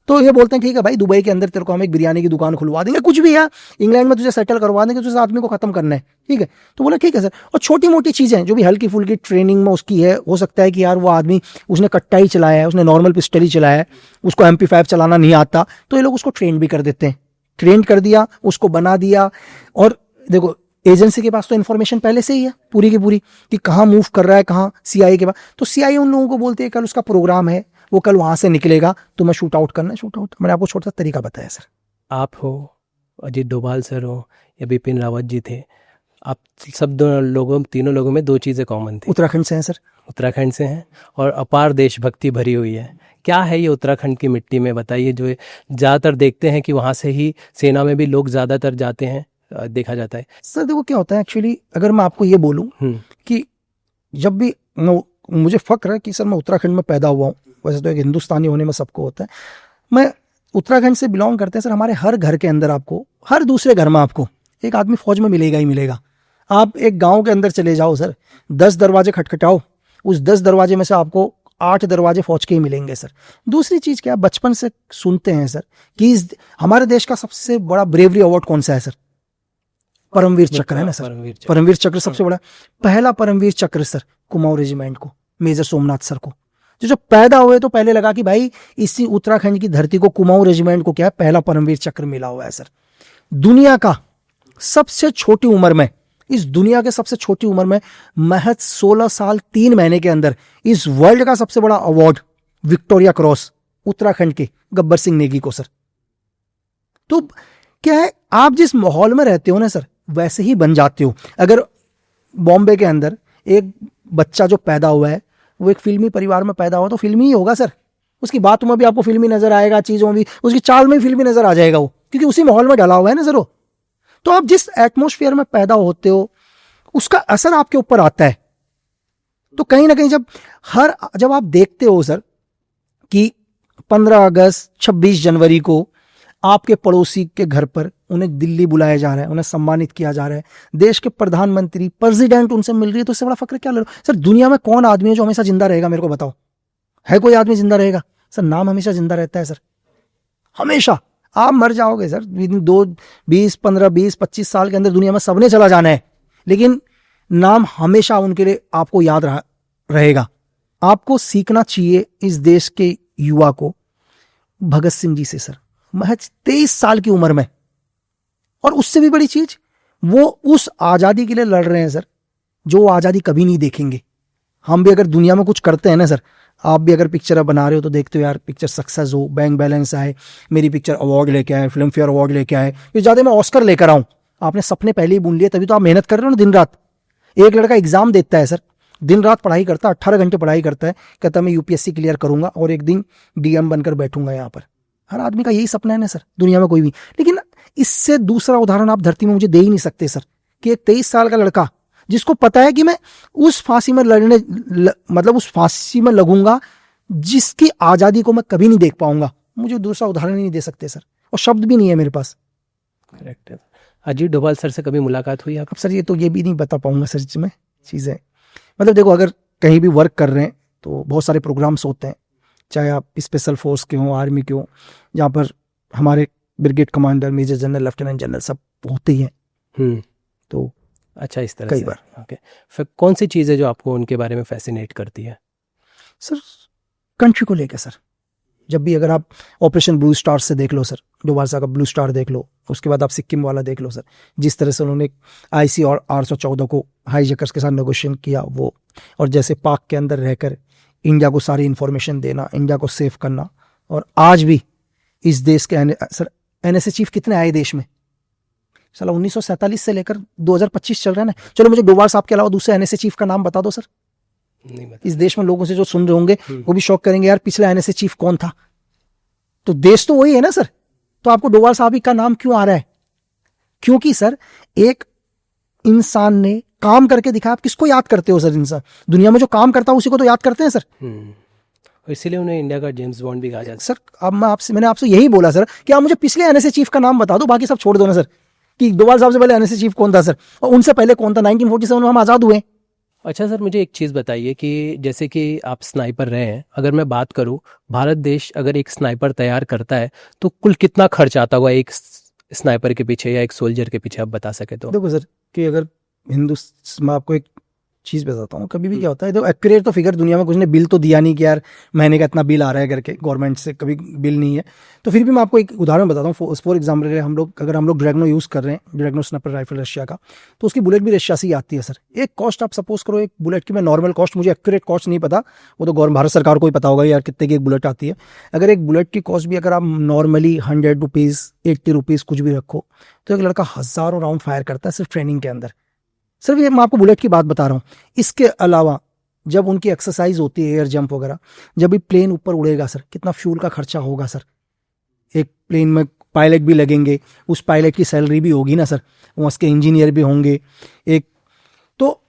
तो ये बोलते हैं ठीक है भाई, दुबई के अंदर तेरे को हम एक बिरयानी की दुकान खुलवा देंगे, कुछ भी है, इंग्लैंड में तुझे सेटल करवा देंगे, तुझे आदमी को खत्म करना है, ठीक है। तो बोला ठीक है सर। और छोटी मोटी चीजें जो भी हल्की फुल्की ट्रेनिंग में उसकी है, हो सकता है कि यार वो आदमी उसने कट्टा ही चलाया है, उसने नॉर्मल पिस्टल ही चलाया है, उसको MP5 चलाना नहीं आता, तो ये लोग उसको ट्रेन भी कर देते हैं। ट्रेन कर दिया, उसको बना दिया। और देखो एजेंसी के पास तो इन्फॉर्मेशन पहले से ही है पूरी की पूरी कि कहाँ मूव कर रहा है, कहाँ CIA के पास। तो CIA उन लोगों को बोलते हैं कल उसका प्रोग्राम है, वो कल वहां से निकलेगा, तुम्हें शूट आउट करना है, शूट आउट। मैंने आपको छोटा सा तरीका बताया सर। आप हो, अजीत डोभाल सर हो या बिपिन रावत जी थे, आप सब तीनों लोगों में 2 चीज़ें कॉमन थी। उत्तराखंड से हैं सर। उत्तराखंड से हैं और अपार देशभक्ति भरी हुई है। क्या है ये उत्तराखंड की मिट्टी में, बताइए। जो ज़्यादातर देखते हैं कि वहाँ से ही सेना में भी लोग ज़्यादातर जाते हैं, देखा जाता है। सर देखो क्या होता है एक्चुअली, अगर मैं आपको ये बोलूं कि जब भी मुझे फक्र है कि सर मैं उत्तराखंड में पैदा हुआ हूँ, वैसे तो एक हिंदुस्तानी होने में सबको होता है, मैं उत्तराखंड से बिलोंग करते हैं सर। हमारे हर घर के अंदर आपको, हर दूसरे घर में आपको एक आदमी फौज में मिलेगा ही मिलेगा। आप एक गांव के अंदर चले जाओ सर, 10 दरवाजे खटखटाओ, उस 10 दरवाजे में से आपको 8 दरवाजे फौज के ही मिलेंगे सर। दूसरी चीज क्या, बचपन से सुनते हैं सर कि हमारे देश का सबसे बड़ा ब्रेवरी अवार्ड कौन सा है सर? परमवीर चक्र है ना सर। परमवीर चक्र सबसे बड़ा, पहला परमवीर चक्र सर कुमाऊं रेजिमेंट को, मेजर सोमनाथ सर को। जो जब पैदा हुए तो पहले लगा कि भाई इसी उत्तराखंड की धरती को, कुमाऊं रेजिमेंट को क्या है, पहला परमवीर चक्र मिला हुआ है सर। दुनिया का सबसे छोटी उम्र में, इस दुनिया के सबसे छोटी उम्र में महज 16 साल 3 महीने के अंदर इस वर्ल्ड का सबसे बड़ा अवार्ड विक्टोरिया क्रॉस उत्तराखंड के गब्बर सिंह नेगी को सर। तो क्या है, आप जिस माहौल में रहते हो ना सर, वैसे ही बन जाते हो। अगर बॉम्बे के अंदर एक बच्चा जो पैदा हुआ है वो एक फिल्मी परिवार में पैदा हुआ तो फिल्मी ही होगा सर। उसकी बातों में भी आपको फिल्मी नजर आएगा, चीजों में भी, उसकी चाल में भी फिल्मी नजर आ जाएगा वो, क्योंकि उसी माहौल में डाला हुआ है ना सर वो। तो आप जिस एटमॉस्फेयर में पैदा होते हो उसका असर आपके ऊपर आता है। तो कहीं ना कहीं जब आप देखते हो सर कि 15 अगस्त 26 जनवरी को आपके पड़ोसी के घर पर उन्हें दिल्ली बुलाया जा रहा है, उन्हें सम्मानित किया जा रहा है, देश के प्रधानमंत्री प्रेसिडेंट उनसे मिल रही है, तो इससे बड़ा फक्र क्या ले लो सर। दुनिया में कौन आदमी है जो हमेशा जिंदा रहेगा, मेरे को बताओ, है कोई आदमी जिंदा रहेगा सर? नाम हमेशा जिंदा रहता है सर, हमेशा। आप मर जाओगे सर 20, 15, 20, 25 साल के अंदर, दुनिया में सबने चला जाना है, लेकिन नाम हमेशा उनके लिए आपको याद रहेगा। आपको सीखना चाहिए इस देश के युवा को भगत सिंह जी से सर, महज 23 साल की उम्र में। और उससे भी बड़ी चीज, वो उस आजादी के लिए लड़ रहे हैं सर जो आजादी कभी नहीं देखेंगे। हम भी अगर दुनिया में कुछ करते हैं ना सर, आप भी अगर पिक्चर बना रहे हो तो देखते हो यार पिक्चर सक्सेस हो, बैंक बैलेंस आए, मेरी पिक्चर अवार्ड लेके आए, फिल्म फेयर अवार्ड लेके आए, फिर ज्यादा मैं ऑस्कर लेकर आऊं। आपने सपने पहले ही बुन लिए, तभी तो आप मेहनत कर रहे हो ना दिन रात। एक लड़का एग्जाम देता है सर, दिन रात पढ़ाई करता है, 18 घंटे पढ़ाई करता है, कहता मैं UPSC क्लियर करूंगा और एक दिन DM बनकर बैठूंगा यहाँ पर। हर आदमी का यही सपना है ना सर, दुनिया में कोई भी। लेकिन इससे दूसरा उदाहरण आप धरती में मुझे दे ही नहीं सकते सर, कि एक 23 साल का लड़का जिसको पता है कि मैं उस फांसी में मतलब उस फांसी में लगूंगा जिसकी आजादी को मैं कभी नहीं देख पाऊंगा, मुझे दूसरा उदाहरण ही नहीं दे सकते सर, और शब्द भी नहीं है मेरे पास। करेक्ट है। अजीत डोभाल सर से कभी मुलाकात हुई आप? अब सर ये तो ये भी नहीं बता पाऊंगा सर इसमें चीज़ें। मतलब देखो, अगर कहीं भी वर्क कर रहे हैं तो बहुत सारे प्रोग्राम्स होते हैं, चाहे आप स्पेशल फोर्स के हों, आर्मी के हों, जहाँ पर हमारे brigade commander, major general, lieutenant general सब होते ही हैं। तो अच्छा, इस तरह कई से। बार। ओके, फिर कौन सी चीज़ है जो आपको उनके बारे में फैसिनेट करती है? सर कंट्री को लेकर सर, जब भी अगर आप ऑपरेशन ब्लू स्टार से देख लो सर, डोभाल साहब का ब्लू स्टार देख लो, उसके बाद आप सिक्किम वाला देख लो सर, जिस तरह से उन्होंने IC और 814 को हाईजैकर्स के साथ नेगोशिएशन किया वो, और जैसे पाक के अंदर रहकर इंडिया को सारी इंफॉर्मेशन देना, इंडिया को सेव करना। और आज भी इस देश के सर NSA चीफ कितने आए देश में? साला 1947 से लेकर 2025 चल रहा है ना। चलो मुझे डोभाल साहब के अलावा दूसरे NSA चीफ का नाम बता दो सर। नहीं बता। इस देश में लोगों से जो सुन रहे होंगे वो भी शौक करेंगे, यार पिछला NSA चीफ कौन था? तो देश तो वही है ना सर। तो आपको डोभाल साहब का नाम क्यों आ रहा है? क्योंकि सर एक इंसान ने काम करके दिखाया। आप किसको याद करते हो सर? इंसान दुनिया में जो काम करता है उसी को तो याद करते हैं सर। इसीलिए उन्हें इंडिया का जेम्स बॉन्ड भी कहा जाता है सर। अब मैंने आपसे यही बोला सर कि आप मुझे पिछले NSA चीफ का नाम बता दो, बाकी सब छोड़ दो ना सर। कि डोभाल साहब से पहले NSA चीफ कौन था सर, और उनसे पहले कौन था? 1947 में हम आजाद हुए, अच्छा सर, मुझे एक चीज़ बताइए कि जैसे कि आप स्नाइपर रहे हैं, अगर मैं बात करूं, भारत देश अगर एक स्नाइपर तैयार करता है तो कुल कितना खर्च आता होगा एक स्नाइपर के पीछे या एक सोल्जर के पीछे, आप बता सके तो। देखो सर कि अगर मैं आपको एक चीज़ बताता हूँ, कभी भी क्या होता है, तो एक्यूरेट तो फिगर दुनिया में कुछ ने बिल तो दिया नहीं कि यार महीने का इतना बिल आ रहा है करके, गवर्नमेंट से कभी बिल नहीं है। तो फिर भी मैं आपको एक उदाहरण बताता हूँ। फॉर एग्जाम्पल अगर हम लोग ड्रैगनो यूज़ कर रहे हैं, ड्रैगनो स्नाइपर राइफल रशिया का, तो उसकी बुलेट भी रशिया से ही आती है सर। एक कॉस्ट आप सपोज करो एक बुलेट की, मैं नॉर्मल कॉस्ट, मुझे एक्यूरेट कॉस्ट नहीं पता, वो तो भारत सरकार को ही पता होगा यार कितने की एक बुलेट आती है। अगर एक बुलेट की कॉस्ट भी अगर आप नॉर्मली 100 रुपीज़ 80 रुपीज़ कुछ भी रखो, तो एक लड़का हज़ारों राउंड फायर करता है सिर्फ ट्रेनिंग के अंदर। सिर्फ ये मैं आपको बुलेट की बात बता रहा हूँ। इसके अलावा जब उनकी एक्सरसाइज होती है, एयर जंप वगैरह, जब भी प्लेन ऊपर उड़ेगा सर, कितना फ्यूल का खर्चा होगा सर। एक प्लेन में पायलट भी लगेंगे, उस पायलट की सैलरी भी होगी ना सर, उसके इंजीनियर भी होंगे। एक तो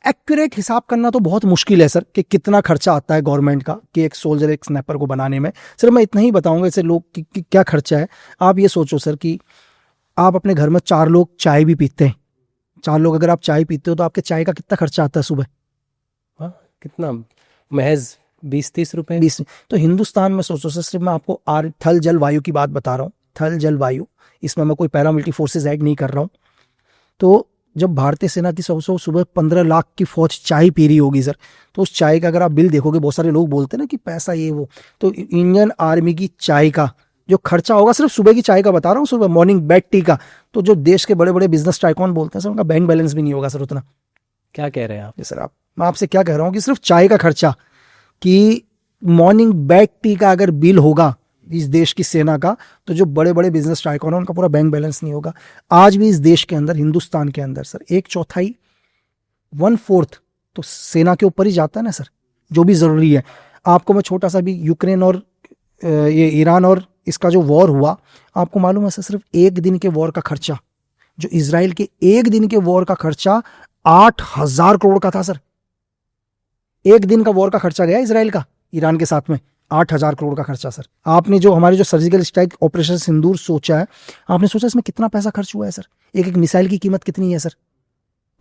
एक्यूरेट हिसाब करना तो बहुत मुश्किल है सर कि कितना खर्चा आता है गवर्नमेंट का कि एक सोल्जर एक स्नैपर को बनाने में। सिर्फ मैं इतना ही बताऊंगा ऐसे लोग कि क्या खर्चा है। आप ये सोचो सर कि आप अपने घर में 4 लोग चाय भी पीते हैं, 4 लोग अगर आप चाय पीते हो तो आपके चाय का कितना खर्चा आता है सुबह? हाँ, कितना? महज 20-30 रुपए। 20। तो हिंदुस्तान में सोचो सर, सिर्फ मैं आपको थल जल वायु की बात बता रहा हूँ, थल जल वायु, इसमें मैं कोई पैरामिलिट्री फोर्सेज ऐड नहीं कर रहा हूँ। तो जब भारतीय सेना की सुबह 15 लाख की फौज चाय पी रही होगी सर, तो उस चाय का अगर आप बिल देखोगे, बहुत सारे लोग बोलते हैं ना कि पैसा ये वो, तो इंडियन आर्मी की चाय का जो खर्चा होगा, सिर्फ सुबह की चाय का बता रहा हूँ, सुबह मॉर्निंग बेड टी का, तो जो देश के बड़े बड़े बिजनेस टाइकॉन बोलते हैं सर, उनका बैंक बैलेंस भी नहीं होगा सर उतना। क्या कह रहे हैं आप? जी सर, मैं आपसे क्या कह रहा हूँ कि सिर्फ चाय का खर्चा, कि मॉर्निंग बेड टी का अगर बिल होगा इस देश की सेना का, तो जो बड़े बड़े बिजनेस टाइकॉन है उनका पूरा बैंक बैलेंस नहीं होगा। आज भी इस देश के अंदर, हिंदुस्तान के अंदर सर, 1/4 1/4 तो सेना के ऊपर ही जाता है ना सर, जो भी जरूरी है। आपको मैं छोटा सा भी, यूक्रेन और ये ईरान और इसका जो वॉर हुआ, आपको मालूम है सर, सिर्फ एक दिन के वॉर का खर्चा, जो इजराइल के एक दिन के वॉर का खर्चा 8,000 करोड़ का था सर। एक दिन का वॉर का खर्चा गया इजराइल का ईरान के साथ में 8,000 करोड़ का खर्चा सर। आपने जो हमारे जो सर्जिकल स्ट्राइक ऑपरेशन सिंदूर सोचा है, आपने सोचा इसमें कितना पैसा खर्च हुआ है सर? एक एक मिसाइल की कीमत कितनी है सर?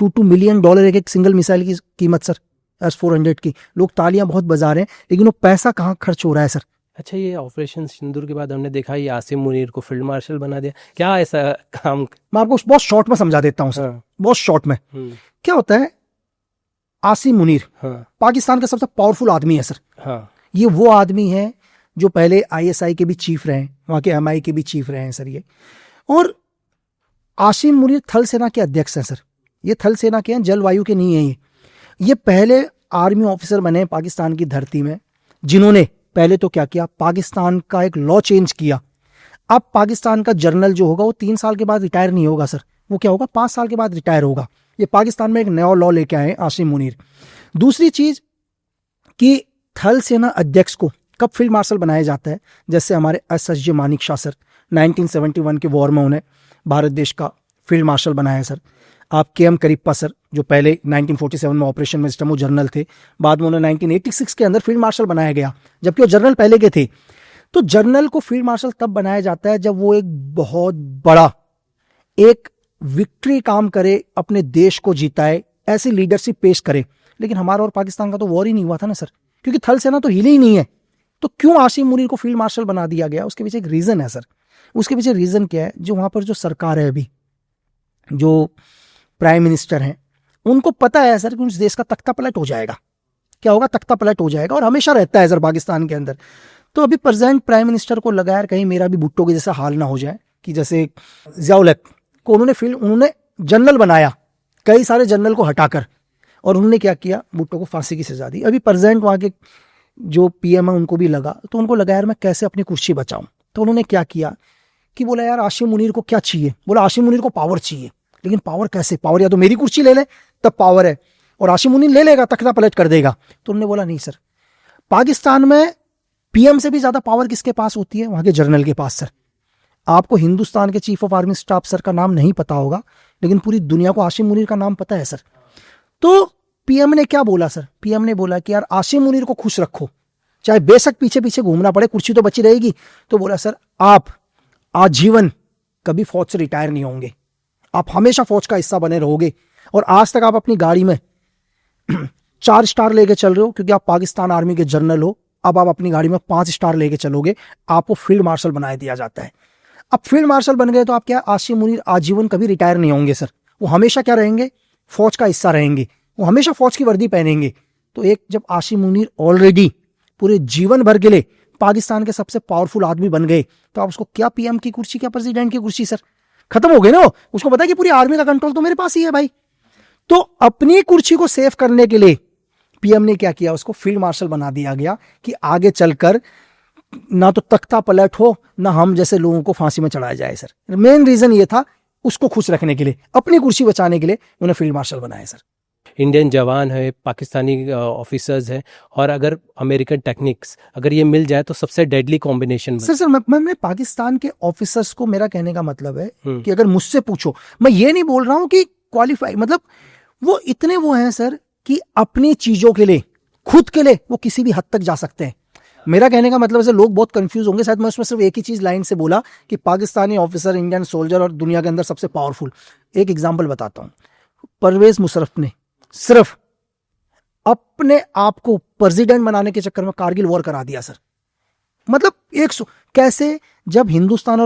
$2 मिलियन एक एक सिंगल मिसाइल की कीमत सर, S-400 की। लोग तालियां बहुत बजा रहे हैं, लेकिन वो पैसा कहाँ खर्च हो रहा है सर? अच्छा, ये ऑपरेशन सिंदूर के बाद हमने देखा ये आसिम मुनीर को फील्ड मार्शल बना दिया, क्या ऐसा काम? मैं आपको बहुत शॉर्ट में समझा देता हूँ सर। हाँ। बहुत शॉर्ट में क्या होता है, आसिम मुनीर पाकिस्तान का सबसे पावरफुल आदमी है सर। हाँ। ये वो आदमी है जो पहले ISI के भी चीफ रहे, वहां के MI के भी चीफ रहे हैं सर ये। और आसिम मुनीर थल सेना के अध्यक्ष हैं सर। ये थल सेना के हैं, जलवायु के नहीं है ये पहले आर्मी ऑफिसर बने पाकिस्तान की धरती में, जिन्होंने पहले तो क्या किया, पाकिस्तान का एक लॉ चेंज किया। अब पाकिस्तान का जर्नल जो होगा वो 3 साल के बाद रिटायर नहीं होगा सर, वो क्या होगा, 5 साल के बाद रिटायर होगा। ये पाकिस्तान में एक नया लॉ लेके आए आसिम मुनीर। दूसरी चीज कि थल सेना अध्यक्ष को कब फील्ड मार्शल बनाया जाता है, जैसे हमारे SSG मानिकशॉ सर 1971 के वॉर में उन्हें भारत देश का फील्ड मार्शल बनाया सर। आप KM करिप्पा सर, जो पहले 1947 में ऑपरेशन में स्टमो जनरल थे, बाद में उन्हें 1986 के अंदर फील्ड मार्शल बनाया गया, जबकि वो जनरल पहले के थे। तो जनरल को फील्ड मार्शल तब बनाया जाता है जब वो एक बहुत बड़ा एक विक्ट्री काम करे, अपने देश को जीताए, ऐसी लीडरशिप पेश करे। लेकिन हमारा और पाकिस्तान का तो वॉर ही नहीं हुआ था ना सर, क्योंकि थल सेना तो हिली ही नहीं है। तो क्यों आसिम मुनीर को फील्ड मार्शल बना दिया गया? उसके पीछे एक रीजन है सर। उसके पीछे रीजन क्या है, जो वहां पर जो सरकार है अभी, जो प्राइम मिनिस्टर हैं, उनको पता है सर कि उस देश का तख्ता पलट हो जाएगा। क्या होगा, तख्ता पलट हो जाएगा, और हमेशा रहता है सर पाकिस्तान के अंदर। तो अभी प्रेजेंट प्राइम मिनिस्टर को लगा यार कहीं मेरा भी भुट्टो के जैसा हाल ना हो जाए, कि जैसे ज़ियाउल को उन्होंने जनरल बनाया, कई सारे जनरल को हटाकर, और उन्होंने क्या किया, भुट्टो को फांसी की सजा दी। अभी प्रेजेंट वहाँ के जो PM है उनको भी लगा, तो उनको लगा यार मैं कैसे अपनी कुर्सी बचाऊं। तो उन्होंने क्या किया कि बोला यार आसिम मुनीर को क्या चाहिए, बोला आसिम मुनीर को पावर चाहिए। लेकिन पावर कैसे, पावर या तो मेरी कुर्सी ले ले तब पावर है, और आसिम मुनीर ले लेगा तख्ता पलट कर देगा। तो उन्होंने बोला नहीं सर, पाकिस्तान में PM से भी ज्यादा पावर किसके पास होती है, वहां के जनरल के पास सर। आपको हिंदुस्तान के chief of army staff sir का नाम नहीं पता होगा, लेकिन पूरी दुनिया को आसिम मुनीर का नाम पता है सर। तो PM ने क्या बोला सर, PM ने बोला कि यार आसिम मुनीर को खुश रखो, चाहे बेशक पीछे पीछे घूमना पड़े, कुर्सी तो बची रहेगी। तो बोला सर आप आजीवन कभी फौज से रिटायर नहीं होंगे, आप हमेशा फौज का हिस्सा बने रहोगे, और आज तक आप अपनी गाड़ी में 4 स्टार लेके चल रहे हो क्योंकि आप पाकिस्तान आर्मी के जनरल हो, अब आप अपनी गाड़ी में 5 स्टार लेके चलोगे, आपको फील्ड मार्शल बना दिया जाता है। अब फील्ड मार्शल बन गए तो आप क्या, आसिम मुनीर आजीवन कभी रिटायर नहीं होंगे सर, वो हमेशा क्या रहेंगे, फौज का हिस्सा रहेंगे, वो हमेशा फौज की वर्दी पहनेंगे। तो एक जब आसिम मुनीर ऑलरेडी पूरे जीवन भर के लिए पाकिस्तान के सबसे पावरफुल आदमी बन गए, तो आप उसको क्या पीएम की कुर्सी, क्या प्रेसिडेंट की कुर्सी, सर खत्म हो गए ना। उसको पता है कि पूरी आर्मी का कंट्रोल तो मेरे पास ही है भाई। तो अपनी कुर्सी को सेव करने के लिए पीएम ने क्या किया, उसको फील्ड मार्शल बना दिया गया कि आगे चलकर ना तो तख्ता पलट हो, ना हम जैसे लोगों को फांसी में चढ़ाया जाए सर। मेन रीजन ये था, उसको खुश रखने के लिए, अपनी कुर्सी बचाने के लिए उन्हें फील्ड मार्शल बनाया सर। इंडियन जवान है, पाकिस्तानी ऑफिसर्स हैं, और अगर अमेरिकन टेक्निक्स अगर ये मिल जाए तो सबसे डेडली कॉम्बिनेशन। सर मैं पाकिस्तान के ऑफिसर्स को, मेरा कहने का मतलब है कि अगर मुझसे पूछो, मैं ये नहीं बोल रहा हूं कि क्वालिफाई, मतलब वो इतने वो हैं सर कि अपनी चीजों के लिए, खुद के लिए वो किसी भी हद तक जा सकते हैं। मेरा कहने का मतलब है, लोग बहुत कंफ्यूज होंगे शायद, मैं उसमें सिर्फ एक ही चीज लाइन से बोला कि पाकिस्तानी ऑफिसर, इंडियन सोल्जर और दुनिया के अंदर सबसे पावरफुल। एक एग्जांपल बताता हूं, परवेज मुशर्रफ ने सिर्फ अपने आप को प्रेसिडेंट बनाने के चक्कर में कारगिल वॉर करा दिया सर। मतलब कैसे, जब हिंदुस्तान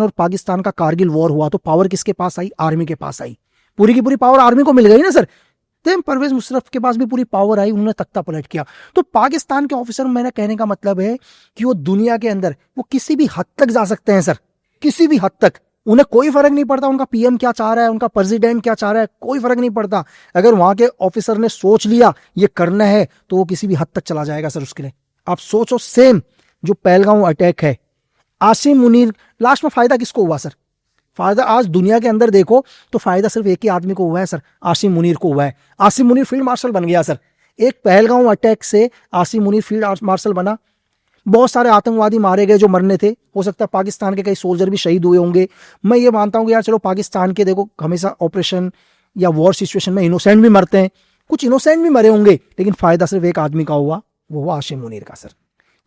और पाकिस्तान का कारगिल वॉर हुआ तो पावर किसके पास आई, आर्मी के पास आई, पूरी की पूरी पावर आर्मी को मिल गई ना सर। तो परवेज मुशर्रफ के पास भी पूरी पावर आई, उन्होंने तख्ता पलट किया। तो पाकिस्तान के ऑफिसर, मेरा कहने का मतलब है कि वो दुनिया के अंदर वो किसी भी हद तक जा सकते हैं सर, किसी भी हद तक। उन्हें कोई फर्क नहीं पड़ता उनका पीएम क्या चाह रहा है, उनका प्रेसिडेंट क्या चाह रहा है, कोई फर्क नहीं पड़ता। अगर वहां के ऑफिसर ने सोच लिया ये करना है तो वो किसी भी हद तक चला जाएगा सर उसके लिए। आप सोचो, सेम जो पहलगाम अटैक है, आसिम मुनीर, लास्ट में फायदा किसको हुआ सर? फायदा आज दुनिया के अंदर देखो तो फायदा सिर्फ एक ही आदमी को हुआ है सर, आसिम मुनीर को हुआ है। आसिम मुनीर फील्ड मार्शल बन गया सर। एक पहलगाम अटैक से आसिम मुनीर फील्ड मार्शल बना। बहुत सारे आतंकवादी मारे गए जो मरने थे, हो सकता है पाकिस्तान के कई सोल्जर भी शहीद हुए होंगे। मैं ये मानता हूं कि यार चलो पाकिस्तान के, देखो हमेशा ऑपरेशन या वॉर सिचुएशन में इनोसेंट भी मरते हैं, कुछ इनोसेंट भी मरे होंगे, लेकिन फायदा सिर्फ एक आदमी का हुआ, वो हुआ आसिम मुनीर का सर।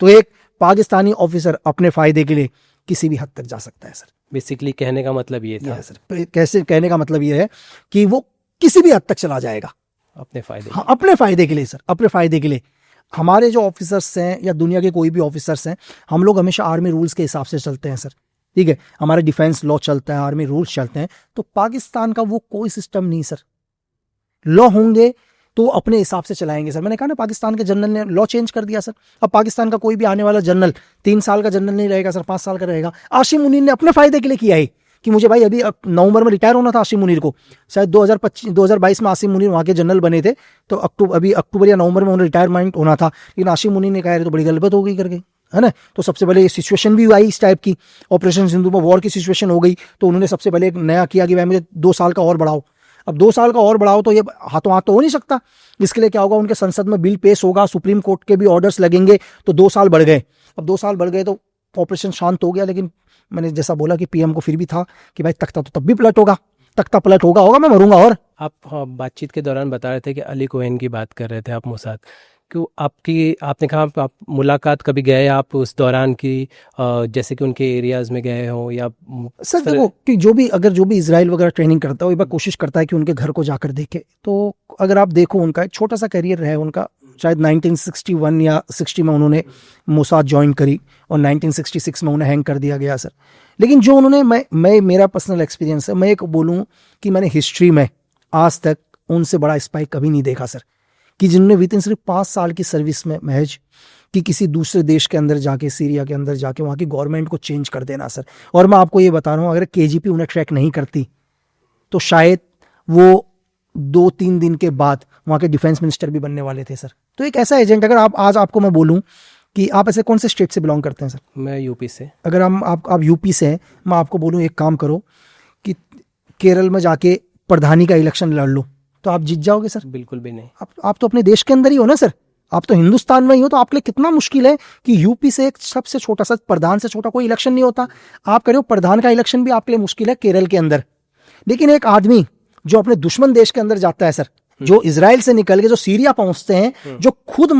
तो एक पाकिस्तानी ऑफिसर अपने फायदे के लिए किसी भी हद तक जा सकता है सर। बेसिकली कहने का मतलब ये था सर, कैसे कहने का मतलब ये है कि वो किसी भी हद तक चला जाएगा अपने फायदे। हाँ, अपने फायदे के लिए सर, अपने फायदे के लिए। हमारे जो ऑफिसर्स हैं या दुनिया के कोई भी ऑफिसर्स हैं, हम लोग हमेशा आर्मी रूल्स के हिसाब से चलते हैं सर, ठीक है। हमारा डिफेंस लॉ चलता है, आर्मी रूल्स चलते हैं। तो पाकिस्तान का वो कोई सिस्टम नहीं सर। लॉ होंगे तो अपने हिसाब से चलाएंगे सर। मैंने कहा ना, पाकिस्तान के जनरल ने लॉ चेंज कर दिया सर। अब पाकिस्तान का कोई भी आने वाला जनरल 3 साल का जनरल नहीं रहेगा सर, 5 साल का रहेगा। आसिम मुनीर ने अपने फायदे के लिए किया है कि मुझे भाई अभी नवंबर में रिटायर होना था आसिम मुनीर को, शायद 2022 में आसिम मुनीर वहां के जनरल बने थे, तो अक्टूबर या नवंबर में उन्हें रिटायरमेंट होना था। लेकिन आसिम मुनीर ने कहा तो बड़ी गलत हो गई करके, है ना। तो सबसे पहले ये सिचुएशन भी आई इस टाइप की, ऑपरेशन सिंधु में वॉर की सिचुएशन हो गई, तो उन्होंने सबसे पहले एक नया किया कि भाई मुझे 2 साल का और बढ़ाओ। अब 2 साल का और बढ़ाओ तो ये हाथों हाथ तो हो नहीं सकता। इसके लिए क्या होगा, उनके संसद में बिल पेश होगा, सुप्रीम कोर्ट के भी ऑर्डर्स लगेंगे, तो 2 साल बढ़ गए। अब 2 साल बढ़ गए तो ऑपरेशन शांत हो गया। लेकिन मैंने जैसा बोला कि पीएम को फिर भी था कि भाई तख्ता तो तब भी पलट होगा, तख्ता पलट होगा मैं मरूंगा। और आप बातचीत के दौरान बता रहे थे कि अली कोहेन की बात कर रहे थे आप मोसाद, क्यों आपने कहा आप मुलाकात कभी गए आप उस दौरान की, जैसे कि उनके एरियाज में गए हो या? सर देखो कि जो भी इजराइल वगैरह ट्रेनिंग करता है, वो एक बार कोशिश करता है कि उनके घर को जाकर देखे। तो अगर आप देखो, उनका एक छोटा सा करियर रहा है उनका, शायद 1961 या 60 में उन्होंने मोसाद ज्वाइन करी और 1966 में उन्हें हैंग कर दिया गया सर। लेकिन जो उन्होंने, मैं मेरा पर्सनल एक्सपीरियंस है, मैं एक बोलूँ कि मैंने हिस्ट्री में आज तक उनसे बड़ा स्पाई कभी नहीं देखा सर, कि जिन्होंने विदिन सिर्फ 5 साल की सर्विस में महज कि किसी दूसरे देश के अंदर जाके, सीरिया के अंदर जाके वहाँ की गवर्नमेंट को चेंज कर देना सर। और मैं आपको ये बता रहा हूँ, अगर केजीपी उन्हें ट्रैक नहीं करती तो शायद वो 2-3 दिन के बाद वहाँ के डिफेंस मिनिस्टर भी बनने वाले थे सर। तो एक ऐसा एजेंट, अगर आज आपको मैं बोलूँ कि आप ऐसे कौन से स्टेट से बिलोंग करते हैं सर? मैं यूपी से। अगर आप यूपी से हैं, मैं आपको बोलूँ एक काम करो कि केरल में जाके प्रधानी का इलेक्शन लड़ लो, तो आप जीत जाओगे सर? बिल्कुल भी नहीं। आप तो अपने देश के अंदर ही हो ना सर, आप तो हिंदुस्तान में ही हो, तो आपके लिए कितना मुश्किल है कि यूपी से एक सबसे छोटा सा प्रधान से छोटा कोई इलेक्शन नहीं होता। आप करो प्रधान का इलेक्शन भी आपके लिए मुश्किल है केरल के अंदर। लेकिन एक आदमी जो अपने दुश्मन देश के अंदर जाता है सर, जो इजराइल से निकल के जो सीरिया पहुंचते हैं, जो खुद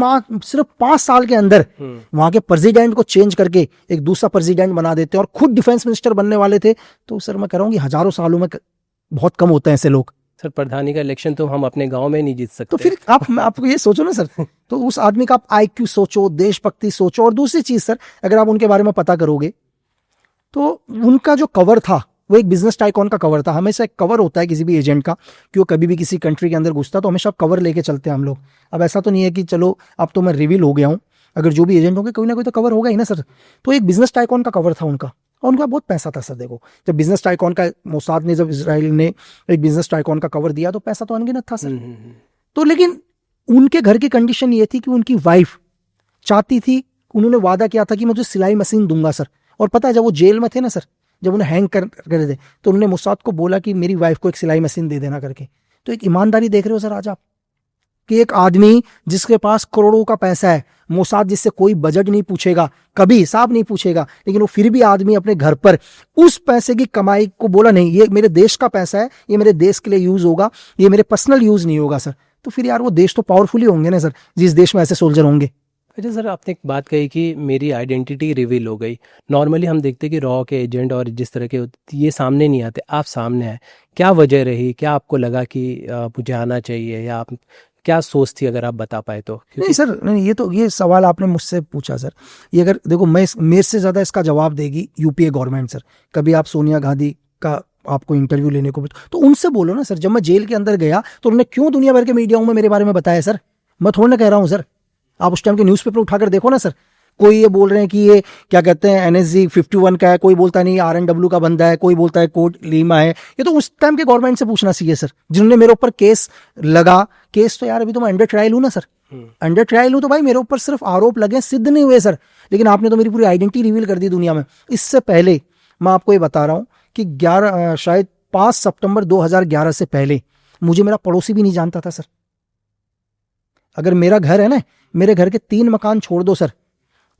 सिर्फ 5 साल के अंदर वहां के प्रेसिडेंट को चेंज करके एक दूसरा प्रेसिडेंट बना देते हैं और खुद डिफेंस मिनिस्टर बनने वाले थे, तो सर मैं कह रहा हूँ कि हजारों सालों में बहुत कम होते हैं ऐसे लोग। सर प्रधानी का इलेक्शन तो हम अपने गांव में नहीं जीत सकते। तो फिर आप ये सोचो ना सर, तो उस आदमी का आप IQ सोचो, देशभक्ति सोचो, और दूसरी चीज सर, अगर आप उनके बारे में पता करोगे तो उनका जो कवर था वो एक बिजनेस टाइकॉन का कवर था। हमेशा एक कवर होता है किसी भी एजेंट का, कि वो कभी भी किसी कंट्री के अंदर घुसता तो हमेशा कवर लेके चलते हैं हम लोग। अब ऐसा तो नहीं है कि चलो अब तो मैं रिवील हो गया हूँ, अगर जो भी एजेंट होंगे कोई ना कोई तो कवर होगा ही ना सर। तो एक बिजनेस टाइकॉन का कवर था उनका, और उनका बहुत पैसा था सर। देखो, जब बिजनेस टाइकॉन का मोसाद ने, जब इजराइल ने एक बिजनेस टाइकॉन का कवर दिया तो पैसा तो अनगिनत था सर। तो लेकिन उनके घर की कंडीशन ये थी कि उनकी वाइफ चाहती थी, उन्होंने वादा किया था कि मैं तुझे सिलाई मशीन दूंगा सर। और पता है, जब वो जेल में थे ना सर, जब उन्हें हैंग कर रहे थे, तो उन्होंने मोसाद को बोला कि मेरी वाइफ को एक सिलाई मशीन दे देना करके। तो एक ईमानदारी देख रहे हो सर आज आप, कि एक आदमी जिसके पास करोड़ों का पैसा है, मोसाद जिससे कोई बजट नहीं पूछेगा, कभी हिसाब नहीं पूछेगा, लेकिन वो फिर भी आदमी अपने घर पर उस पैसे की कमाई को बोला नहीं, ये मेरे देश का पैसा है, ये मेरे देश के लिए यूज होगा, ये मेरे पर्सनल यूज नहीं होगा सर। तो फिर यार वो देश तो पावरफुल ही होंगे ना सर, जिस देश में ऐसे सोल्जर होंगे। अच्छा सर, आपने एक बात कही कि मेरी आइडेंटिटी रिवील हो गई। नॉर्मली हम देखते हैं कि रॉ के एजेंट और जिस तरह के ये सामने नहीं आते, आप सामने आए, क्या वजह रही? क्या आपको लगा कि मुझे आना चाहिए, या आप क्या सोच थी, अगर आप बता पाए तो? नहीं सर, नहीं, ये सवाल आपने मुझसे पूछा सर, ये अगर देखो, मेरे से ज़्यादा इसका जवाब देगी यूपीए गवर्नमेंट सर। कभी आप सोनिया गांधी का आपको इंटरव्यू लेने को तो उनसे बोलो ना सर। जब मैं जेल के अंदर गया तो उन्होंने क्यों दुनिया भर के मीडियाओं में मेरे बारे में बताया सर? मैं थोड़ा ना कह रहा हूँ सर, आप उस टाइम के न्यूज़पेपर उठाकर देखो ना सर। कोई ये बोल रहे हैं कि ये क्या कहते हैं NSG 51 का है, कोई बोलता नहीं RNW का बंदा है, कोई बोलता है कोड लीमा है। ये तो उस टाइम के गवर्नमेंट से पूछना चाहिए सर, जिन्होंने मेरे ऊपर केस लगा। केस तो यार अभी तो मैं अंडर ट्रायल हूँ ना सर, अंडर ट्रायल हूँ, तो भाई मेरे ऊपर सिर्फ आरोप लगे, सिद्ध नहीं हुए सर। लेकिन आपने तो मेरी पूरी आइडेंटिटी रिवील कर दी दुनिया में। इससे पहले मैं आपको ये बता रहा हूँ कि शायद 5 सितंबर 2011 से पहले मुझे मेरा पड़ोसी भी नहीं जानता था सर। अगर मेरा घर है ना, मेरे घर के 3 मकान छोड़ दो सर,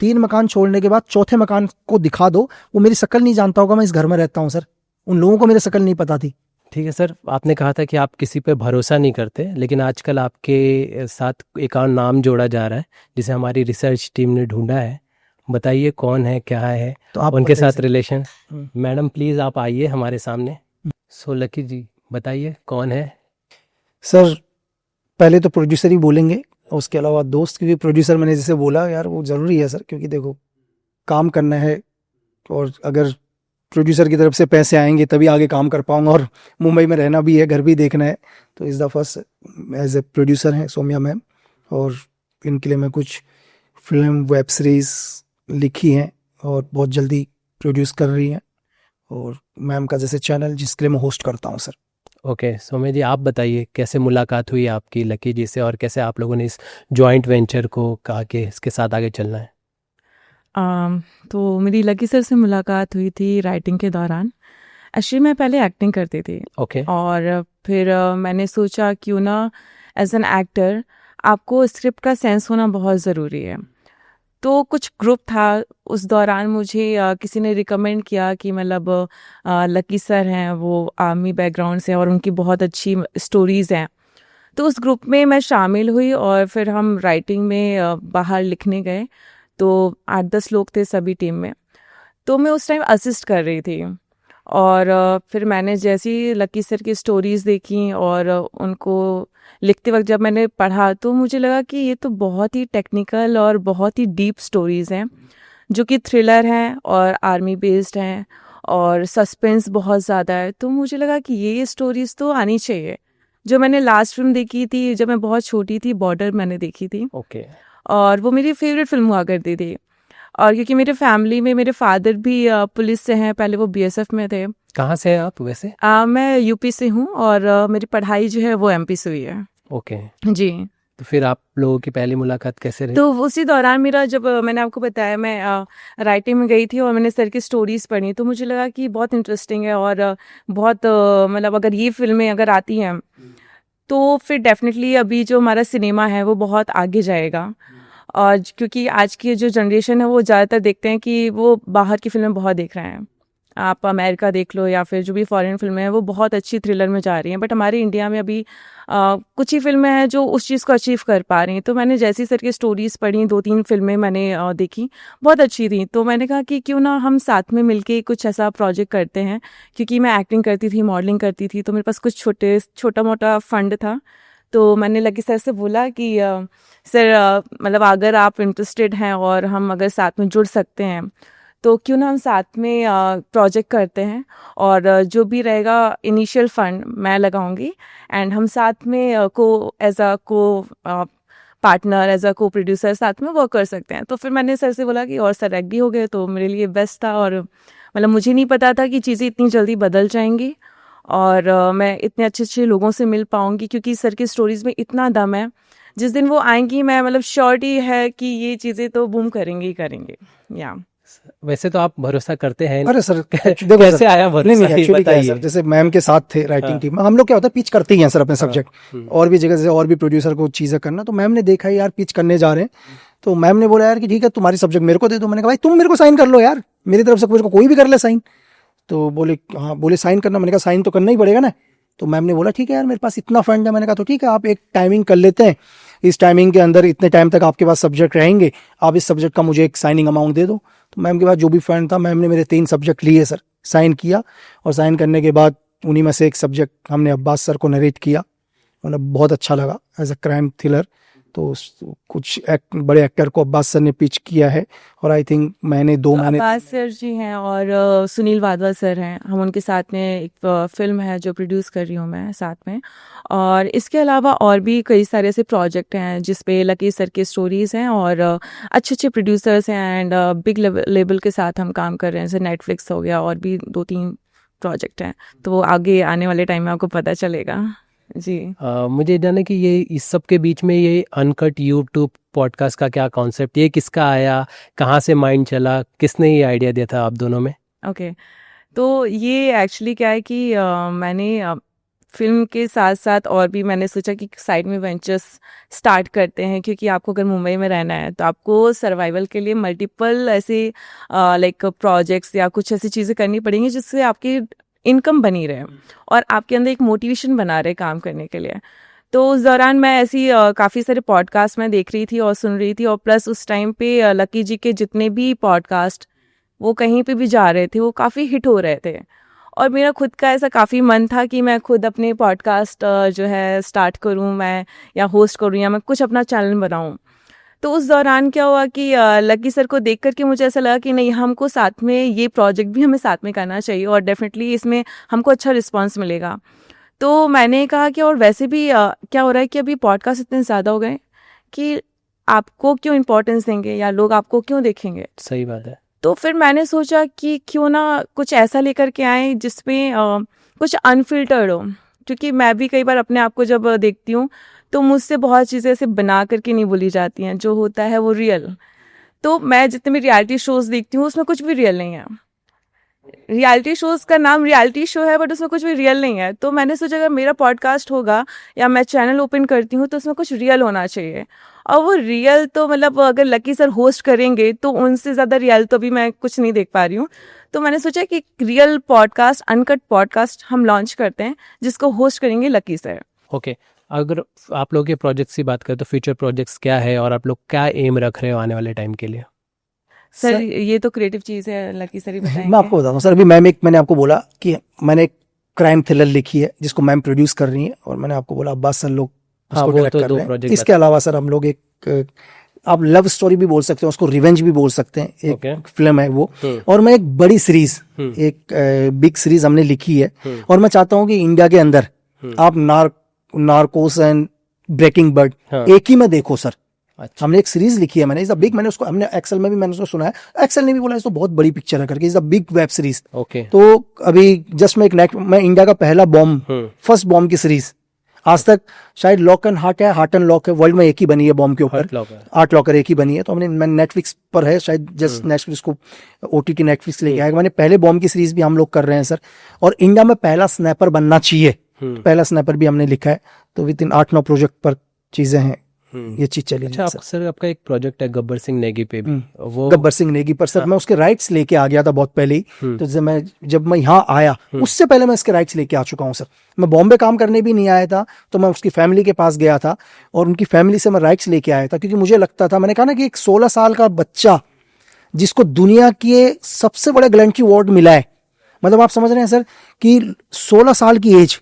3 मकान छोड़ने के बाद चौथे मकान को दिखा दो, वो मेरी शक्ल नहीं जानता होगा मैं इस घर में रहता हूँ सर। उन लोगों को मेरी शक्ल नहीं पता थी। ठीक है सर, आपने कहा था कि आप किसी पे भरोसा नहीं करते, लेकिन आजकल आपके साथ एक और नाम जोड़ा जा रहा है जिसे हमारी रिसर्च टीम ने ढूंढा है। बताइए कौन है, क्या है, तो आप उनके साथ रिलेशन। मैडम प्लीज़ आप आइए हमारे सामने। सो लकी जी, बताइए कौन है? सर पहले तो प्रोड्यूसर ही बोलेंगे, उसके अलावा दोस्त, क्योंकि प्रोड्यूसर मैंने जैसे बोला यार वो ज़रूरी है सर, क्योंकि देखो काम करना है, और अगर प्रोड्यूसर की तरफ से पैसे आएंगे तभी आगे काम कर पाऊंगा, और मुंबई में रहना भी है, घर भी देखना है। तो इस दफ़ा एज ए प्रोड्यूसर हैं सौम्या मैम, और इनके लिए मैं कुछ फिल्म वेब सीरीज़ लिखी हैं और बहुत जल्दी प्रोड्यूस कर रही हैं, और मैम का जैसे चैनल जिसके लिए मैं होस्ट करता हूँ सर। ओके सौम्या जी, आप बताइए कैसे मुलाकात हुई आपकी लकी जी से, और कैसे आप लोगों ने इस जॉइंट वेंचर को कहा कि इसके साथ आगे चलना है? तो मेरी लकी सर से मुलाकात हुई थी राइटिंग के दौरान। एक्चुअली मैं पहले एक्टिंग करती थी, ओके। और फिर मैंने सोचा क्यों ना एज एन एक्टर आपको स्क्रिप्ट का सेंस होना बहुत ज़रूरी है। तो कुछ ग्रुप था, उस दौरान मुझे किसी ने रिकमेंड किया कि मतलब लकी सर हैं, वो आर्मी बैकग्राउंड से, और उनकी बहुत अच्छी स्टोरीज़ हैं। तो उस ग्रुप में मैं शामिल हुई, और फिर हम राइटिंग में बाहर लिखने गए। तो 8-10 लोग थे सभी टीम में, तो मैं उस टाइम असिस्ट कर रही थी। और फिर मैंने जैसे ही लकी सर की स्टोरीज़ देखी और उनको लिखते वक्त जब मैंने पढ़ा, तो मुझे लगा कि ये तो बहुत ही टेक्निकल और बहुत ही डीप स्टोरीज़ हैं, जो कि थ्रिलर हैं और आर्मी बेस्ड हैं, और सस्पेंस बहुत ज़्यादा है। तो मुझे लगा कि ये स्टोरीज़ तो आनी चाहिए। जो मैंने लास्ट फिल्म देखी थी जब मैं बहुत छोटी थी, बॉर्डर मैंने देखी थी, ओके। और वो मेरी फेवरेट फिल्म हुआ करती थी। और क्योंकि मेरे फैमिली में मेरे फादर भी पुलिस से हैं, पहले वो BSF में थे। कहाँ से हैं आप वैसे? मैं यूपी से हूँ, और मेरी पढ़ाई जो है वो MP से हुई है। ओके जी। तो फिर आप लोगों की पहली मुलाकात कैसे रही? तो उसी दौरान मेरा, जब मैंने आपको बताया मैं राइटिंग में गई थी और मैंने सर की स्टोरीज़ पढ़ी, तो मुझे लगा कि बहुत इंटरेस्टिंग है, और बहुत मतलब अगर ये फिल्में अगर आती हैं तो फिर डेफिनेटली अभी जो हमारा सिनेमा है वो बहुत आगे जाएगा। और क्योंकि आज की जो जनरेशन है वो ज़्यादातर देखते हैं कि वो बाहर की फिल्में बहुत देख रहे हैं, आप अमेरिका देख लो या फिर जो भी फॉरेन फिल्में हैं वो बहुत अच्छी थ्रिलर में जा रही हैं, बट हमारे इंडिया में अभी कुछ ही फिल्में हैं जो उस चीज़ को अचीव कर पा रही हैं। तो मैंने जैसी सर की स्टोरीज़ पढ़ी, 2-3 फिल्में मैंने देखी, बहुत अच्छी थी। तो मैंने कहा कि क्यों ना हम साथ में मिलके कुछ ऐसा प्रोजेक्ट करते हैं, क्योंकि मैं एक्टिंग करती थी, मॉडलिंग करती थी, तो मेरे पास कुछ छोटा मोटा फंड था। तो मैंने लकी सर से बोला कि सर मतलब अगर आप इंटरेस्टेड हैं और हम अगर साथ में जुड़ सकते हैं तो क्यों ना हम साथ में प्रोजेक्ट करते हैं, और जो भी रहेगा इनिशियल फंड मैं लगाऊंगी, एंड हम साथ में as a partner, as a coproducer साथ में वर्क कर सकते हैं। तो फिर मैंने सर से बोला कि, और सर एग्री हो गए, तो मेरे लिए बेस्ट था। और मतलब मुझे नहीं पता था कि चीज़ें इतनी जल्दी बदल जाएंगी और मैं इतने अच्छे अच्छे लोगों से मिल पाऊंगी, क्योंकि सर की स्टोरीज़ में इतना दम है। जिस दिन वो आएंगी मैं मतलब श्योरिटी है कि ये चीज़ें तो बूम करेंगे ही करेंगे। या वैसे तो आप भरोसा करते हैं। अरे सर देखो कैसे सर, आया नहीं भरोसा, नहीं ये एक्चुअली क्या है बताइए। सर, जैसे मैम के साथ थे राइटिंग हाँ। टीम में, हम लोग क्या होता है पिच करते ही हैं सर अपने सब्जेक्ट, हम्म। और भी जगह से और भी प्रोड्यूसर को चीज़ें करना। तो मैम ने देखा यार पिच करने जा रहे हैं, तो मैम ने बोला यार कि ठीक है तुम्हारी सब्जेक्ट मेरे को दे दो। मैंने कहा भाई तुम मेरे को साइन कर लो यार, मेरी तरफ से मेरे को कोई भी कर ले साइन। तो बोले हाँ, बोले साइन करना। मैंने कहा साइन तो करना ही पड़ेगा ना। तो मैम ने बोला ठीक है यार मेरे पास इतना फंड है। मैंने कहा तो ठीक है आप एक टाइमिंग कर लेते हैं, इस टाइमिंग के अंदर इतने टाइम तक आपके पास सब्जेक्ट रहेंगे, आप इस सब्जेक्ट का मुझे एक साइनिंग अमाउंट दे दो। तो मैम के पास जो भी फंड था, मैम ने मेरे 3 सब्जेक्ट लिए सर, साइन किया, और साइन करने के बाद उन्हीं में से एक सब्जेक्ट हमने अब्बास सर को नरेट किया। मतलब बहुत अच्छा लगा एज अ क्राइम थ्रिलर। तो कुछ बड़े एक्टर को अब्बास सर ने पिच किया है, और आई थिंक मैंने 2 महीने अब्बास सर जी हैं और सुनील वाधवा सर हैं, हम उनके साथ में एक फिल्म है जो प्रोड्यूस कर रही हूँ मैं साथ में। और इसके अलावा और भी कई सारे ऐसे प्रोजेक्ट हैं जिसपे लकी सर की स्टोरीज़ हैं, और अच्छे अच्छे प्रोड्यूसर्स हैं, एंड बिग लेवल के साथ हम काम कर रहे हैं। जैसे नेटफ्लिक्स हो गया, और भी 2-3 प्रोजेक्ट हैं, तो वो आगे आने वाले टाइम में आपको पता चलेगा जी। मुझे जानना कि ये इस सब के बीच में ये अनकट यूट्यूब पॉडकास्ट का क्या कॉन्सेप्ट, ये किसका आया, कहाँ से माइंड चला, किसने ये आइडिया दिया था आप दोनों में? ओके, तो ये एक्चुअली क्या है कि मैंने फिल्म के साथ साथ और भी मैंने सोचा कि साइड में वेंचर्स स्टार्ट करते हैं, क्योंकि आपको अगर मुंबई में रहना है तो आपको सर्वाइवल के लिए मल्टीपल ऐसे लाइक प्रोजेक्ट्स या कुछ ऐसी चीज़ें करनी पड़ेंगी जिससे आपकी इनकम बनी रहे और आपके अंदर एक मोटिवेशन बना रहे काम करने के लिए। तो उस दौरान मैं ऐसी काफ़ी सारे पॉडकास्ट मैं देख रही थी और सुन रही थी, और प्लस उस टाइम पे लकी जी के जितने भी पॉडकास्ट वो कहीं पे भी जा रहे थे वो काफ़ी हिट हो रहे थे, और मेरा खुद का ऐसा काफ़ी मन था कि मैं खुद अपने पॉडकास्ट जो है स्टार्ट करूं मैं, या होस्ट करूं, या मैं कुछ अपना चैनल बनाऊं। तो उस दौरान क्या हुआ कि लकी सर को देख करके मुझे ऐसा लगा कि नहीं, हमको साथ में ये प्रोजेक्ट भी हमें साथ में करना चाहिए, और डेफिनेटली इसमें हमको अच्छा रिस्पॉन्स मिलेगा। तो मैंने कहा कि और वैसे भी क्या हो रहा है कि अभी पॉडकास्ट इतने ज़्यादा हो गए कि आपको क्यों इम्पोर्टेंस देंगे या लोग आपको क्यों देखेंगे। सही बात है। तो फिर मैंने सोचा कि क्यों ना कुछ ऐसा लेकर के आए जिसमें कुछ अनफिल्टर्ड हो, क्योंकि मैं भी कई बार अपने आप को जब देखती हूँ तो मुझसे बहुत चीज़ें ऐसे बना करके नहीं बोली जाती हैं, जो होता है वो रियल। तो मैं जितने भी रियलिटी शोज़ देखती हूँ उसमें कुछ भी रियल नहीं है। रियलिटी शोज़ का नाम रियलिटी शो है, बट उसमें कुछ भी रियल नहीं है। तो मैंने सोचा अगर मेरा पॉडकास्ट होगा या मैं चैनल ओपन करती हूँ तो उसमें कुछ रियल होना चाहिए, और वो रियल तो मतलब अगर लकी सर होस्ट करेंगे तो उनसे ज़्यादा रियल तो अभी मैं कुछ नहीं देख पा रही हूँ। तो मैंने सोचा कि रियल पॉडकास्ट, अनकट पॉडकास्ट हम लॉन्च करते हैं जिसको होस्ट करेंगे लकी सर। ओके, अगर आप लोग के प्रोजेक्ट्स की बात करें तो फ्यूचर प्रोजेक्ट्स क्या है और आप लोग क्या एम रख रहे हो आने वाले टाइम के लिए? सर ये तो क्रिएटिव चीज़ है, लकी सर ही बताएंगे। मैं आपको बताता हूँ सर। अभी मैंने आपको बोला कि मैंने एक क्राइम थ्रिलर लिखी है जिसको मैम प्रोड्यूस कर रही है, और मैंने आपको बोला अब्बास सर लोग हाँ, उसको वो डायरेक्ट तो कर दो रहे हैं। प्रोजेक्ट इसके अलावा सर हम लोग एक आप लव स्टोरी भी बोल सकते हैं, उसको रिवेंज भी बोल सकते हैं, एक Okay. फिल्म है वो। और मैं एक बड़ी सीरीज, एक बिग सीरीज हमने लिखी है, और मैं चाहता हूँ कि इंडिया के अंदर आप नार्कोस एंड ब्रेकिंग बर्ड एक ही में देखो सर। अच्छा। हमने एक सीरीज लिखी है, मैंने उसको हमने एक्सेल में भी मैंने उसको सुना है, एक्सेल ने भी बोला इसको बहुत बड़ी पिक्चर है करके, is a big web series. Okay. तो अभी जस्ट मैं इंडिया का पहला बॉम्ब, फर्स्ट बॉम्ब की सीरीज, आज तक शायद लॉक एंड हार्ट है, हार्ट एंड लॉक है, वर्ल्ड में एक ही बनी है बॉम्ब के ऊपर, आर्ट लॉकर एक ही बनी है। तो मैं नेटफ्लिक्स पर है शायद, जस्ट नेटफ्लिक्स को OTT नेटफ्लिक्स लेके आएगा। मैंने पहले बॉम्ब की सीरीज भी हम लोग कर रहे हैं सर, और इंडिया में पहला स्नैपर बनना चाहिए, पहला स्नैपर भी हमने लिखा है। तो विद इन 8-9 प्रोजेक्ट पर चीजें हैं ये चीज चली अच्छा, नहीं सर। सर आपका एक प्रोजेक्ट है गब्बर सिंह नेगी पे भी, वो गब्बर सिंह नेगी पर सर मैं उसके राइट्स लेके आ गया था बहुत पहले ही। तो जब मैं यहाँ आया उससे पहले मैं इसके राइट्स लेके आ चुका हूँ सर। मैं बॉम्बे काम करने भी नहीं आया था, तो मैं उसकी फैमिली के पास गया था और उनकी फैमिली से मैं राइट्स लेके आया था, क्योंकि मुझे लगता था, मैंने कहा ना कि एक 16 साल का बच्चा जिसको दुनिया के सबसे बड़े ग्लैंटी अवार्ड मिला है, मतलब आप समझ रहे हैं सर कि 16 साल की एज,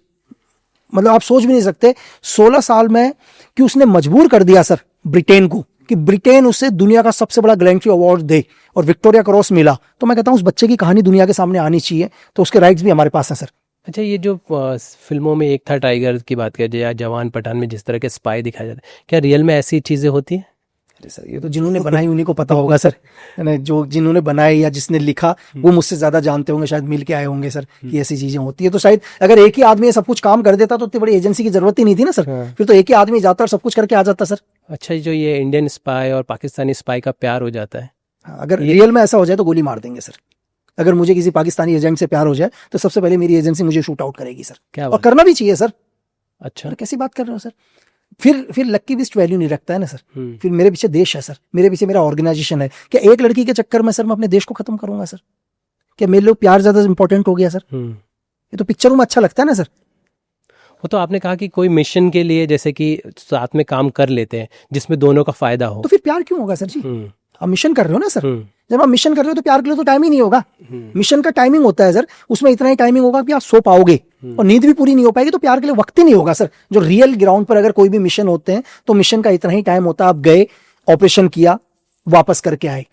मतलब आप सोच भी नहीं सकते 16 साल में कि उसने मजबूर कर दिया सर ब्रिटेन को कि ब्रिटेन उसे दुनिया का सबसे बड़ा ग्लैंटी अवार्ड दे और विक्टोरिया क्रॉस मिला। तो मैं कहता हूं उस बच्चे की कहानी दुनिया के सामने आनी चाहिए, तो उसके राइट्स भी हमारे पास हैं सर। अच्छा, ये जो फिल्मों में एक था टाइगर की बात करें या जवान पठान में जिस तरह के स्पाई दिखाया जाता है, क्या रियल में ऐसी चीजें होती हैं? अरे सर ये तो जिन्होंने बनाई उन्हीं को पता होगा सर, यानी जो जिन्होंने बनाई या जिसने लिखा वो मुझसे ज्यादा जानते होंगे, शायद मिल के आए होंगे सर कि ऐसी चीजें होती है। तो शायद अगर एक ही आदमी ये सब कुछ काम कर देता तो इतनी बड़ी एजेंसी की जरूरत ही नहीं थी ना सर। फिर तो एक ही आदमी जाता और सब कुछ करके आ जाता सर। अच्छा, जो ये इंडियन स्पाई और पाकिस्तानी स्पाई का प्यार हो जाता है, अगर रियल में ऐसा हो जाए तो गोली मार देंगे सर। अगर मुझे किसी पाकिस्तानी एजेंट से प्यार हो जाए तो सबसे पहले मेरी एजेंसी मुझे शूट आउट करेगी सर, क्या और बात? करना भी चाहिए सर। अच्छा, कैसी बात कर रहे हो सर? फिर लक्की बिस्ट वैल्यू नहीं रखता है ना सर। हम्म। फिर मेरे पीछे देश है सर, मेरे पीछे मेरा ऑर्गेनाइजेशन है। क्या एक लड़की के चक्कर में सर मैं अपने देश को खत्म करूंगा सर? क्या मेरे लिए प्यार ज्यादा इंपॉर्टेंट हो गया सर? ये तो पिक्चरों में अच्छा लगता है ना सर। वो तो आपने कहा कि कोई मिशन के लिए जैसे कि साथ में काम कर लेते हैं जिसमें दोनों का फायदा हो, तो फिर प्यार क्यों होगा सर जी? आप मिशन कर रहे हो ना सर। जब आप मिशन कर रहे हो तो प्यार के लिए तो टाइम ही नहीं होगा। मिशन का टाइमिंग होता है सर, उसमें इतना ही टाइमिंग होगा कि आप सो पाओगे और नींद भी पूरी नहीं हो पाएगी, तो प्यार के लिए वक्त ही नहीं होगा सर। जो रियल ग्राउंड पर अगर कोई भी मिशन होते हैं तो मिशन का इतना ही टाइम होता है, आप गए, ऑपरेशन किया, वापस करके आए,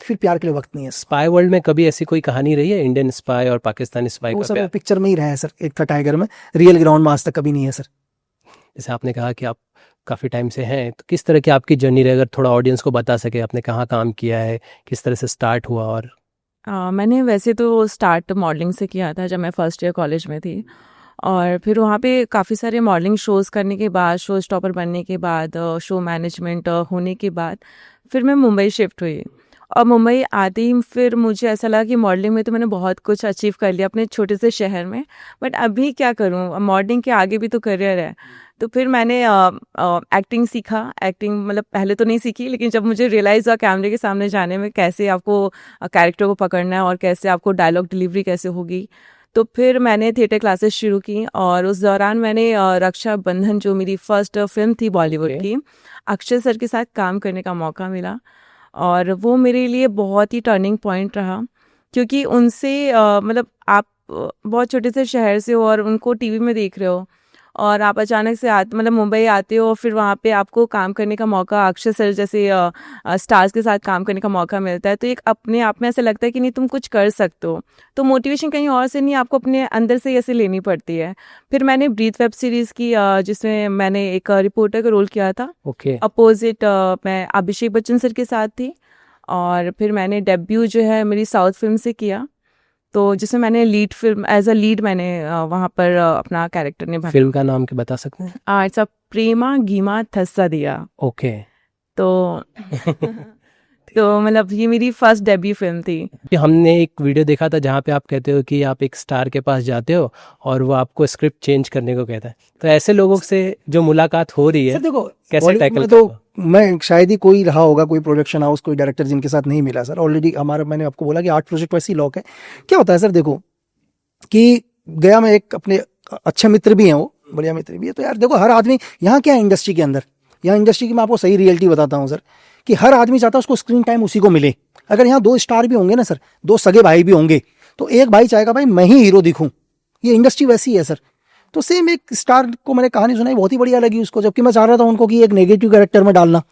फिर प्यार के लिए वक्त नहीं है। स्पाई वर्ल्ड में कभी ऐसी कोई कहानी रही है इंडियन स्पाई और पाकिस्तानी स्पाई वो का सर प्यार? पिक्चर में ही रहा है सर, एक था टाइगर में, रियल ग्राउंड में आज तक कभी नहीं है सर। जैसे आपने कहा कि आप काफ़ी टाइम से हैं, तो किस तरह की आपकी जर्नी रही, अगर थोड़ा ऑडियंस को बता सके आपने कहाँ काम किया है, किस तरह से स्टार्ट हुआ? और मैंने वैसे तो स्टार्ट मॉडलिंग से किया था जब मैं फर्स्ट ईयर कॉलेज में थी, और फिर वहाँ पे काफ़ी सारे मॉडलिंग शोज़ करने के बाद, शो स्टॉपर बनने के बाद, शो मैनेजमेंट होने के बाद फिर मैं मुंबई शिफ्ट हुई। और मुंबई आते ही फिर मुझे ऐसा लगा कि मॉडलिंग में तो मैंने बहुत कुछ अचीव कर लिया अपने छोटे से शहर में, बट अभी क्या करूँ, मॉडलिंग के आगे भी तो करियर है। तो फिर मैंने एक्टिंग सीखा। एक्टिंग मतलब पहले तो नहीं सीखी, लेकिन जब मुझे रियलाइज़ हुआ कैमरे के सामने जाने में कैसे आपको कैरेक्टर को पकड़ना है और कैसे आपको डायलॉग डिलीवरी कैसे होगी, तो फिर मैंने थिएटर क्लासेस शुरू की। और उस दौरान मैंने रक्षाबंधन, जो मेरी फर्स्ट फिल्म थी बॉलीवुड की, अक्षय सर के साथ काम करने का मौका मिला, और वो मेरे लिए बहुत ही टर्निंग पॉइंट रहा, क्योंकि उनसे मतलब आप बहुत छोटे से शहर से हो और उनको टीवी में देख रहे हो, और आप अचानक से मतलब मुंबई आते हो, और फिर वहाँ पे आपको काम करने का मौका, अक्षय सर जैसे स्टार्स के साथ काम करने का मौका मिलता है, तो एक अपने आप में ऐसा लगता है कि नहीं तुम कुछ कर सकते हो। तो मोटिवेशन कहीं और से नहीं, आपको अपने अंदर से ऐसे लेनी पड़ती है। फिर मैंने ब्रीथ वेब सीरीज़ की, जिसमें मैंने एक रिपोर्टर का रोल किया था। अपोजिट मैं अभिषेक बच्चन सर के साथ थी। और फिर मैंने डेब्यू जो है मेरी साउथ फिल्म से किया, तो जिसमें मैंने lead film as a lead मैंने वहाँ पर अपना कैरेक्टर निभाया। फिल्म का नाम क्या बता सकते हैं? इट्स अ प्रेमा गीमा थस्सा दिया। ओके। तो मतलब ये मेरी फर्स्ट डेब्यू फिल्म थी। हमने एक वीडियो देखा था जहाँ पे आप कहते हो कि आप एक स्टार के पास जाते हो और वो आपको स्क्रिप्ट चेंज करने को कहता है, तो ऐसे लोगों से जो मुलाकात हो रही है सर देखो, कैसे टैकल? तो मैं शायद ही कोई रहा होगा, कोई प्रोडक्शन हाउस, कोई डायरेक्टर जिनके साथ नहीं मिला सर। ऑलरेडी हमारा, मैंने आपको बोला कि 8 प्रोजेक्ट वैसे ही लॉक है। क्या होता है सर, देखो कि गया में एक अपने अच्छे मित्र भी हैं, वो बढ़िया मित्र भी है। तो यार देखो, हर आदमी यहाँ क्या है इंडस्ट्री के अंदर, यहाँ इंडस्ट्री की मैं आपको सही रियलिटी बताता हूँ सर, कि हर आदमी चाहता है उसको स्क्रीन टाइम उसी को मिले। अगर यहाँ 2 स्टार भी होंगे ना सर, 2 सगे भाई भी होंगे, तो एक भाई चाहेगा भाई मैं ही हीरो दिखूं। ये इंडस्ट्री वैसी है सर। तो सेम एक स्टार को मैंने कहानी सुनाई, बहुत ही बढ़िया लगी उसको, जबकि मैं चाह रहा था उनको कि एक नेगेटिव कैरेक्टर में डालना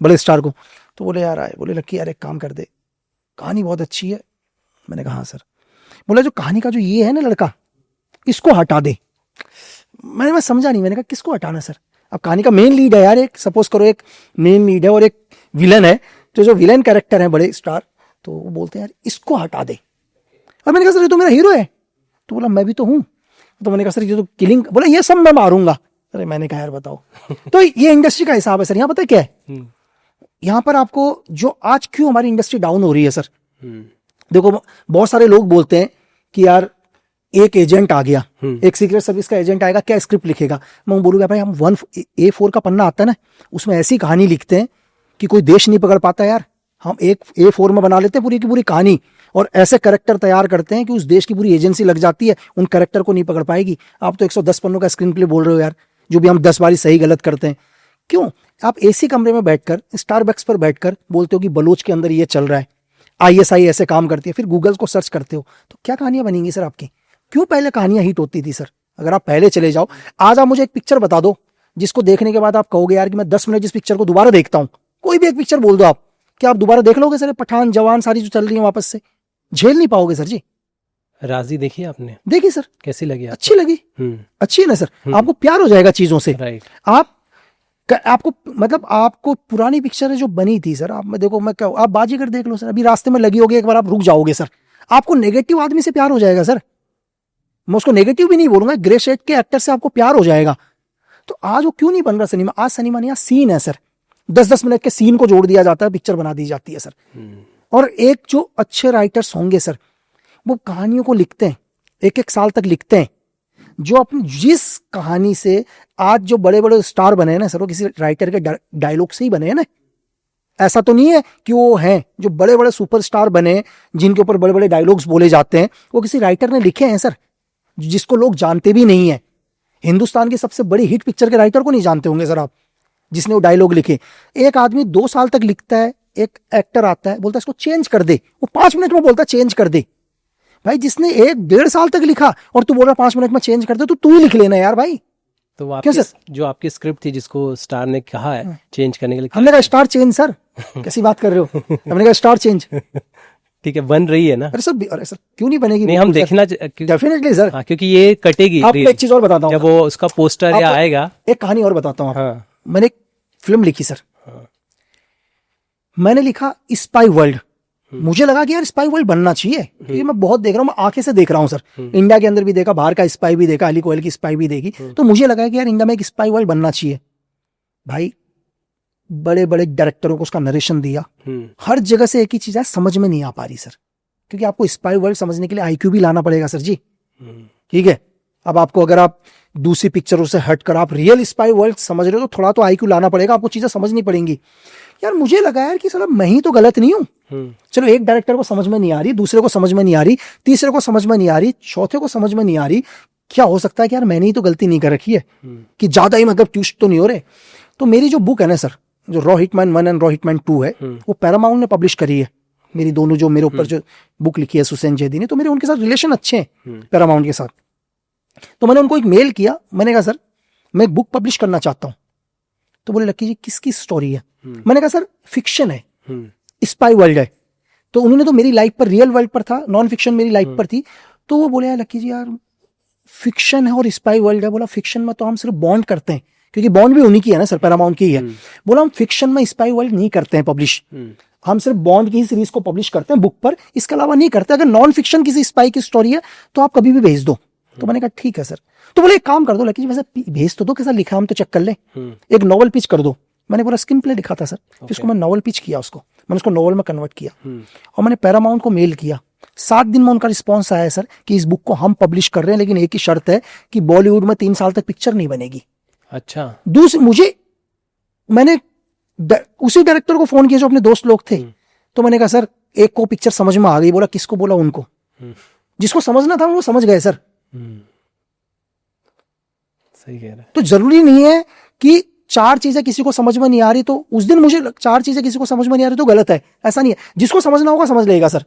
बड़े स्टार को। तो बोले यार आए, बोले लक्की यार एक काम कर दे, कहानी बहुत अच्छी है। मैंने कहा हाँ सर। बोला जो कहानी का जो ये है ना लड़का, इसको हटा दे। मैं समझा नहीं, मैंने कहा किसको हटाना सर? अब कहानी का मेन लीड है यार, एक सपोज करो एक मेन लीड है और एक विलन है, तो जो विलन कैरेक्टर है बड़े स्टार, तो वो बोलते हैं यार इसको हटा दे। और मैंने कहा सर ये तो मेरा हीरो है। तो बोला मैं भी तो हूँ। तो मैंने कहा सर ये तो किलिंग, बोला ये सब मैं मारूंगा। अरे मैंने कहा यार बताओ। तो ये इंडस्ट्री का हिसाब है सर। यहाँ पता है क्या है, यहाँ पर आपको जो आज क्यों हमारी इंडस्ट्री डाउन हो रही है सर, देखो बहुत सारे लोग बोलते हैं कि यार एक एजेंट आ गया, एक सीक्रेट सर्विस का एजेंट आएगा, क्या स्क्रिप्ट लिखेगा? मैं बोलूंगा भाई हम A4 का पन्ना आता है ना, उसमें ऐसी कहानी लिखते हैं कि कोई देश नहीं पकड़ पाता यार। हम एक A4 में बना लेते हैं पूरी की पूरी कहानी, और ऐसे करेक्टर तैयार करते हैं कि उस देश की पूरी एजेंसी लग जाती है, उन करेक्टर को नहीं पकड़ पाएगी। आप तो 110 पन्नों का स्क्रीन प्ले बोल रहे हो यार, जो भी हम 10 बारी सही गलत करते हैं। क्यों? आप एसी कमरे में बैठकर, स्टारबक्स पर बैठकर बोलते हो कि बलोच के अंदर ये चल रहा है, ISI ऐसे काम करती है, फिर गूगल को सर्च करते हो, तो क्या कहानियां बनेंगी सर आपकी? क्यों पहले कहानियां हिट होती थी सर? अगर आप पहले चले जाओ, आज आप मुझे एक पिक्चर बता दो जिसको देखने के बाद आप कहोगे यार कि मैं 10 मिनट इस पिक्चर को दोबारा देखता हूं। कोई भी एक पिक्चर बोल दो आप, क्या आप दोबारा देख लोगे सर? पठान, जवान, सारी जो चल रही है वापस से झेल नहीं पाओगे सर जी। राजी देखी आपने? देखिए सर, कैसी लगी? अच्छी लगी। अच्छी है ना सर? आपको प्यार हो जाएगा चीजों से। राइट। आपको मतलब आपको पुरानी पिक्चरें जो बनी थी सर, आप देखो, मैं क्या, आप बाजीगर देख लो सर, अभी रास्ते में लगी होगी, एक बार आप रुक जाओगे सर, आपको नेगेटिव आदमी से प्यार हो जाएगा सर। मैं उसको नेगेटिव भी नहीं बोलूंगा, ग्रे शेड के एक्टर से आपको प्यार हो जाएगा। तो आज वो क्यों नहीं बन रहा सिनेमा? आज सिनेमा नहीं, आज सीन है सर। 10-10 मिनट के सीन को जोड़ दिया जाता है, पिक्चर बना दी जाती है सर। और एक जो अच्छे राइटर्स होंगे सर, वो कहानियों को लिखते हैं, 1-1 साल तक लिखते हैं, जो अपनी जिस कहानी से आज जो बड़े बड़े स्टार बने हैं ना सर, वो किसी राइटर के डायलॉग से ही बने हैं ना। ऐसा तो नहीं है कि वो हैं जो बड़े बड़े सुपरस्टार बने, जिनके ऊपर बड़े बड़े डायलॉग्स बोले जाते हैं, वो किसी राइटर ने लिखे हैं सर, जिसको लोग जानते भी नहीं है। हिंदुस्तान की सबसे बड़ी हिट पिक्चर के राइटर को नहीं जानते होंगे सर आप, जिसने वो डायलॉग लिखे। एक आदमी 2 साल तक लिखता है, एक एक्टर आता है, बोलता है इसको चेंज कर दे, वो 5 मिनट में बोलता है चेंज कर दे। भाई जिसने 1-1.5 साल तक लिखा और तू बोल रहा 5 मिनट में चेंज कर दे, तो तू ही लिख लेना यार भाई। तो वो आपकी जो आपकी स्क्रिप्ट थी जिसको स्टार ने कहा है चेंज करने के लिए, हमने कहा स्टार चेंज सर, कैसी बात कर रहे हो? हमने कहा स्टार चेंज। ठीक है, बन रही है ना? अरे सर क्यों नहीं बनेगी? नहीं, हम देखना डेफिनेटली सर। हाँ, क्योंकि ये कटेगी। आपको एक चीज और बताता हूँ, जब वो उसका पोस्टर या आएगा। एक कहानी और बताता हूँ। हाँ। मैंने एक फिल्म लिखी सर। हाँ। मैंने लिखा स्पाई वर्ल्ड। मुझे लगा कि यार स्पाई वर्ल्ड बनना चाहिए, क्योंकि मैं बहुत देख रहा हूँ, मैं आंखें से देख रहा हूँ सर। इंडिया के अंदर भी देखा, बाहर का स्पाई भी देखा, अली कोयल की स्पाई भी देखी, तो मुझे लगा कि यार इंडिया में एक स्पाई वर्ल्ड बनना चाहिए। भाई बड़े बड़े डायरेक्टरों को उसका नरेशन दिया, हर जगह से एक ही चीज है, समझ में नहीं आ पा रही सर, क्योंकि आपको स्पाई वर्ल्ड समझने के लिए IQ भी लाना पड़ेगा सर जी। ठीक है, अब आपको अगर आप दूसरी पिक्चरों से हटकर आप रियल स्पाई वर्ल्ड समझ रहे हो, तो थोड़ा तो IQ लाना पड़ेगा, आपको चीजें समझनी पड़ेंगी। यार मुझे लगा यार कि सर मैं ही तो गलत नहीं हूं। चलो, एक डायरेक्टर को समझ में नहीं आ रही, दूसरे को समझ में नहीं आ रही, तीसरे को समझ में नहीं आ रही, चौथे को समझ में नहीं आ रही, क्या हो सकता है कि यार मैंने ही तो गलती नहीं कर रखी है, कि ज्यादा ही मतलब ट्विस्ट तो नहीं हो रहे। तो मेरी जो बुक है ना सर, जो raw hitman 1 and raw hitman 2 है, वो पैरामाउंट ने पब्लिश करी है। मेरी दोनों जो मेरे ऊपर जो बुक लिखी है सुसैन जैदी ने, तो मेरे उनके साथ रिलेशन अच्छे हैं पैरामाउंट के साथ। तो मैंने उनको एक मेल किया, मैंने कहा सर मैं एक बुक पब्लिश करना चाहता हूं। तो बोले लक्की जी किसकी स्टोरी है? मैंने कहा सर फिक्शन है, स्पाई वर्ल्ड है। तो उन्होंने तो मेरी लाइफ पर, रियल वर्ल्ड पर था, नॉन फिक्शन मेरी लाइफ पर थी। तो वो बोले यार लक्की जी यार फिक्शन है और स्पाई वर्ल्ड है। बोला फिक्शन में तो हम सिर्फ बॉन्ड करते हैं, क्योंकि बॉन्ड भी उन्हीं की है ना सर, पैरामाउंट की है। बोला हम फिक्शन में स्पाई वर्ल्ड नहीं करते हैं पब्लिश, हम सिर्फ बॉन्ड की ही सीरीज को पब्लिश करते हैं बुक पर, इसके अलावा नहीं करते। अगर नॉन फिक्शन किसी स्पाई की स्टोरी है तो आप कभी भी भेज दो। तो मैंने कहा ठीक है सर। तो बोले एक काम कर दो लकी जी, वैसे भेज तो दो, कैसा लिखा हम तो चेक कर ले, एक नॉवल पिच कर दो। मैंने पूरा स्क्रीन प्ले लिखा था सर, फिर उसको मैं नॉवल पिच किया, उसको मैंने उसको नॉवल में कन्वर्ट किया और मैंने पैरामाउंट को मेल किया। 7 दिन में उनका रिस्पॉन्स आया है सर कि इस बुक को हम पब्लिश कर रहे हैं, लेकिन एक ही शर्त है कि बॉलीवुड में 3 साल तक पिक्चर नहीं बनेगी। अच्छा। दूसरी मैंने उसी डायरेक्टर को फोन किया जो अपने दोस्त लोग थे। तो मैंने कहा सर एक को पिक्चर समझ में आ गई। बोला किसको? बोला उनको, जिसको समझना था वो समझ गए सर। सही कह रहे हैं। तो जरूरी नहीं है कि 4 चीजें किसी को समझ में नहीं आ रही तो उस दिन मुझे 4 चीजें किसी को समझ में नहीं आ रही तो गलत है, ऐसा नहीं है। जिसको समझना होगा समझ लेगा सर।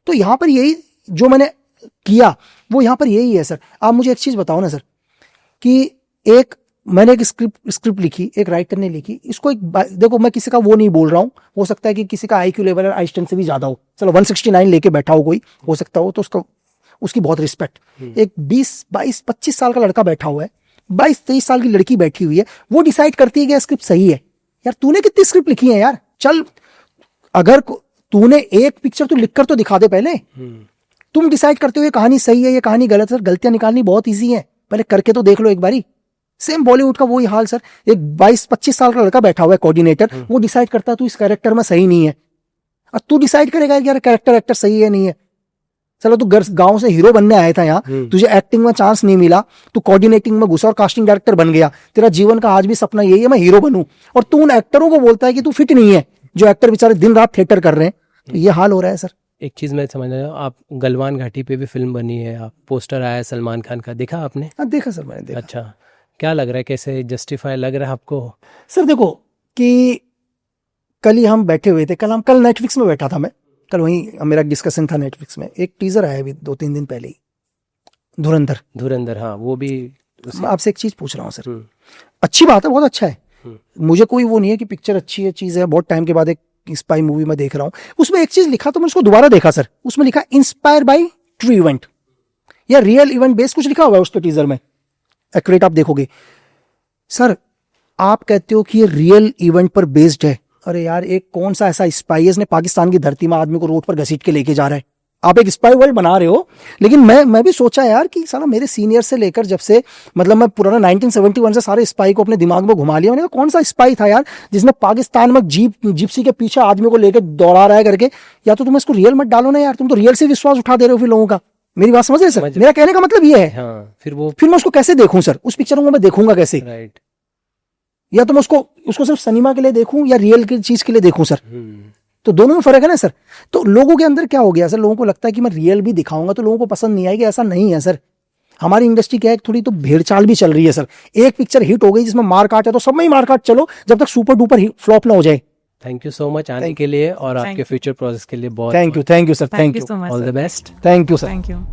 तो यहां पर यही जो मैंने किया वो यहां पर यही है सर। आप मुझे एक चीज बताओ ना सर, कि मैंने एक स्क्रिप्ट लिखी, एक राइटर ने लिखी, इसको देखो मैं किसी का वो नहीं बोल रहा हूं, हो सकता है कि किसी का IQ लेवल आइंस्टाइन से भी ज्यादा हो, चलो 169 लेके बैठा हो कोई, हो सकता हो, तो उसकी बहुत रिस्पेक्ट। एक 20-22-25 साल का लड़का बैठा हुआ है, 22-23 साल की लड़की बैठी हुई है, वो डिसाइड करती है कि स्क्रिप्ट सही है। यार तूने कितनी स्क्रिप्ट लिखी है यार, चल अगर तूने एक पिक्चर तो लिखकर तो दिखा दे पहले। तुम डिसाइड करते हो ये कहानी सही है, ये कहानी गलत है। गलतियां निकालनी बहुत ईजी है, पहले करके तो देख लो एक बारी। सेम बॉलीवुड का वही हाल सर, एक 22-25 साल का लड़का बैठा हुआ है कोऑर्डिनेटर, वो डिसाइड करता है तू इस कैरेक्टर में सही नहीं है, और तू डिसाइड करेगा यार कैरेक्टर एक्टर सही है नहीं है। चलो तू गांव से हीरो बनने आया था यहाँ, तुझे एक्टिंग में चांस नहीं मिला, तू कोऑर्डिनेटिंग में घुसा और कास्टिंग डायरेक्टर बन गया, तेरा जीवन का आज भी सपना यही है मैं हीरो बनूं, और तू उन एक्टरों को बोलता है कि तू फिट नहीं है, जो एक्टर बेचारे दिन रात थिएटर कर रहे हैं। तो ये हाल हो रहा है सर। एक चीज़ मैं समझ रहा हूँ, आप गलवान घाटी पे भी फिल्म बनी है, आप पोस्टर आया है सलमान खान का, देखा आपने? हाँ देखा सर, मैंने देखा। अच्छा, क्या लग रहा है, कैसे जस्टिफाई लग रहा है आपको? सर देखो कि कल ही हम बैठे हुए थे, कल नेटफ्लिक्स में बैठा था मैं, कल वहीं मेरा डिस्कशन था नेटफ्लिक्स में, एक टीजर आया अभी 2-3 दिन पहले ही, धुरंधर। हाँ, वो भी मैं आपसे एक चीज पूछ रहा हूँ सर, अच्छी बात है, बहुत अच्छा है, मुझे कोई वो नहीं है कि पिक्चर अच्छी है, चीज है, बहुत टाइम के बाद एक स्पाई मूवी में देख रहा हूँ, उसमें एक चीज लिखा तो मैं उसको दोबारा देखा सर, उसमें लिखा इंस्पायर बाय ट्रू इवेंट या रियल इवेंट बेस्ड कुछ लिखा हुआ है उसके टीजर में, एक्यूरेट आप देखोगे सर। आप कहते हो कि ये रियल इवेंट पर बेस्ड है, अरे यार एक कौन सा ऐसा स्पाई है जिसने पाकिस्तान की धरती में आदमी को रोड पर घसीट के लेके जा रहा है? आप एक स्पाई वर्ल्ड बना रहे हो, लेकिन मैं भी सोचा यार कि साला मेरे सीनियर से लेकर जब से मतलब मैं पुराना 1971 से सारे स्पाई को अपने दिमाग में घुमा लिया, मैंने कहा कौन सा स्पाई था यार जिसने पाकिस्तान में जिप्सी के पीछे आदमी को लेकर दौड़ा रहा है करके। या तो तुम इसको रियल मत डालो ना यार, तुम तो रियल से विश्वास उठा दे रहे हो फिर लोगों का। मेरी बात समझ रहे सर? मेरा कहने का मतलब ये है। हाँ, फिर मैं उसको कैसे देखूं सर? उस पिक्चर को मैं देखूंगा कैसे? राइट, या तो मैं उसको सिर्फ सिनेमा के लिए देखूं या रियल की चीज के लिए देखूं सर? तो दोनों में फर्क है ना सर। तो लोगों के अंदर क्या हो गया सर, लोगों को लगता है कि मैं रियल भी दिखाऊंगा तो लोगों को पसंद नहीं आएगी, ऐसा नहीं है सर। हमारी इंडस्ट्री क्या है, थोड़ी तो भेड़चाल भी चल रही है सर। एक पिक्चर हिट हो गई जिसमें मार काट है तो सब में ही मार काट चलो, जब तक सुपर डुपर फ्लॉप ना हो जाए। थैंक यू सो मच आने के लिए और आपके फ्यूचर प्रोसेस के लिए बहुत thank you sir, thank you so much, all the best. Thank you sir. Thank you.